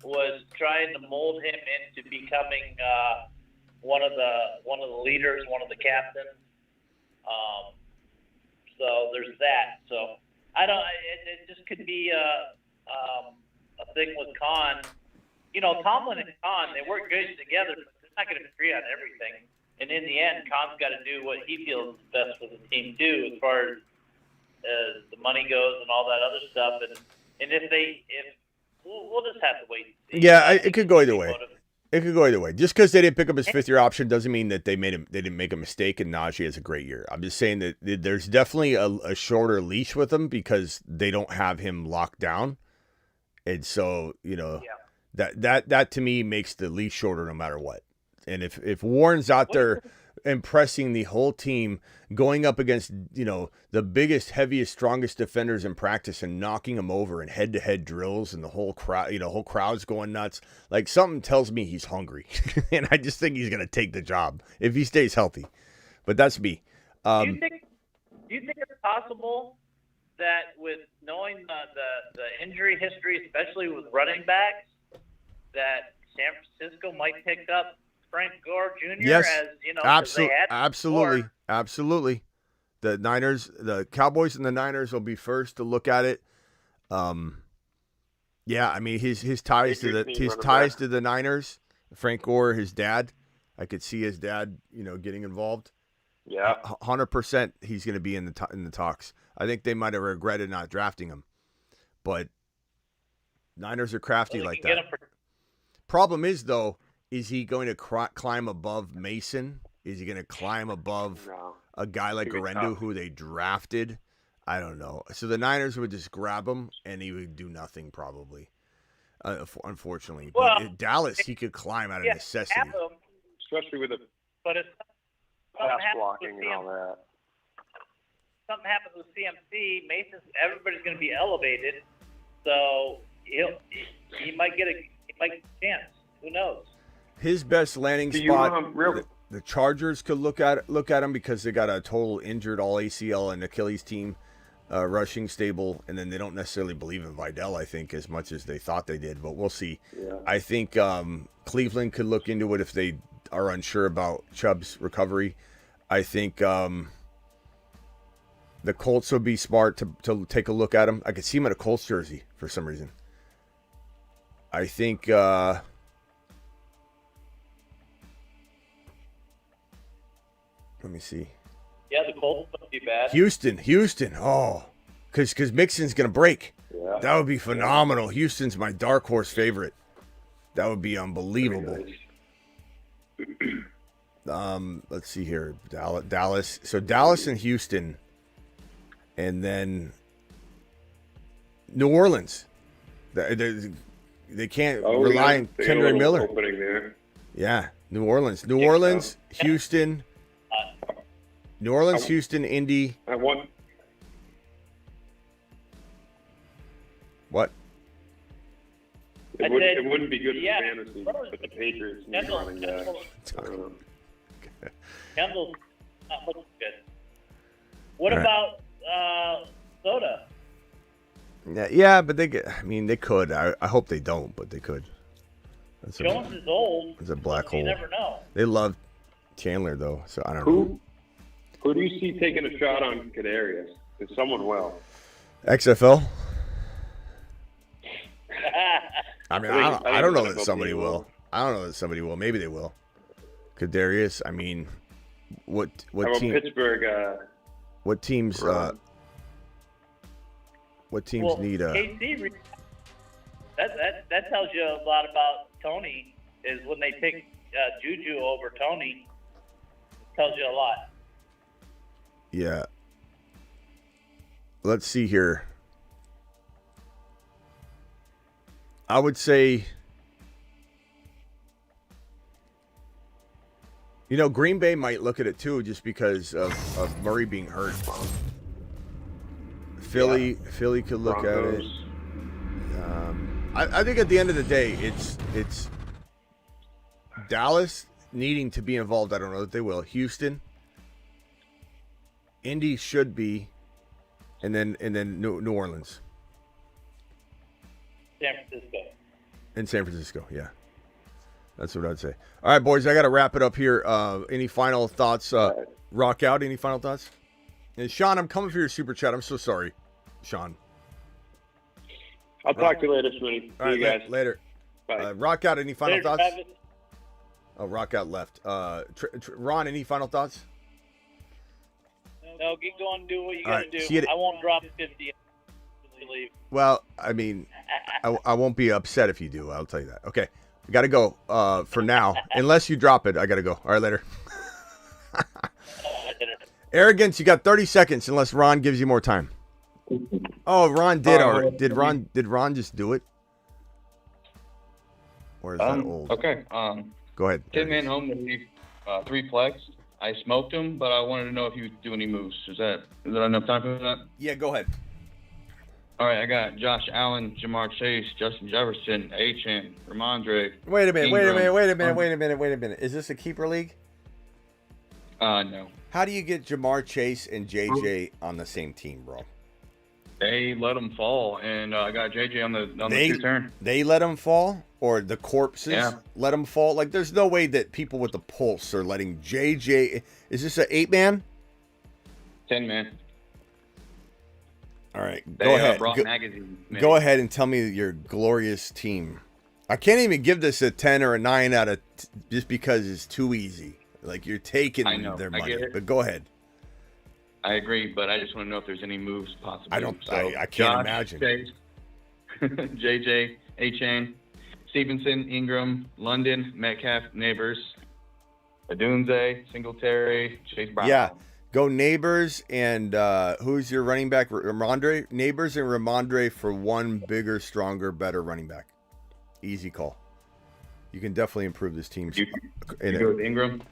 Speaker 10: was trying to mold him into becoming one of the leaders, one of the captains. So there's that. So I don't. It just could be a thing with Khan. Tomlin and Khan, they work good together, but they're not going to agree on everything. And in the end, Khan's got to do what he feels is best for the team too, as far as the money goes and all that other stuff. And if we'll just have to wait.
Speaker 1: Yeah, it could go either way. It could go either way. Just because they didn't pick up his 5th-year option doesn't mean that they didn't make a mistake and Najee has a great year. I'm just saying that there's definitely a shorter leash with him because they don't have him locked down, and so that to me makes the leash shorter no matter what. And if Warren's out there impressing the whole team, going up against the biggest, heaviest, strongest defenders in practice and knocking them over in head-to-head drills, and the whole crowd's going nuts. Like something tells me he's hungry, and I just think he's gonna take the job if he stays healthy. But that's me.
Speaker 10: Do you think it's possible that with knowing the injury history, especially with running backs, that San Francisco might pick up Frank Gore Jr.
Speaker 1: Yes,
Speaker 10: absolutely.
Speaker 1: The Cowboys and the Niners will be first to look at it. Yeah, I mean his ties to the Niners. Frank Gore, his dad. I could see his dad, getting involved.
Speaker 12: Yeah,
Speaker 1: 100%. He's going to be in the talks. I think they might have regretted not drafting him, but Niners are crafty like that. Problem is, though, is he going to climb above Mason? Is he going to climb above a guy like Arendu, who they drafted? I don't know. So the Niners would just grab him, and he would do nothing probably, unfortunately.
Speaker 10: Well,
Speaker 1: but in Dallas, he could climb out of necessity.
Speaker 12: Especially with the pass blocking and all that.
Speaker 10: Something happens with CMC, everybody's going to be elevated, so he might get a chance. Who knows?
Speaker 1: His best landing spot. The Chargers could look at him because they got a total injured all ACL and Achilles team, rushing stable, and then they don't necessarily believe in Vidal, I think, as much as they thought they did, but we'll see.
Speaker 12: Yeah.
Speaker 1: I think Cleveland could look into it if they are unsure about Chubb's recovery. I think the Colts would be smart to take a look at him. I could see him in a Colts jersey for some reason. I think let me see.
Speaker 10: Yeah, the Colts wouldn't be bad.
Speaker 1: Houston. Oh, because Mixon's going to break.
Speaker 12: Yeah.
Speaker 1: That would be phenomenal. Houston's my dark horse favorite. That would be unbelievable. Let's see here. Dallas. So Dallas and Houston. And then New Orleans. They can't rely on Kendra Miller.
Speaker 12: There.
Speaker 1: Yeah, New Orleans, Houston. New Orleans, Houston, Indy. What?
Speaker 12: It wouldn't be good for fantasy, but the Patriots need running back.
Speaker 10: Kendall's not looking good. What about Soda?
Speaker 1: Yeah, but they could. I hope they don't, but they could.
Speaker 10: Jones is old.
Speaker 1: It's a black hole.
Speaker 10: You never know.
Speaker 1: They love Chandler though, so I don't know.
Speaker 12: Who do you see taking a shot on Kadarius? Is someone well?
Speaker 1: XFL. I mean, I don't know that somebody will. I don't know that somebody will. Maybe they will. Kadarius. I mean, what team?
Speaker 12: Pittsburgh.
Speaker 1: What teams? What teams need a?
Speaker 10: KC, that tells you a lot about Tony. Is when they pick Juju over Tony. Tells you a lot.
Speaker 1: Yeah. Let's see here. I would say, Green Bay might look at it too, just because of Murray being hurt. Philly could look at it. I think at the end of the day, it's Dallas needing to be involved. I don't know that they will. Houston, Indy should be, and then New Orleans. San Francisco, yeah. That's what I'd say. All right, boys, I got to wrap it up here. Any final thoughts? Rock out, any final thoughts? And Sean, I'm coming for your super chat. I'm so sorry, Sean.
Speaker 12: I'll talk to you later, Smitty.
Speaker 1: All right,
Speaker 12: See you guys.
Speaker 1: Later.
Speaker 12: Bye.
Speaker 1: Rock out, any final thoughts?
Speaker 10: Travis.
Speaker 1: Oh, Rock out left. Ron, any final thoughts?
Speaker 10: No, get going and do what you got
Speaker 1: right,
Speaker 10: to do.
Speaker 1: see you
Speaker 10: I won't drop 50 until you leave.
Speaker 1: Well, I mean, I won't be upset if you do. I'll tell you that. Okay. I got to go for now. Unless you drop it, I got to go. All right, later. Arrogance, you got 30 seconds unless Ron gives you more time. Oh, Ron did already. Did Ron just do it? Or is that old?
Speaker 13: Okay.
Speaker 1: Go ahead.
Speaker 13: Tin-Man home with 3 plex. I smoked him, but I wanted to know if you would do any moves. Is that enough time for that?
Speaker 1: Yeah, go ahead.
Speaker 13: All right, I got Josh Allen, Jamar Chase, Justin Jefferson, Achane, Ramondre.
Speaker 1: Wait a minute. Is this a keeper league?
Speaker 13: No.
Speaker 1: How do you get Jamar Chase and JJ on the same team, bro?
Speaker 13: They let him fall, and I got JJ on the 2-turn.
Speaker 1: They let him fall, or the corpses let him fall? Like, there's no way that people with the pulse are letting JJ. Is this an 8-man?
Speaker 13: 10-man.
Speaker 1: All right, go ahead. Go ahead and tell me your glorious team. I can't even give this a 10 or a 9 out of just because it's too easy. Like you're taking their money. But go ahead.
Speaker 13: I agree, but I just want to know if there's any moves possible.
Speaker 1: I can't imagine.
Speaker 13: JJ, Achane, Stevenson, Ingram, London, Metcalf, Neighbors, Adunze, Singletary, Chase Brown.
Speaker 1: Yeah, go Neighbors and who's your running back? Ramondre? Neighbors and Ramondre for one bigger, stronger, better running back. Easy call. You can definitely improve this team.
Speaker 13: You go with Ingram?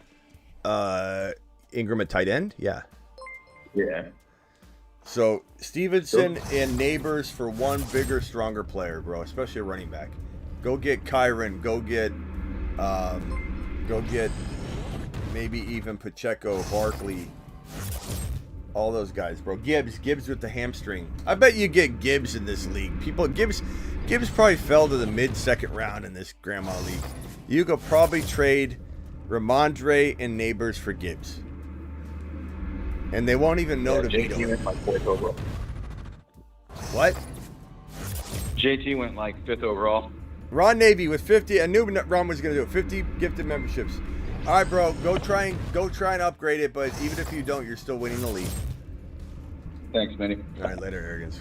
Speaker 1: Ingram at tight end? Yeah.
Speaker 13: Yeah.
Speaker 1: So Stevenson and Neighbors for one bigger, stronger player, bro, especially a running back. Go get Kyron. Go get maybe even Pacheco, Barkley, all those guys, bro. Gibbs with the hamstring. I bet you get Gibbs in this league. Gibbs probably fell to the mid-second round in this grandma league. You could probably trade Ramondre and Neighbors for Gibbs. And they won't even know to beat him. What?
Speaker 13: JT went like 5th overall.
Speaker 1: Ron Navy with 50. I knew Ron was going to do it. 50 gifted memberships. All right, bro. Go try and upgrade it. But even if you don't, you're still winning the league.
Speaker 13: Thanks, Smitty.
Speaker 1: All right, later, Arrogance.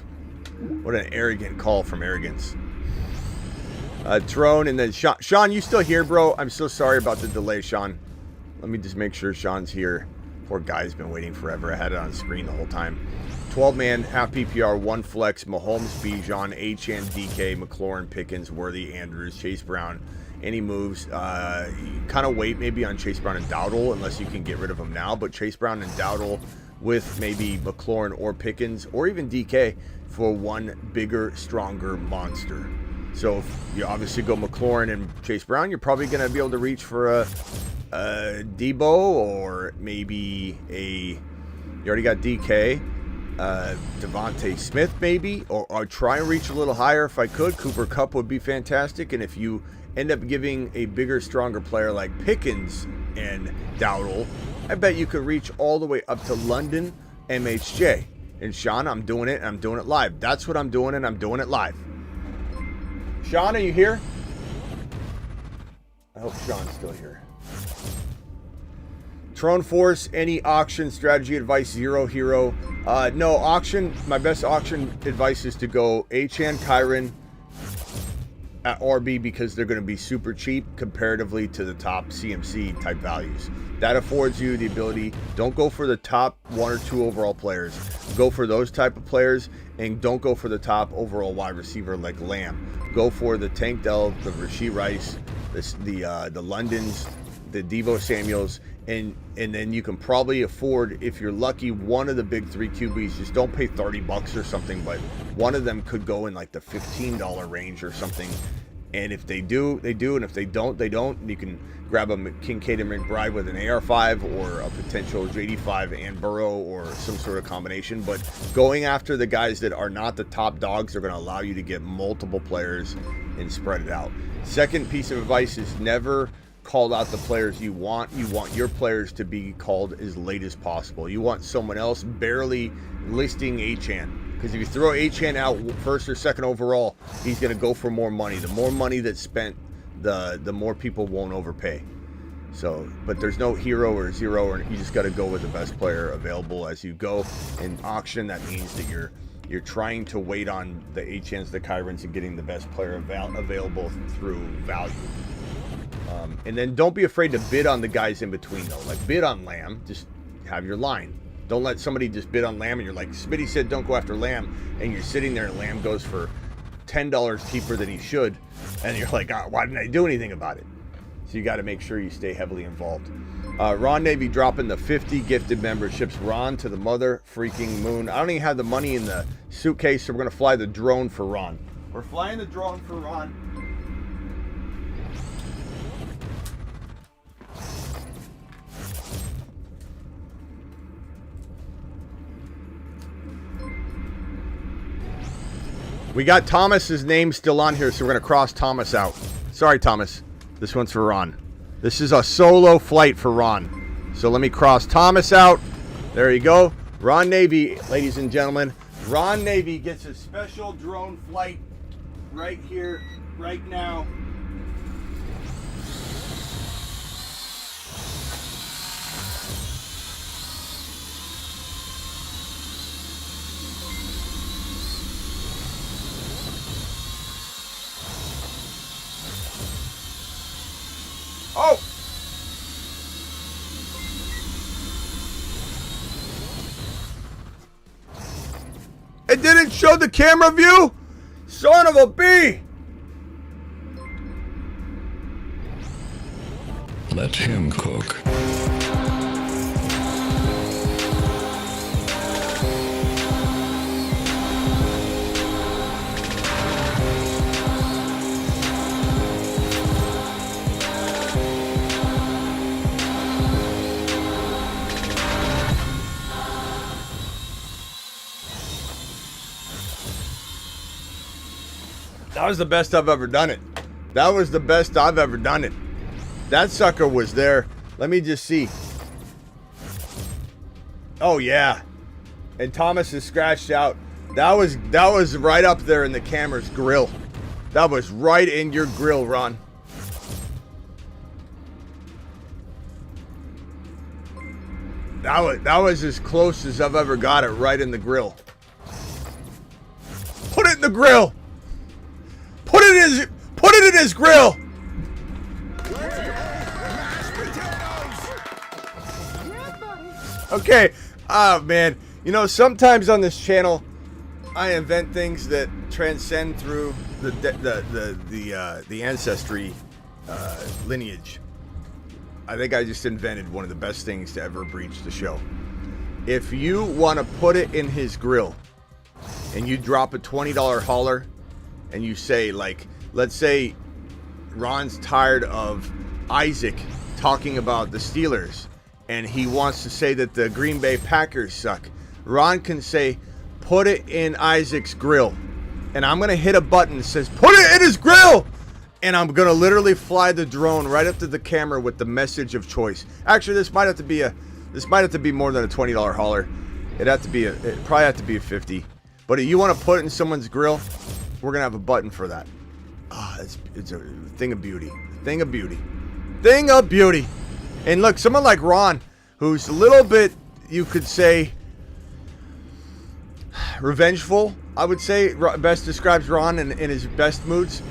Speaker 1: What an arrogant call from Arrogance. Trone and then Sean. Sean, you still here, bro? I'm so sorry about the delay, Sean. Let me just make sure Sean's here. Poor guy's been waiting forever. I had it on screen the whole time. 12-man, half PPR, 1 flex, Mahomes, Bijan, Achane, DK, McLaurin, Pickens, Worthy, Andrews, Chase Brown. Any moves? Kind of wait maybe on Chase Brown and Dowdle unless you can get rid of them now. But Chase Brown and Dowdle with maybe McLaurin or Pickens or even DK for one bigger, stronger monster. So if you obviously go McLaurin and Chase Brown, you're probably going to be able to reach for a Debo or maybe you already got DK, Devontae Smith maybe, or try and reach a little higher if I could. Cooper Kupp would be fantastic. And if you end up giving a bigger, stronger player like Pickens and Dowdle, I bet you could reach all the way up to London MHJ. And Sean, I'm doing it, and I'm doing it live. That's what I'm doing, and I'm doing it live. Sean, are you here? I hope Sean's still here. Trone Force, any auction strategy advice? Zero hero. No, auction, my best auction advice is to go Achane, Kyron at RB because they're going to be super cheap comparatively to the top CMC type values. That affords you the ability, don't go for the top 1 or 2 overall players. Go for those type of players and don't go for the top overall wide receiver like Lamb. Go for the Tank Dell, the Rashee Rice, the Londons, the Deebo Samuels, and then you can probably afford, if you're lucky, one of the big 3 QBs. Just don't pay $30 or something, but one of them could go in like the $15 range or something. And if they do, they do, and if they don't, they don't. You can grab a Kincaid and McBride with an AR5 or a potential JD5 and Burrow or some sort of combination. But going after the guys that are not the top dogs are going to allow you to get multiple players and spread it out. Second piece of advice is never call out the players you want. You want your players to be called as late as possible. You want someone else barely listing Achane. Because if you throw Achane out 1st or 2nd overall, he's going to go for more money. The more money that's spent, the more people won't overpay. So, but there's no hero or zero, or you just got to go with the best player available as you go. In auction, that means that you're trying to wait on the Achanes, the Kyrons, and getting the best player available through value. And then don't be afraid to bid on the guys in between, though. Like bid on Lamb, just have your line. Don't let somebody just bid on Lamb and you're like, Smitty said don't go after Lamb, and you're sitting there and Lamb goes for $10 cheaper than he should, and you're like, why didn't I do anything about it? So you got to make sure you stay heavily involved. Ron Navy dropping the 50 gifted memberships. Ron to the mother freaking moon. I don't even have the money in the suitcase, so we're going to fly the drone for Ron. We're flying the drone for Ron. We got Thomas's name still on here, so we're going to cross Thomas out. Sorry, Thomas. This one's for Ron. This is a solo flight for Ron. So let me cross Thomas out. There you go. Ron Navy, ladies and gentlemen. Ron Navy gets a special drone flight right here, right now. Oh! It didn't show the camera view? Son of a bee!
Speaker 5: Let him cook.
Speaker 1: That was the best I've ever done it. That was the best I've ever done it. That sucker was there. Let me just see. Oh yeah. And Thomas is scratched out. That was right up there in the camera's grill. That was right in your grill, Ron. That was as close as I've ever got it, right in the grill. Put it in the grill. Put it in his grill. Okay. Oh man. You know, sometimes on this channel, I invent things that transcend through the ancestry lineage. I think I just invented one of the best things to ever breach the show. If you want to put it in his grill, and you drop a $20 hauler, and you say, like, let's say Ron's tired of Isaac talking about the Steelers, and he wants to say that the Green Bay Packers suck. Ron can say, put it in Isaac's grill. And I'm going to hit a button that says, put it in his grill! And I'm going to literally fly the drone right up to the camera with the message of choice. Actually, this might have to be more than a $20 hauler. It probably have to be a 50. But if you want to put it in someone's grill, we're going to have a button for that. It's a thing of beauty. Thing of beauty. Thing of beauty. And look, someone like Ron, who's a little bit, you could say, revengeful, I would say, best describes Ron in his best moods.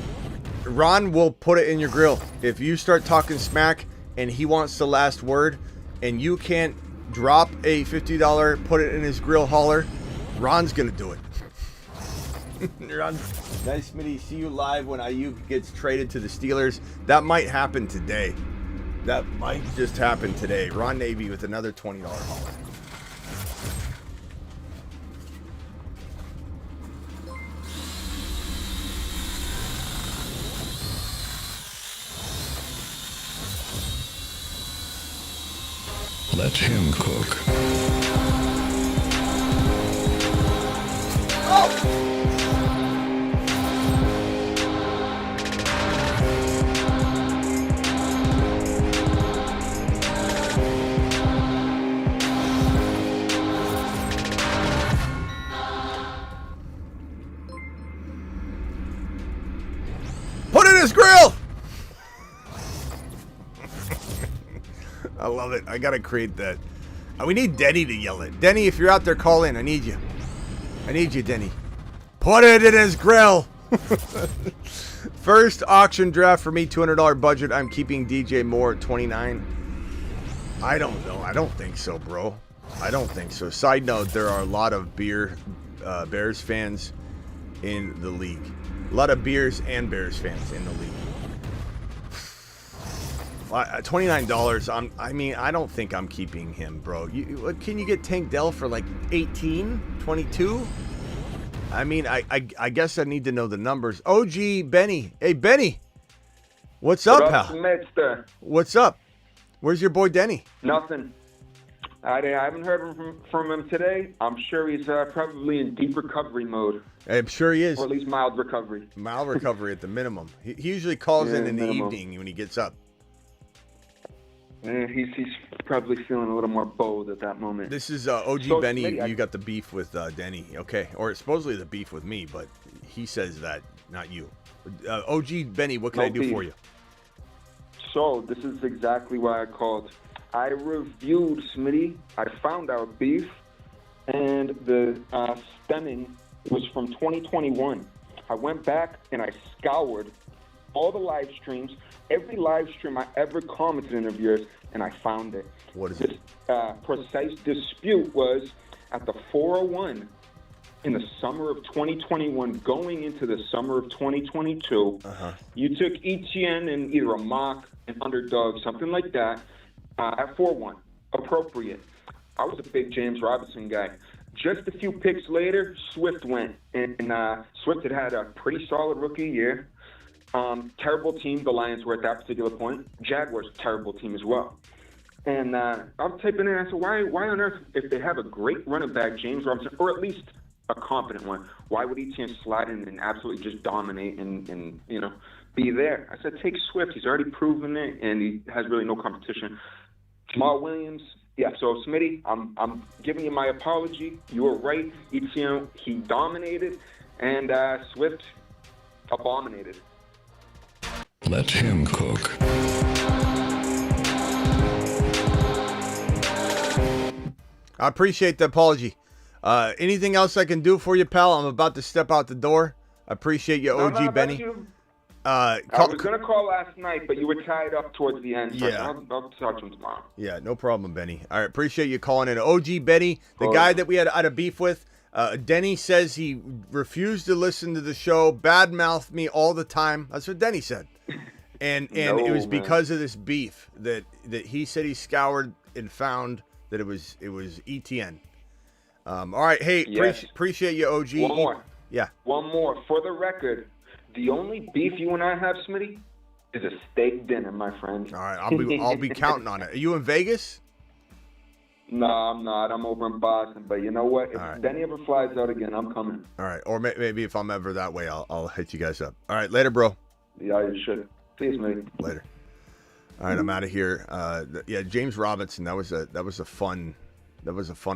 Speaker 1: Ron will put it in your grill. If you start talking smack and he wants the last word and you can't drop a $50, put it in his grill hauler, Ron's going to do it. Ron, nice, Smitty. See you live when Aiyuk gets traded to the Steelers. That might happen today. That might just happen today. Ron Navy with another $20 hauler.
Speaker 5: Let him cook.
Speaker 1: Oh! Put in his grill! I love it. I gotta create that. We need Denny to yell it. Denny, if you're out there, call in. I need you. I need you, Denny. Put it in his grill. First auction draft for me, $200 budget. I'm keeping DJ Moore at 29. I don't know. I don't think so, bro. I don't think so. Side note, there are a lot of Bears fans in the league. A lot of Bears and Bears fans in the league. $29. I mean, I don't think I'm keeping him, bro. Can you get Tank Dell for like 18, 22? I mean, I guess I need to know the numbers. OG Benny. Hey, Benny. What's up, pal?
Speaker 14: Mister?
Speaker 1: What's up? Where's your boy Denny?
Speaker 14: Nothing. I haven't heard from him today. I'm sure he's probably in deep recovery mode.
Speaker 1: I'm sure he is.
Speaker 14: Or at least mild recovery.
Speaker 1: Mild recovery at the minimum. He usually calls in the evening when he gets up.
Speaker 14: He's probably feeling a little more bold at that moment.
Speaker 1: This is OG
Speaker 14: So,
Speaker 1: Benny.
Speaker 14: Smitty,
Speaker 1: You got the beef with Denny, okay? Or supposedly the beef with me, but he says that, not you. OG Benny, what can I do
Speaker 14: beef.
Speaker 1: for you?
Speaker 14: So this is exactly why I called. I reviewed Smitty. I found our beef, and the stemming was from 2021. I went back and I scoured all the live streams, every live stream I ever commented in of yours, and I found it.
Speaker 1: What is
Speaker 14: it? Precise dispute was at the 401 in the summer of 2021, going into the summer of 2022. You took ETN and either a mock, an underdog, something like that, at 4-1. Appropriate. I was a big James Robinson guy. Just a few picks later, Swift went. And Swift had a pretty solid rookie year. Terrible team, the Lions were at that particular point. Jaguars, terrible team as well. And I'm typing in, I said, why on earth, if they have a great running back, James Robinson, or at least a competent one, why would ETN slide in and absolutely just dominate and be there? I said, take Swift. He's already proven it, and he has really no competition. Jamal Williams, yeah, so Smitty, I'm giving you my apology. You were right. ETN, he dominated, and Swift abominated.
Speaker 5: Let him cook.
Speaker 1: I appreciate the apology. Anything else I can do for you, pal? I'm about to step out the door. I appreciate you, OG Benny.
Speaker 14: I was going to call last night, but you were tied up towards the end. So
Speaker 1: Yeah.
Speaker 14: I'll talk to him tomorrow.
Speaker 1: Yeah, no problem, Benny. All right, appreciate you calling in. OG Benny, the guy that we had a beef with. Denny says he refused to listen to the show, badmouthed me all the time. That's what Denny said. And it was because of this beef that he said he scoured and found that it was ETN. All right, hey,
Speaker 14: Yes.
Speaker 1: appreciate you, OG.
Speaker 14: One more.
Speaker 1: Yeah.
Speaker 14: One more. For the record, the only beef you and I have, Smitty, is a steak dinner, my friend.
Speaker 1: All right, I'll be counting on it. Are you in Vegas?
Speaker 14: No, I'm not. I'm over in Boston. But you know what? If Denny ever flies out again, I'm coming.
Speaker 1: All right, or maybe if I'm ever that way, I'll hit you guys up. All right, later, bro.
Speaker 14: Yeah, you should. See you, Smitty.
Speaker 1: Later. All right, I'm out of here. Yeah, James Robinson. That was a fun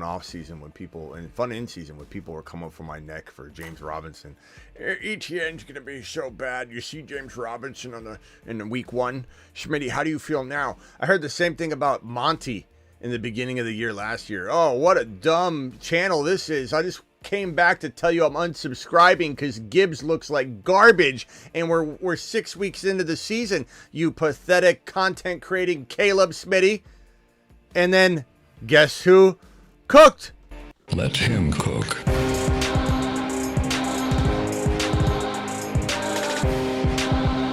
Speaker 1: off season when people and fun in season when people were coming for my neck for James Robinson. ETN's gonna be so bad. You see James Robinson in the week one. Smitty, how do you feel now? I heard the same thing about Monty in the beginning of the year last year. Oh, what a dumb channel this is. I just came back to tell you I'm unsubscribing because Gibbs looks like garbage, and we're 6 weeks into the season. You pathetic content creating Caleb Smitty. And then guess who cooked?
Speaker 5: Let him cook.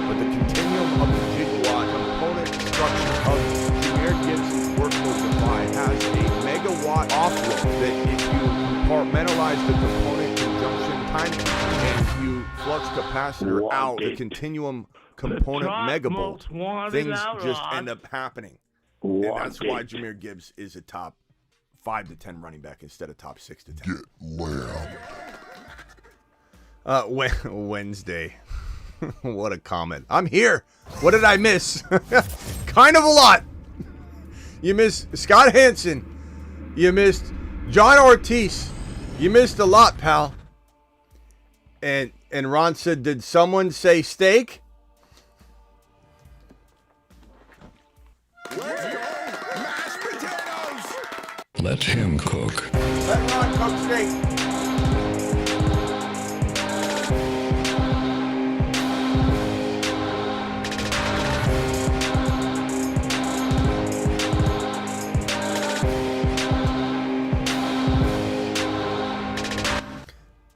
Speaker 1: But the continuum of the gigawatt component structure of Jahmyr Gibbs' workload divide has a megawatt offload that if you compartmentalize the component conjunction time and you flux capacitor out the continuum component megabolt, things just end up happening. And that's why Jahmyr Gibbs is a top 5 to 10 running back instead of top 6 to 10. Wednesday. What a comment. I'm here. What did I miss? Kind of a lot. You missed Scott Hanson. You missed John Ortiz. You missed a lot, pal. And Ron said, did someone say steak?
Speaker 3: Mashed potatoes!
Speaker 5: Let him cook.
Speaker 1: Let Ron cook steak.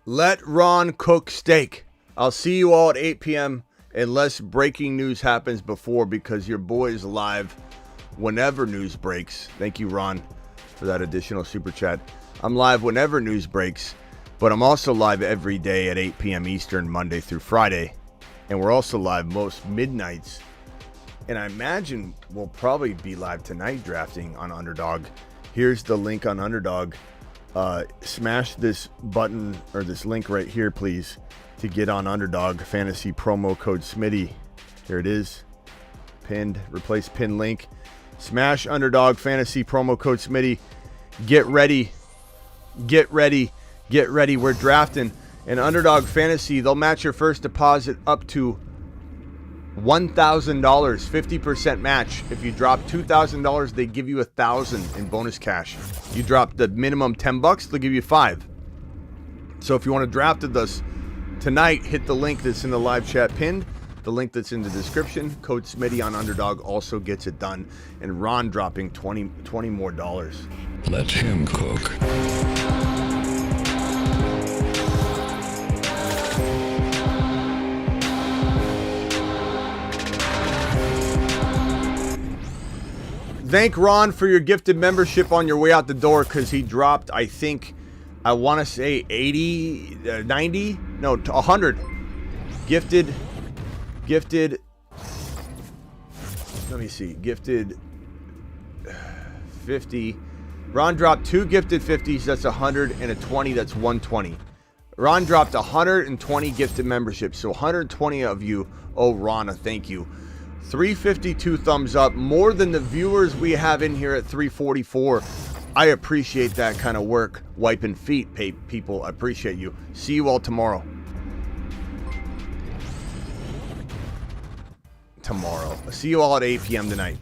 Speaker 1: Let Ron cook steak. I'll see you all at 8 p.m. unless breaking news happens before, because your boy is live whenever news breaks. Thank you, Ron, for that additional super chat. I'm live whenever news breaks, but I'm also live every day at 8 p.m. Eastern, Monday through Friday. And we're also live most midnights. And I imagine we'll probably be live tonight drafting on Underdog. Here's the link on Underdog. Smash this button or this link right here, please, to get on Underdog Fantasy promo code Smitty. Here it is. Pinned. Replace pin link. Smash Underdog Fantasy promo code Smitty. Get ready. Get ready. Get ready. We're drafting. And Underdog Fantasy, they'll match your first deposit up to $1,000, 50% match. If you drop $2,000, they give you $1,000 in bonus cash. You drop the minimum $10, they'll give you $5. So if you want to draft with us tonight, hit the link that's in the live chat pinned. The link that's in the description. Code Smitty on Underdog also gets it done. And Ron dropping $20 more.
Speaker 5: Let him cook.
Speaker 1: Thank Ron for your gifted membership on your way out the door, because he dropped, I think, I want to say 80, 90, no, 100. Gifted, let me see, gifted 50. Ron dropped 2 gifted 50s, that's 100, and a 20, that's 120. Ron dropped 120 gifted memberships, so 120 of you owe Ron a thank you. 352 thumbs up, more than the viewers we have in here at 344. I appreciate that kind of work. Wiping feet, people. I appreciate you. See you all tomorrow. See you all at 8 p.m. tonight.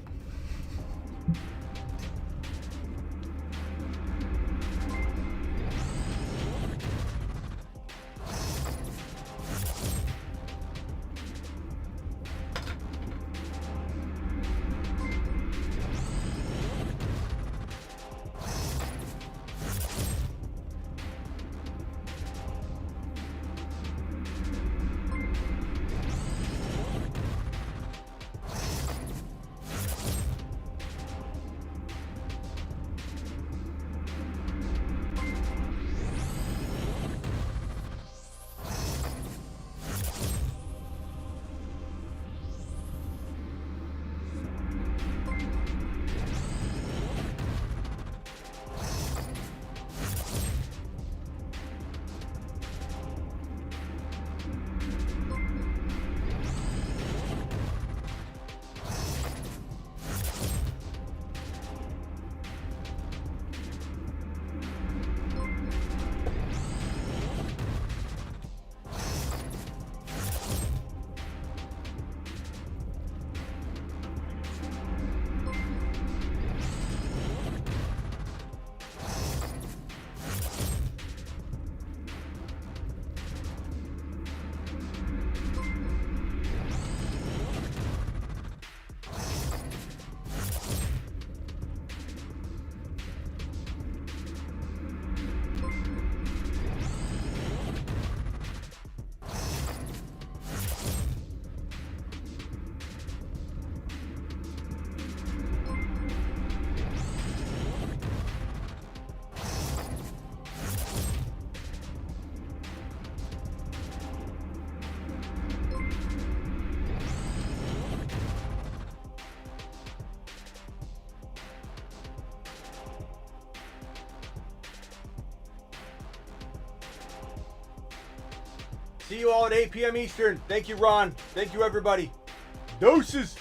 Speaker 1: See you all at 8 p.m. Eastern. Thank you, Ron. Thank you, everybody. Doses.